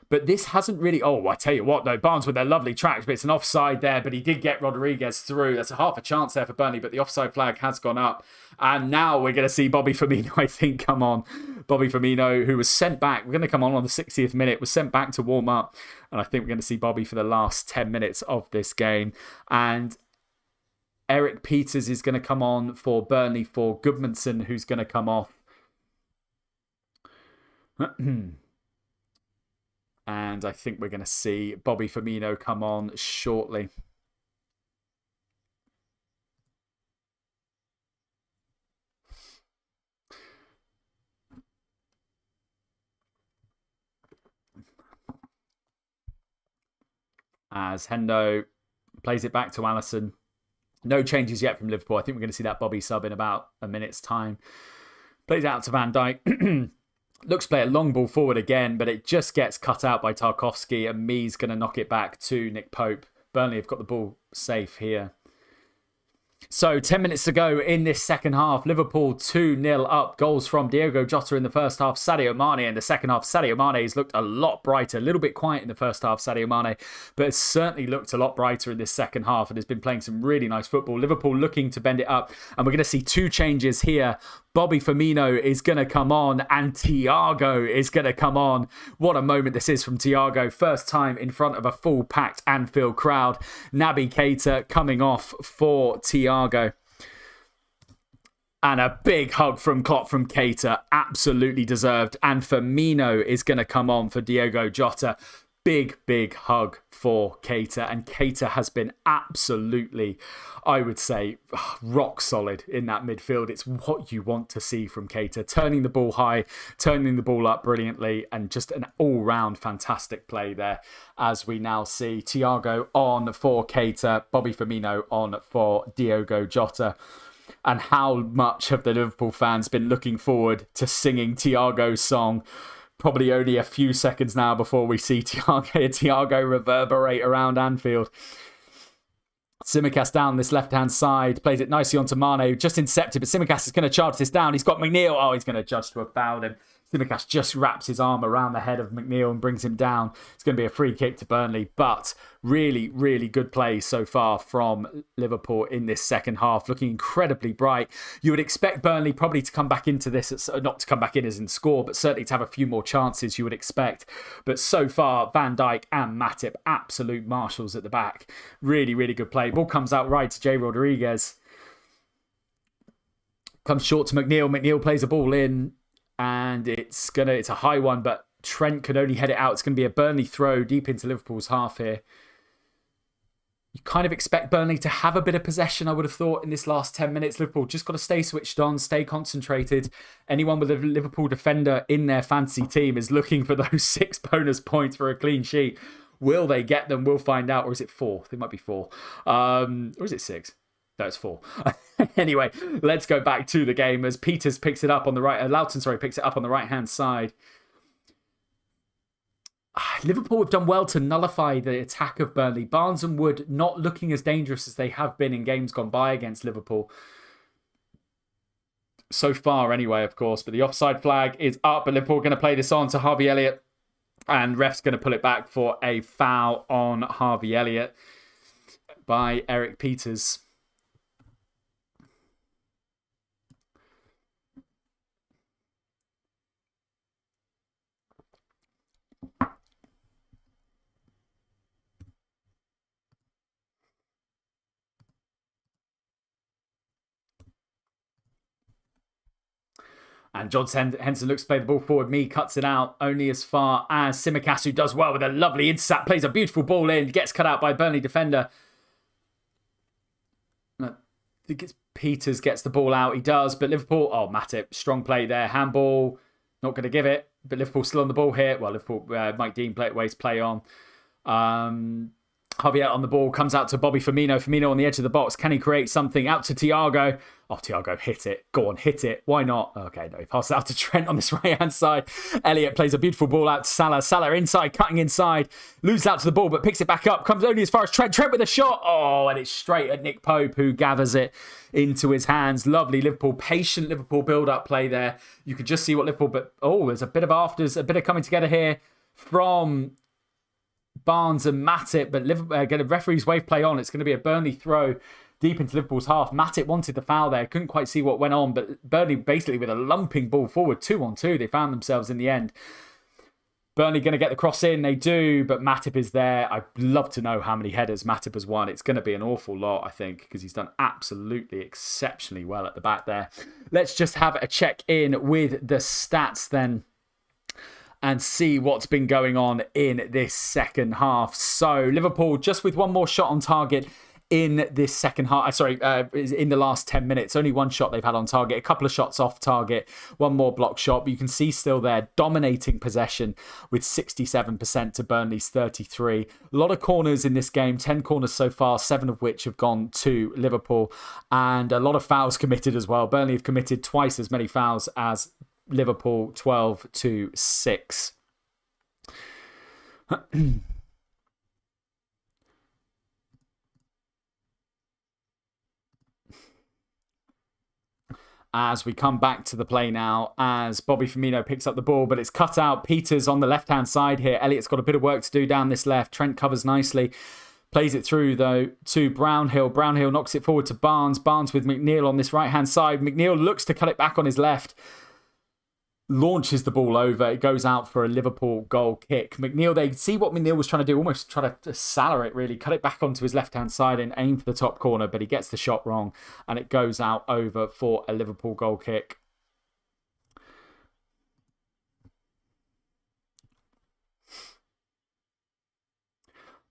But this hasn't really... Oh, I tell you what, though. Barnes with their lovely tracks, but it's an offside there. But he did get Rodriguez through. That's a half a chance there for Burnley, but the offside flag has gone up. And now we're going to see Bobby Firmino, I think, come on. Bobby Firmino, who was sent back. We're going to come on the 60th minute. Was sent back to warm up. And I think we're going to see Bobby for the last 10 minutes of this game. And Eric Peters is going to come on for Burnley for Goodmanson, who's going to come off. And I think we're going to see Bobby Firmino come on shortly. as Hendo plays it back to Alisson. No changes yet from Liverpool. I think we're going to see that Bobby sub in about a minute's time. Plays out to Van Dijk. Looks to play a long ball forward again, but it just gets cut out by Tarkowski, and Mee's going to knock it back to Nick Pope. Burnley have got the ball safe here. So 10 minutes to go in this second half. Liverpool 2-0 up. Goals from Diogo Jota in the first half. Sadio Mane in the second half. Sadio Mane has looked a lot brighter. A little bit quiet in the first half, Sadio Mane. But it's certainly looked a lot brighter in this second half and has been playing some really nice football. Liverpool looking to bend it up. And we're going to see two changes here. Bobby Firmino is going to come on and Thiago is going to come on. What a moment this is from Thiago. First time in front of a full packed Anfield crowd. Naby Keita coming off for Thiago. And a big hug from Klopp from Keita. Absolutely deserved. And Firmino is going to come on for Diogo Jota. Big hug for Keita. And Keita has been absolutely, I would say, rock solid in that midfield. It's what you want to see from Keita. Turning the ball high, turning the ball up brilliantly, and just an all-round fantastic play there. As we now see Thiago on for Keita, Bobby Firmino on for Diogo Jota. And how much have the Liverpool fans been looking forward to singing Thiago's song? Probably only a few seconds now before we see Thiago reverberate around Anfield. Tsimikas down this left-hand side. Plays it nicely onto Mane. Just intercepted, but Tsimikas is going to charge this down. He's got McNeil. Oh, he's going to judge to have fouled him. Tsimikas just wraps his arm around the head of McNeil and brings him down. It's going to be a free kick to Burnley, but really good play so far from Liverpool in this second half. Looking incredibly bright. You would expect Burnley probably to come back into this, not to come back in as in score, but certainly to have a few more chances you would expect. But so far, Van Dijk and Matip, absolute marshals at the back. Really good play. Ball comes out right to Jay Rodriguez. Comes short to McNeil. McNeil plays a ball in. And it's a high one, but Trent could only head it out. It's going to be a Burnley throw deep into Liverpool's half here. You kind of expect Burnley to have a bit of possession, I would have thought, in this last 10 minutes. Liverpool just got to stay switched on, stay concentrated. Anyone with a Liverpool defender in their fantasy team is looking for those 6 bonus points for a clean sheet. Will they get them? We'll find out. Or is it 4? It might be 4. Or is it 6? No, it's 4. Anyway, let's go back to the game as Peters picks it up on the right. Loughton, picks it up on the right-hand side. Liverpool have done well to nullify the attack of Burnley. Barnes and Wood not looking as dangerous as they have been in games gone by against Liverpool. So far, anyway, of course. But the offside flag is up, but Liverpool are going to play this on to Harvey Elliott. And ref's going to pull it back for a foul on Harvey Elliott by Eric Peters. And John Henson looks to play the ball forward. Mee cuts it out only as far as Tsimikas, who does well with a lovely intercept. Plays a beautiful ball in. Gets cut out by a Burnley defender. I think it's Peters gets the ball out. He does. But Liverpool... Oh, Matip. Strong play there. Handball. Not going to give it. But Liverpool still on the ball here. Well, Liverpool... Mike Dean ways play on. Javier on the ball, comes out to Bobby Firmino. Firmino on the edge of the box. Can he create something? Out to Thiago. Oh, Thiago, hit it. Go on, hit it. Why not? Okay, no, he passes out to Trent on this right-hand side. Elliott plays a beautiful ball out to Salah. Salah inside, cutting inside. Loses out to the ball, but picks it back up. Comes only as far as Trent. Trent with a shot. Oh, and it's straight at Nick Pope, who gathers it into his hands. Lovely Liverpool, patient Liverpool build-up play there. You could just see what Liverpool... But, oh, there's a bit of afters, a bit of coming together here from... Barnes and Matip, but get a referee's wave play on. It's going to be a Burnley throw deep into Liverpool's half. Matip wanted the foul there. Couldn't quite see what went on, but Burnley basically with a lumping ball forward, 2-on-2. They found themselves in the end. Burnley going to get the cross in. They do, but Matip is there. I'd love to know how many headers Matip has won. It's going to be an awful lot, I think, because he's done absolutely exceptionally well at the back there. Let's just have a check in with the stats then, and see what's been going on in this second half. So Liverpool just with one more shot on target, in this second half. In the last 10 minutes. Only one shot they've had on target, a couple of shots off target, one more block shot. But you can see still they're dominating possession with 67% to Burnley's 33%. A lot of corners in this game, 10 corners so far, 7 of which have gone to Liverpool. And a lot of fouls committed as well. Burnley have committed twice as many fouls as Liverpool, 12-6. As we come back to the play now, as Bobby Firmino picks up the ball, but it's cut out. Peters on the left-hand side here. Elliott's got a bit of work to do down this left. Trent covers nicely. Plays it through, though, to Brownhill. Brownhill knocks it forward to Barnes. Barnes with McNeil on this right-hand side. McNeil looks to cut it back on his left. Launches the ball over. It goes out for a Liverpool goal kick. McNeil, they see what McNeil was trying to do, almost try to Salah it really, cut it back onto his left-hand side and aim for the top corner, but he gets the shot wrong and it goes out over for a Liverpool goal kick.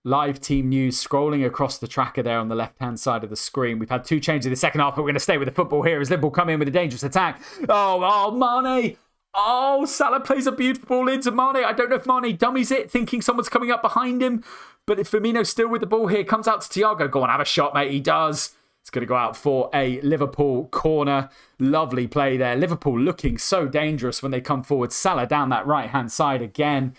Live team news scrolling across the tracker there on the left-hand side of the screen. We've had 2 changes in the second half, but we're going to stay with the football here as Liverpool come in with a dangerous attack. Oh, Mane! Oh, Salah plays a beautiful ball into Mane. I don't know if Mane dummies it, thinking someone's coming up behind him. But if Firmino's still with the ball here, comes out to Thiago. Go on, have a shot, mate. He does. It's going to go out for a Liverpool corner. Lovely play there. Liverpool looking so dangerous when they come forward. Salah down that right-hand side again.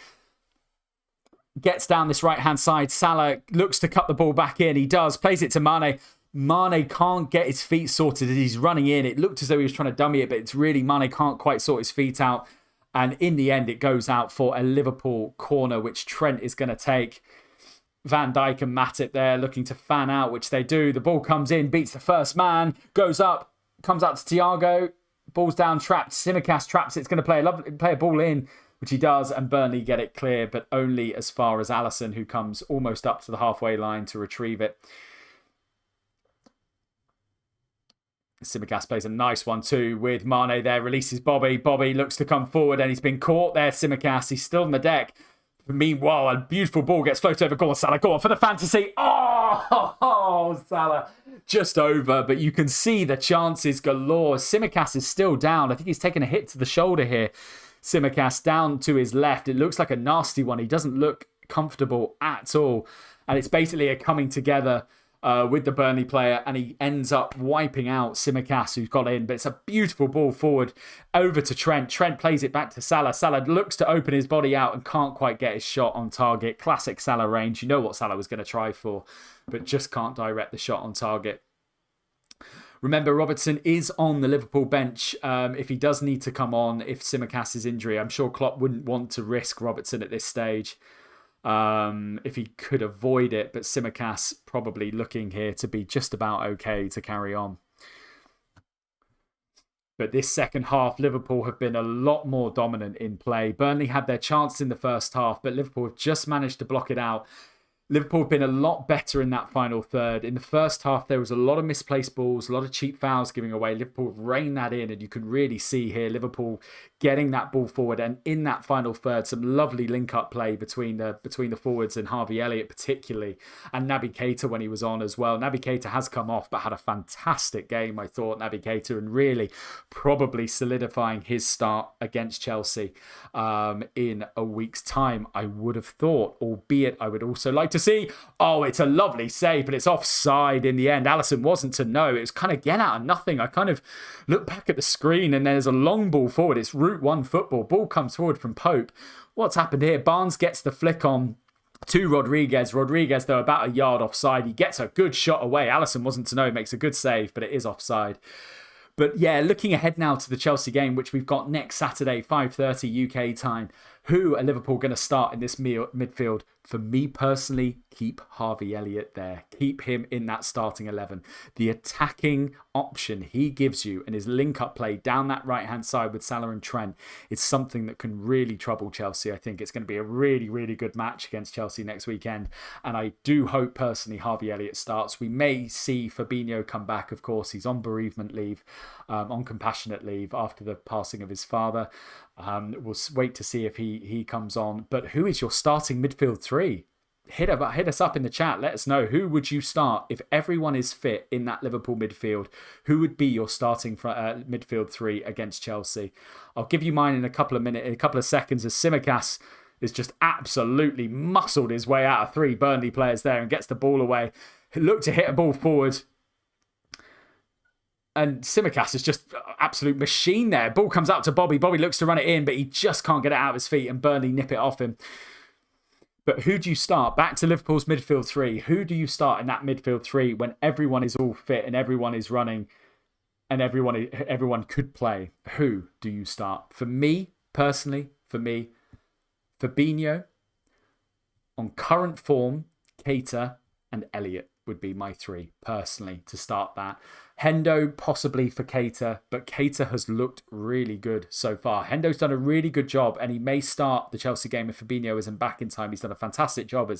Gets down this right-hand side. Salah looks to cut the ball back in. He does. Plays it to Mane. Mane can't get his feet sorted as he's running in. It looked as though he was trying to dummy it, but it's really Mane can't quite sort his feet out. And in the end, it goes out for a Liverpool corner, which Trent is going to take. Van Dijk and Matip there looking to fan out, which they do. The ball comes in, beats the first man, goes up, comes out to Thiago. Ball's down, trapped. Tsimikas traps it. It's going to play a ball in, which he does, and Burnley get it clear, but only as far as Alisson, who comes almost up to the halfway line to retrieve it. Tsimikas plays a nice one too with Mane there, releases Bobby. Bobby looks to come forward and he's been caught there, Tsimikas. He's still on the deck. Meanwhile, a beautiful ball gets floated over. Go on, Salah, go on for the fantasy. Oh, Salah just over, but you can see the chances galore. Tsimikas is still down. I think he's taken a hit to the shoulder here. Tsimikas down to his left. It looks like a nasty one. He doesn't look comfortable at all. And it's basically a coming together with the Burnley player, and he ends up wiping out Tsimikas, who's got in. But it's a beautiful ball forward over to Trent. Trent plays it back to Salah. Salah looks to open his body out and can't quite get his shot on target. Classic Salah range. You know what Salah was going to try for, but just can't direct the shot on target. Remember, Robertson is on the Liverpool bench if he does need to come on, if Tsimikas' injury. I'm sure Klopp wouldn't want to risk Robertson at this stage if he could avoid it. But Tsimikas probably looking here to be just about okay to carry on. But this second half, Liverpool have been a lot more dominant in play. Burnley had their chance in the first half, but Liverpool have just managed to block it out. Liverpool have been a lot better in that final third. In the first half, there was a lot of misplaced balls, a lot of cheap fouls giving away. Liverpool have reined that in, and you can really see here Liverpool getting that ball forward. And in that final third, some lovely link-up play between the forwards and Harvey Elliott particularly, and Naby Keita when he was on as well. Naby Keita has come off, but had a fantastic game, I thought, Naby Keita, and really probably solidifying his start against Chelsea in a week's time, I would have thought, albeit I would also like to see. Oh, it's a lovely save, but it's offside in the end. Alisson wasn't to know. It was kind of get out of nothing. I kind of look back at the screen and there's a long ball forward. It's Route 1 football. Ball comes forward from Pope. What's happened here? Barnes gets the flick on to Rodriguez. Rodriguez, though, about a yard offside. He gets a good shot away. Alisson wasn't to know. He makes a good save, but it is offside. But yeah, looking ahead now to the Chelsea game, which we've got next Saturday, 5:30 UK time. Who are Liverpool going to start in this midfield? For me personally, keep Harvey Elliott there. Keep him in that starting 11. The attacking option he gives you and his link-up play down that right-hand side with Salah and Trent is something that can really trouble Chelsea. I think it's going to be a really, really good match against Chelsea next weekend. And I do hope personally Harvey Elliott starts. We may see Fabinho come back. Of course, he's on bereavement leave, on compassionate leave after the passing of his father. We'll wait to see if he comes on. But who is your starting midfield three? hit us up in the chat. Let us know, who would you start if everyone is fit in that Liverpool midfield? Who would be your starting midfield three against Chelsea? I'll give you mine in a couple of seconds, as Simicast is just absolutely muscled his way out of 3 Burnley players there and gets the ball away. Look to hit a ball forward. And Simicast is just absolute machine there. Ball comes out to Bobby. Bobby looks to run it in, but he just can't get it out of his feet, and Burnley nip it off him. But who do you start? Back to Liverpool's midfield three. Who do you start in that midfield three when everyone is all fit and everyone is running and everyone could play? Who do you start? For me, personally, Fabinho, on current form, Keita and Elliott would be my 3, personally, to start that. Hendo possibly for Keita, but Keita has looked really good so far. Hendo's done a really good job, and he may start the Chelsea game if Fabinho isn't back in time. He's done a fantastic job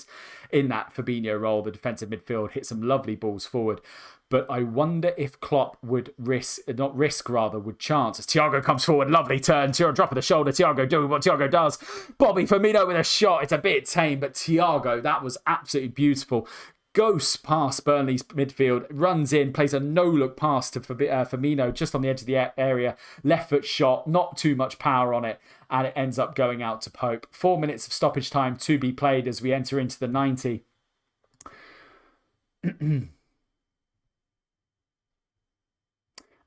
in that Fabinho role, the defensive midfield, hit some lovely balls forward. But I wonder if Klopp would chance, as Thiago comes forward, lovely turn, drop of the shoulder, Thiago doing what Thiago does. Bobby Firmino with a shot. It's a bit tame, but Thiago, that was absolutely beautiful. Ghosts past Burnley's midfield, runs in, plays a no-look pass to Firmino just on the edge of the area. Left foot shot, not too much power on it, and it ends up going out to Pope. 4 minutes of stoppage time to be played as we enter into the 90.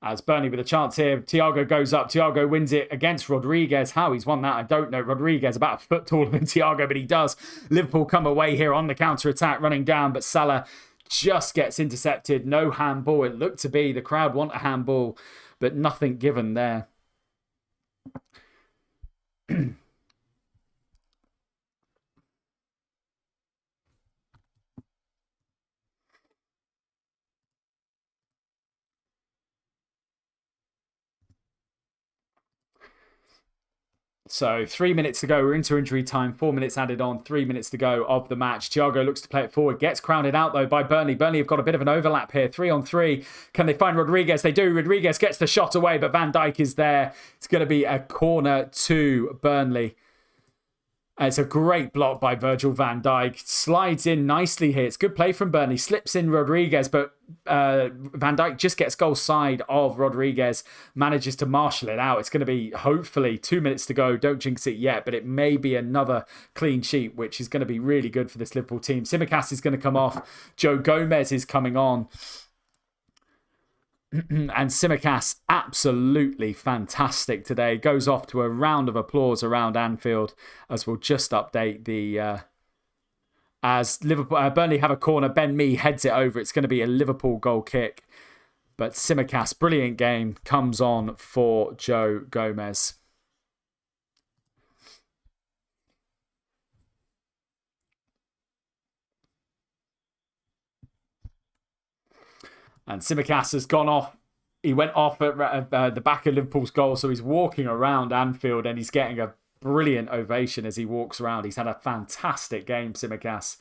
As Burnley with a chance here, Thiago goes up. Thiago wins it against Rodriguez. How he's won that, I don't know. Rodriguez about a foot taller than Thiago, but he does. Liverpool come away here on the counter-attack, running down, but Salah just gets intercepted. No handball. It looked to be. The crowd want a handball, but nothing given there. So 3 minutes to go. We're into injury time. 4 minutes added on. 3 minutes to go of the match. Thiago looks to play it forward. Gets crowded out, though, by Burnley. Burnley have got a bit of an overlap here. 3-on-3. Can they find Rodriguez? They do. Rodriguez gets the shot away, but Van Dijk is there. It's going to be a corner to Burnley. It's a great block by Virgil van Dijk. Slides in nicely here. It's good play from Burnley. Slips in Rodriguez, but Van Dijk just gets goal side of Rodriguez. Manages to marshal it out. It's going to be, hopefully, 2 minutes to go. Don't jinx it yet, but it may be another clean sheet, which is going to be really good for this Liverpool team. Simicast is going to come off. Joe Gomez is coming on. And Simicast, absolutely fantastic today. Goes off to a round of applause around Anfield, as we'll just update the... as Liverpool, Burnley have a corner. Ben Mee heads it over. It's going to be a Liverpool goal kick. But Simicast, brilliant game, comes on for Joe Gomez. And Simicast has gone off. He went off at the back of Liverpool's goal, so he's walking around Anfield and he's getting a brilliant ovation as he walks around. He's had a fantastic game, Simicast.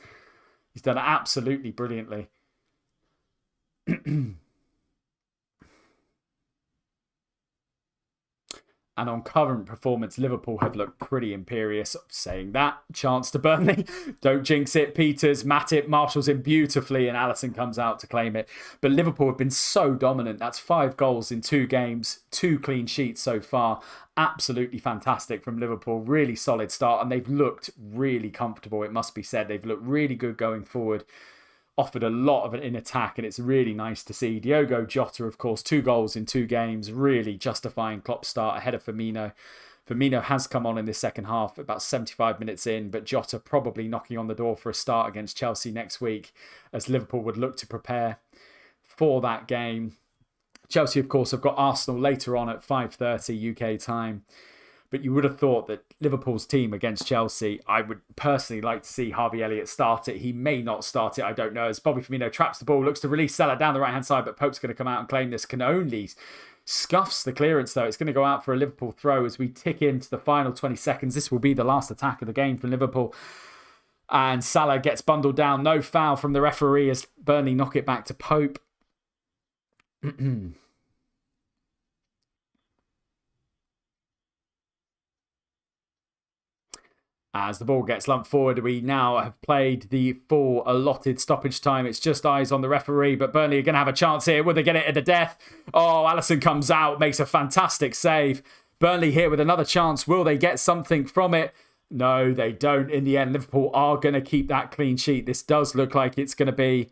He's done it absolutely brilliantly. And on current performance, Liverpool have looked pretty imperious. Saying that, chance to Burnley. Don't jinx it. Peters, Matip marshals him beautifully, and Alisson comes out to claim it. But Liverpool have been so dominant. That's 5 goals in 2 games, 2 clean sheets so far. Absolutely fantastic from Liverpool. Really solid start, and they've looked really comfortable, it must be said. They've looked really good going forward. Offered a lot of it in attack, and it's really nice to see. Diogo Jota, of course, 2 goals in 2 games, really justifying Klopp's start ahead of Firmino. Firmino has come on in the second half, about 75 minutes in, but Jota probably knocking on the door for a start against Chelsea next week, as Liverpool would look to prepare for that game. Chelsea, of course, have got Arsenal later on at 5:30 UK time. But you would have thought that Liverpool's team against Chelsea, I would personally like to see Harvey Elliott start it. He may not start it, I don't know. As Bobby Firmino traps the ball, looks to release Salah down the right-hand side, but Pope's going to come out and claim this. Can only scuffs the clearance, though. It's going to go out for a Liverpool throw as we tick into the final 20 seconds. This will be the last attack of the game for Liverpool. And Salah gets bundled down. No foul from the referee as Burnley knock it back to Pope. As the ball gets lumped forward, we now have played the full allotted stoppage time. It's just eyes on the referee, but Burnley are going to have a chance here. Will they get it at the death? Oh, Allison comes out, makes a fantastic save. Burnley here with another chance. Will they get something from it? No, they don't. In the end, Liverpool are going to keep that clean sheet. This does look like it's going to be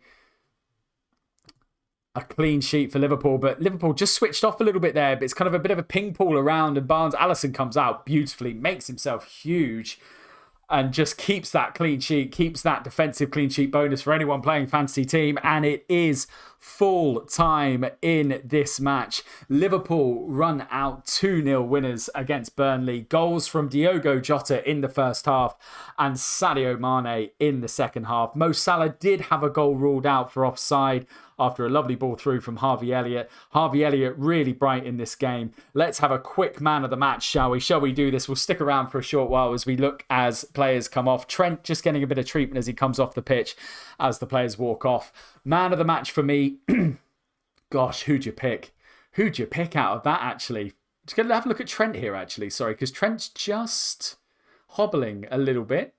a clean sheet for Liverpool, but Liverpool just switched off a little bit there. But it's kind of a bit of a ping pong around, and Allison comes out beautifully, makes himself huge, and just keeps that clean sheet, keeps that defensive clean sheet bonus for anyone playing fantasy team. And it is full time in this match. Liverpool run out 2-0 winners against Burnley. Goals from Diogo Jota in the first half and Sadio Mane in the second half. Mo Salah did have a goal ruled out for offside after a lovely ball through from Harvey Elliott. Harvey Elliott really bright in this game. Let's have a quick man of the match, shall we? Shall we do this? We'll stick around for a short while as we look as players come off. Trent just getting a bit of treatment as he comes off the pitch as the players walk off. Man of the match for me. Gosh, who'd you pick? Who'd you pick out of that, actually? Just going to have a look at Trent here, actually. Sorry, because Trent's just hobbling a little bit.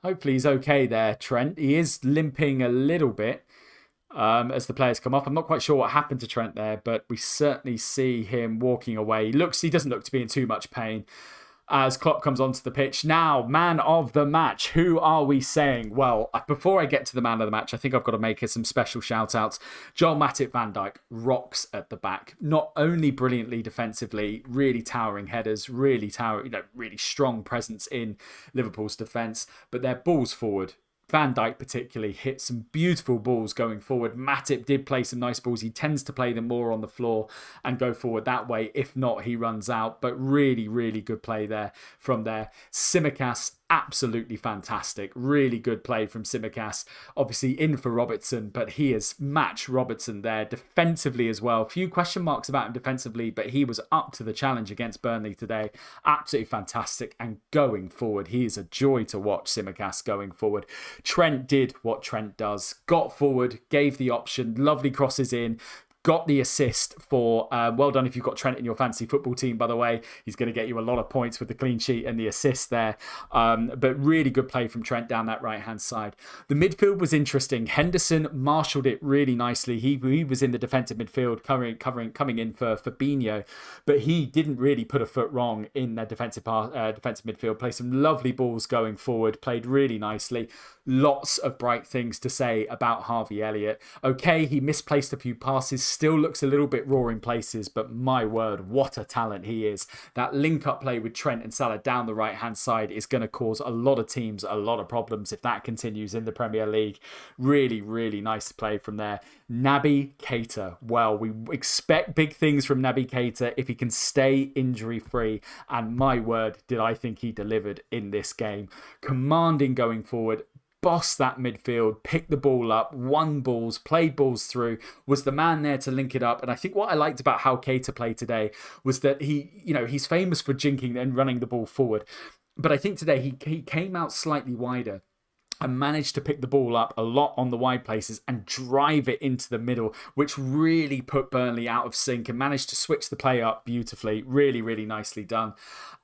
Hopefully he's okay there, Trent. He is limping a little bit as the players come off. I'm not quite sure what happened to Trent there, but we certainly see him walking away. He doesn't look to be in too much pain as Klopp comes onto the pitch. Now, man of the match. Who are we saying? Well, before I get to the man of the match, I think I've got to make some special shout outs. Joel Matip Van Dijk rocks at the back. Not only brilliantly defensively, really towering headers, really strong presence in Liverpool's defence, but their balls forward. Van Dijk particularly hit some beautiful balls going forward. Matip did play some nice balls. He tends to play them more on the floor and go forward that way. If not, he runs out. But really, really good play there from there. Tsimikas, absolutely fantastic. Really good play from Tsimikas. Obviously in for Robertson, but he has matched Robertson there defensively as well. Few question marks about him defensively, but he was up to the challenge against Burnley today. Absolutely fantastic. And going forward, he is a joy to watch, Tsimikas going forward. Trent did what Trent does. Got forward, gave the option, lovely crosses in. Got the assist for, well done if you've got Trent in your fantasy football team, by the way. He's going to get you a lot of points with the clean sheet and the assist there. But really good play from Trent down that right-hand side. The midfield was interesting. Henderson marshalled it really nicely. He was in the defensive midfield coming in for Fabinho, but he didn't really put a foot wrong in their defensive midfield. Played some lovely balls going forward. Played really nicely. Lots of bright things to say about Harvey Elliott. Okay, he misplaced a few passes, still looks a little bit raw in places, but my word, what a talent he is. That link-up play with Trent and Salah down the right-hand side is going to cause a lot of teams a lot of problems if that continues in the Premier League. Really, really nice play from there. Naby Keita. Well, we expect big things from Naby Keita if he can stay injury-free, and my word, did I think he delivered in this game. Commanding going forward, bossed that midfield, picked the ball up, won balls, played balls through, was the man there to link it up. And I think what I liked about how Keita played today was that he's famous for jinking and running the ball forward. But I think today he came out slightly wider and managed to pick the ball up a lot on the wide places and drive it into the middle, which really put Burnley out of sync and managed to switch the play up beautifully. Really, really nicely done.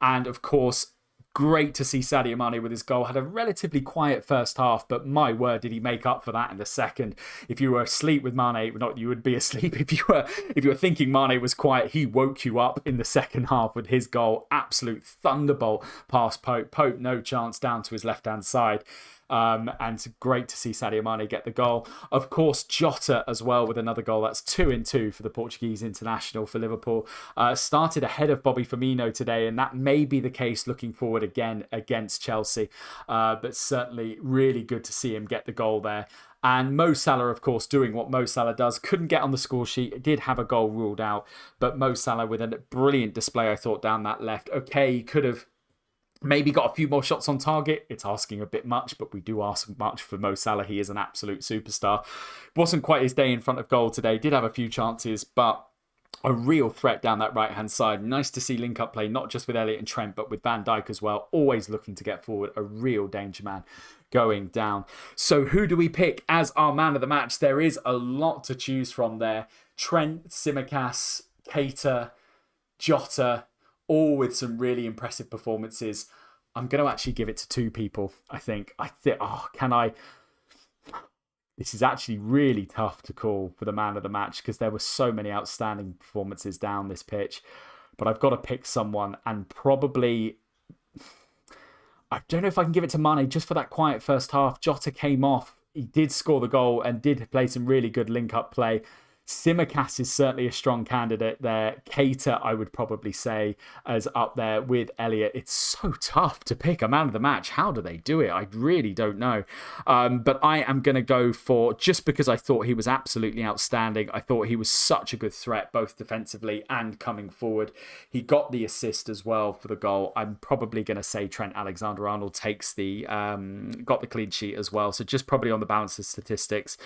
And of course, great to see Sadio Mane with his goal. Had a relatively quiet first half, but my word, did he make up for that in the second. If you were asleep with Mane, not you would be asleep. If you were thinking Mane was quiet, he woke you up in the second half with his goal. Absolute thunderbolt past Pope. Pope, no chance, down to his left-hand side. And it's great to see Sadio Mane get the goal. Of course, Jota as well with another goal. That's 2-2 for the Portuguese international for Liverpool. Started ahead of Bobby Firmino today, and that may be the case looking forward again against Chelsea. But certainly really good to see him get the goal there. And Mo Salah, of course, doing what Mo Salah does. Couldn't get on the score sheet. Did have a goal ruled out. But Mo Salah with a brilliant display, I thought, down that left. Okay, he could have maybe got a few more shots on target. It's asking a bit much, but we do ask much for Mo Salah. He is an absolute superstar. Wasn't quite his day in front of goal today. Did have a few chances, but a real threat down that right-hand side. Nice to see link-up play, not just with Elliott and Trent, but with Van Dijk as well. Always looking to get forward. A real danger man going down. So who do we pick as our man of the match? There is a lot to choose from there. Trent, Tsimikas, Keita, Jota, all with some really impressive performances. I'm going to actually give it to two people, I think. Oh, can I? This is actually really tough to call for the man of the match because there were so many outstanding performances down this pitch. But I've got to pick someone, and probably, I don't know if I can give it to Mane just for that quiet first half. Jota came off. He did score the goal and did play some really good link-up play. Simicast is certainly a strong candidate there. Keita, I would probably say, as up there with Elliott. It's so tough to pick a man of the match. How do they do it? I really don't know. But I am going to go for, just because I thought he was absolutely outstanding. I thought he was such a good threat, both defensively and coming forward. He got the assist as well for the goal. I'm probably going to say Trent Alexander-Arnold takes got the clean sheet as well. So just probably on the balance of statistics.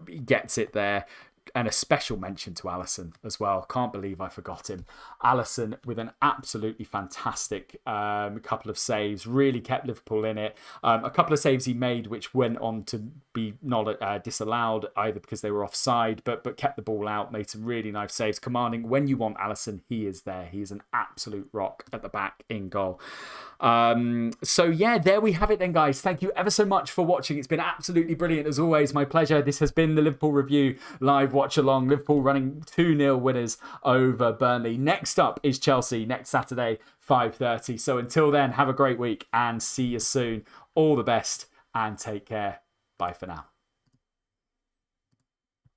He gets it there. And a special mention to Alisson as well. Can't believe I forgot him. Alisson with an absolutely fantastic couple of saves. Really kept Liverpool in it. A couple of saves he made which went on to be not disallowed either because they were offside, but kept the ball out. Made some really nice saves. Commanding. When you want Alisson, he is there. He is an absolute rock at the back in goal. So yeah, there we have it then, guys. Thank you ever so much for watching. It's been absolutely brilliant as always. My pleasure. This has been the Liverpool Review live watch along. Liverpool running 2-0 winners over Burnley. Next up is Chelsea next Saturday, 5:30. So until then, have a great week and see you soon. All the best and take care. Bye for now.